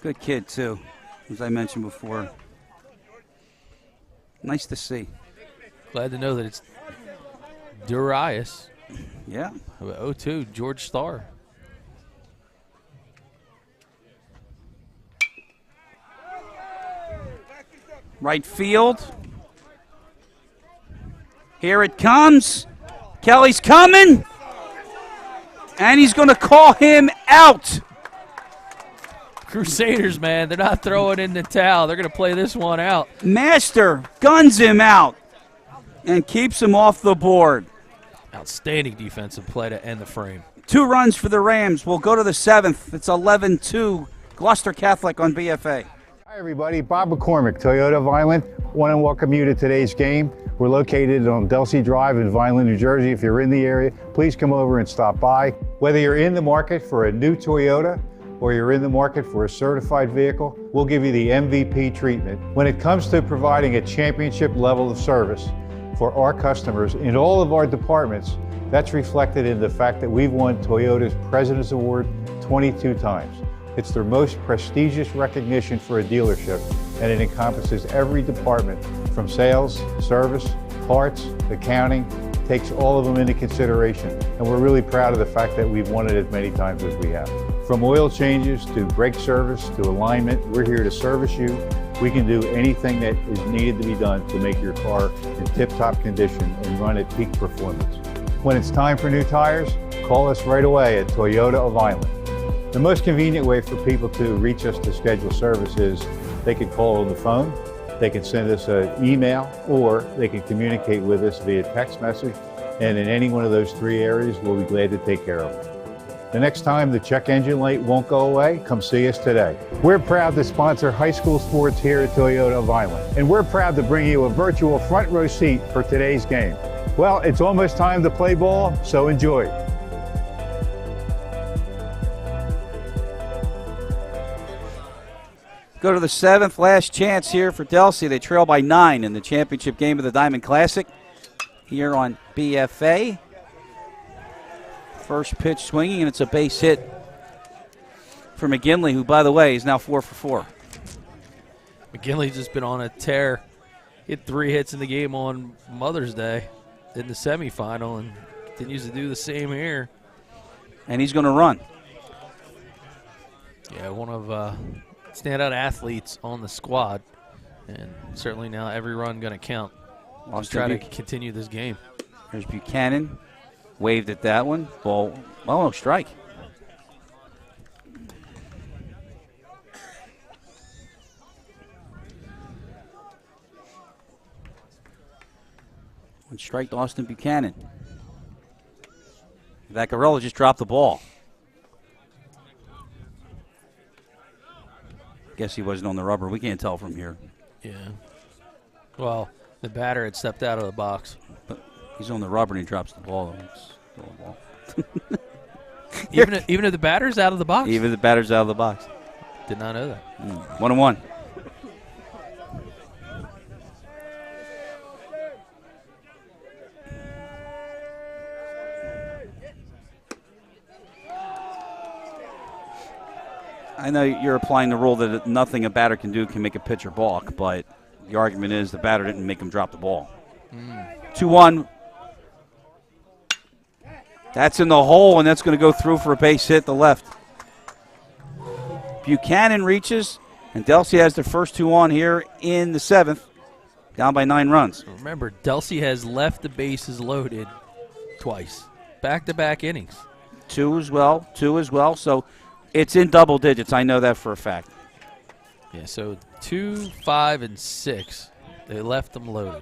Good kid, too, as I mentioned before. Nice to see. Glad to know that it's Darius. Yeah. 0-2, George Starr. Right field. Here it comes. Kelly's coming. And he's going to call him out. Crusaders, man, they're not throwing in the towel. They're going to play this one out. Master guns him out and keeps him off the board. Outstanding defensive play to end the frame. 2 runs for the Rams. We'll go to the 7th. It's 11-2, Gloucester Catholic on BFA. Hi everybody, Bob McCormick, Toyota of Vineland. Want to welcome you to today's game. We're located on Delsea Drive in Vineland, New Jersey. If you're in the area, please come over and stop by. Whether you're in the market for a new Toyota or you're in the market for a certified vehicle, we'll give you the MVP treatment. When it comes to providing a championship level of service for our customers in all of our departments, that's reflected in the fact that we've won Toyota's President's Award 22 times. It's their most prestigious recognition for a dealership, and it encompasses every department from sales, service, parts, accounting, takes all of them into consideration. And we're really proud of the fact that we've won it as many times as we have. From oil changes to brake service to alignment, we're here to service you. We can do anything that is needed to be done to make your car in tip-top condition and run at peak performance. When it's time for new tires, call us right away at Toyota of Vineland. The most convenient way for people to reach us to schedule service is they can call on the phone, they can send us an email, or they can communicate with us via text message, and in any one of those 3 areas, we'll be glad to take care of it. The next time the check engine light won't go away, come see us today. We're proud to sponsor high school sports here at Toyota of Vineland, and we're proud to bring you a virtual front row seat for today's game. Well, it's almost time to play ball, so enjoy. Go to the 7th, last chance here for Delsea. They trail by 9 in the championship game of the Diamond Classic here on BFA. First pitch swinging, and it's a base hit for McGinley, who, by the way, is now 4 for 4. McGinley's just been on a tear. Hit 3 hits in the game on Mother's Day in the semifinal and continues to do the same here. And he's going to run. Yeah, one of standout athletes on the squad, and certainly now every run going to count. Let's try to continue this game. There's Buchanan, waved at that one. Ball, oh, no, strike. One strike to Austin Buchanan. Vaccarello just dropped the ball. Guess he wasn't on the rubber. We can't tell from here. Yeah. Well, the batter had stepped out of the box. But he's on the rubber and he drops the ball. It's still a ball. even if the batter's out of the box? Even if the batter's out of the box. Did not know that. 1-1. I know you're applying the rule that nothing a batter can do can make a pitcher balk, but the argument is the batter didn't make him drop the ball. 2-1. That's in the hole, and that's going to go through for a base hit to left. Buchanan reaches, and Delsea has their first 2 on here in the 7th, down by 9 runs. Remember, Delsea has left the bases loaded twice, back-to-back innings. 2 as well, so it's in double digits. I know that for a fact. Yeah, so 2, 5, and 6, they left them loaded.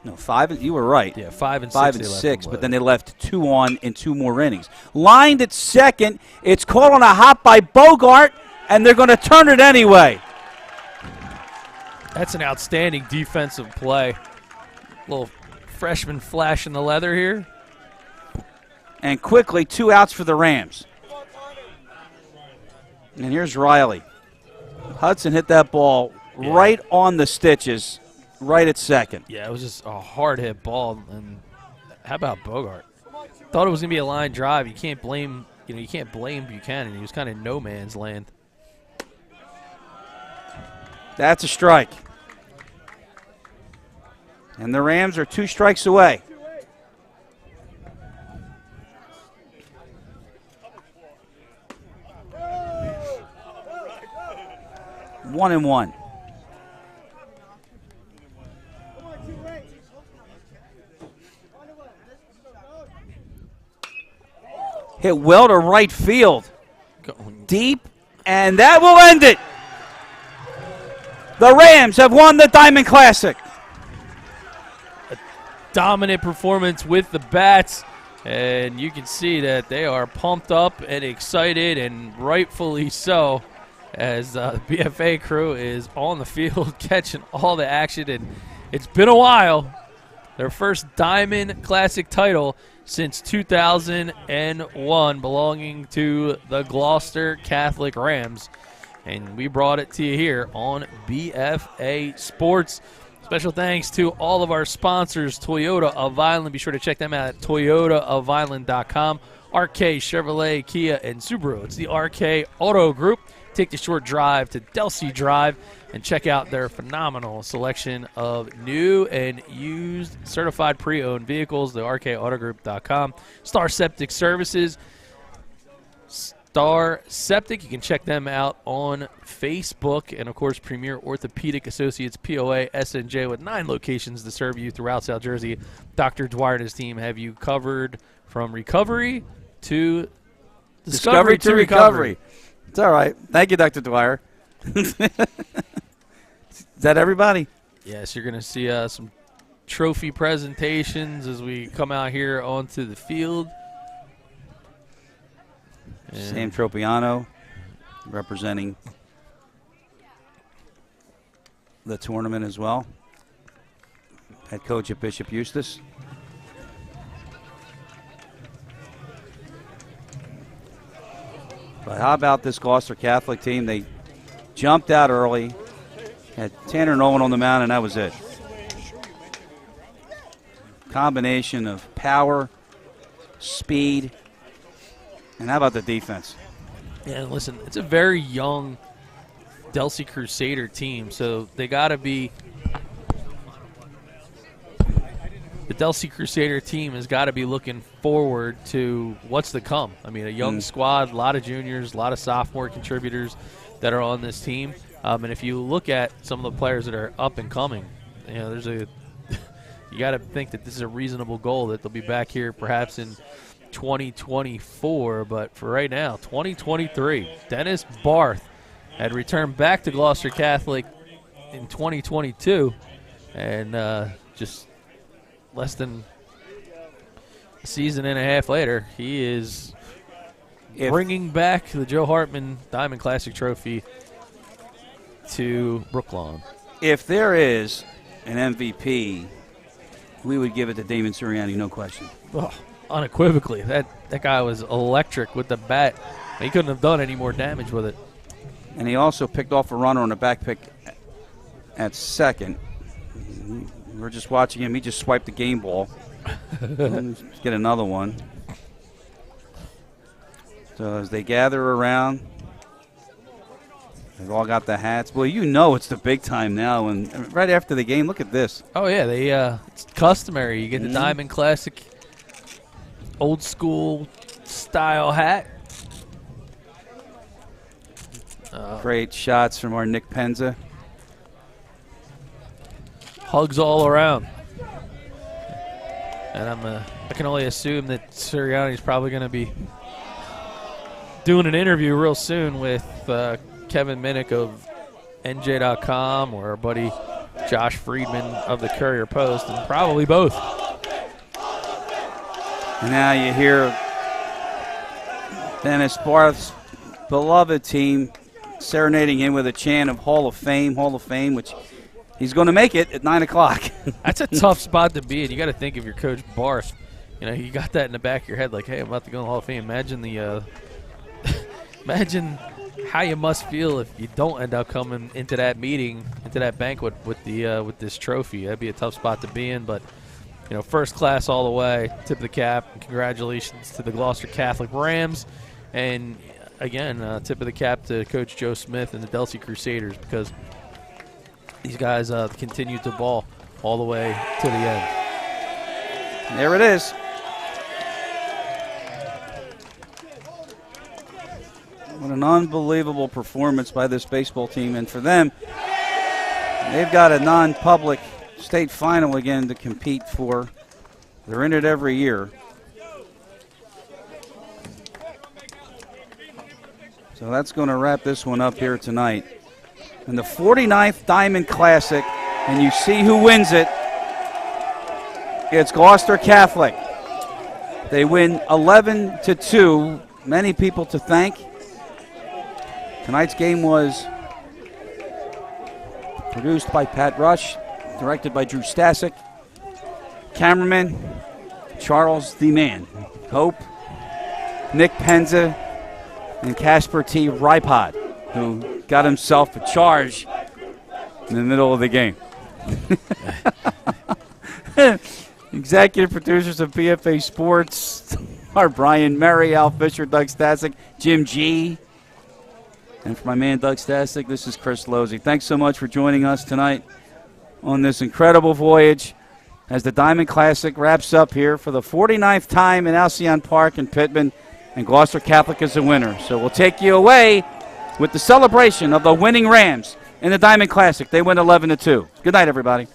No, 5. You were right. Yeah, 5 and 6. 5 and 6, but then they left 2 on in 2 more innings. Lined at second. It's caught on a hop by Bogart, and they're going to turn it anyway. That's an outstanding defensive play. Little freshman flash in the leather here. And quickly, 2 outs for the Rams. And here's Riley. Hudson hit that ball right on the stitches, right at second. Yeah, it was just a hard hit ball. And how about Bogart? Thought it was gonna be a line drive. You can't blame Buchanan. He was kind of no man's land. That's a strike. And the Rams are 2 strikes away. One and one. Hit well to right field. Deep, and that will end it. The Rams have won the Diamond Classic. A dominant performance with the bats, and you can see that they are pumped up and excited, and rightfully so, as the BFA crew is on the field catching all the action. And it's been a while. Their first Diamond Classic title since 2001, belonging to the Gloucester Catholic Rams. And we brought it to you here on BFA Sports. Special thanks to all of our sponsors, Toyota of Vineland. Be sure to check them out at toyotaofvineland.com. RK Chevrolet, Kia, and Subaru. It's the RK Auto Group. Take the short drive to Delsea Drive and check out their phenomenal selection of new and used certified pre-owned vehicles, the rkautogroup.com. Star Septic Services, Star Septic. You can check them out on Facebook. And, of course, Premier Orthopedic Associates, POA, SNJ, with 9 locations to serve you throughout South Jersey. Dr. Dwyer and his team have you covered from recovery to discovery to recovery. It's all right. Thank you, Dr. Dwyer. Is that everybody? Yes, you're going to see some trophy presentations as we come out here onto the field. Sam Tropiano representing the tournament as well. Head coach at Bishop Eustace. But how about this Gloucester Catholic team? They jumped out early, had Tanner Nolan on the mound, and that was it. Combination of power, speed, and how about the defense? Yeah, listen, it's a very young Delsea Crusader team, so they got to be – the Delsea Crusader team has got to be looking forward to what's to come. I mean, a young squad, a lot of juniors, a lot of sophomore contributors that are on this team. And if you look at some of the players that are up and coming, you know, there's a you got to think that this is a reasonable goal, that they'll be back here perhaps in 2024. But for right now, 2023, Dennis Barth had returned back to Gloucester Catholic in 2022, and just less than a season and a half later, he is bringing back the Joe Hartmann Diamond Classic Trophy to Brooklawn. If there is an MVP, we would give it to Damon Sirianni, no question. Oh, unequivocally. That guy was electric with the bat. He couldn't have done any more damage with it. And he also picked off a runner on a back pick at second. We're just watching him. He just swiped the game ball. Let's get another one. So as they gather around, they've all got the hats. Well, you know it's the big time now. And right after the game, look at this. Oh, yeah. It's customary. You get the Diamond Classic old school style hat. Great shots from our Nick Penza. Hugs all around. And I can only assume that Sirianni's probably going to be doing an interview real soon with Kevin Minnick of NJ.com or our buddy Josh Friedman of the Courier Post, and probably both. And now you hear Dennis Barth's beloved team serenading him with a chant of Hall of Fame, which he's going to make it at 9 o'clock. That's a tough spot to be in. You got to think of your coach Barth. You know, you got that in the back of your head, like, hey, I'm about to go in the Hall of Fame. Imagine the imagine how you must feel if you don't end up coming into that meeting, into that banquet with the with this trophy. That'd be a tough spot to be in, but you know, first class all the way. Tip of the cap. And congratulations to the Gloucester Catholic Rams, and again, tip of the cap to Coach Joe Smith and the Delsea Crusaders, because these guys continue to ball all the way to the end. There it is. What an unbelievable performance by this baseball team. And for them, they've got a non-public state final again to compete for. They're in it every year. So that's going to wrap this one up here tonight. And the 49th Diamond Classic, and you see who wins it. It's Gloucester Catholic. They win 11-2. Many people to thank. Tonight's game was produced by Pat Rush, directed by Drew Stasic, cameraman Charles the Man, Hope, Nick Penza, and Casper T. Ripod, who got himself a charge in the middle of the game. Executive producers of BFA Sports are Brian Murray, Al Fisher, Doug Stasic, Jim G. And for my man Doug Stasic, this is Chris Losey. Thanks so much for joining us tonight on this incredible voyage as the Diamond Classic wraps up here for the 49th time in Alcyon Park in Pitman, and Gloucester Catholic is the winner. So we'll take you away with the celebration of the winning Rams in the Diamond Classic. They win 11-2. Good night, everybody.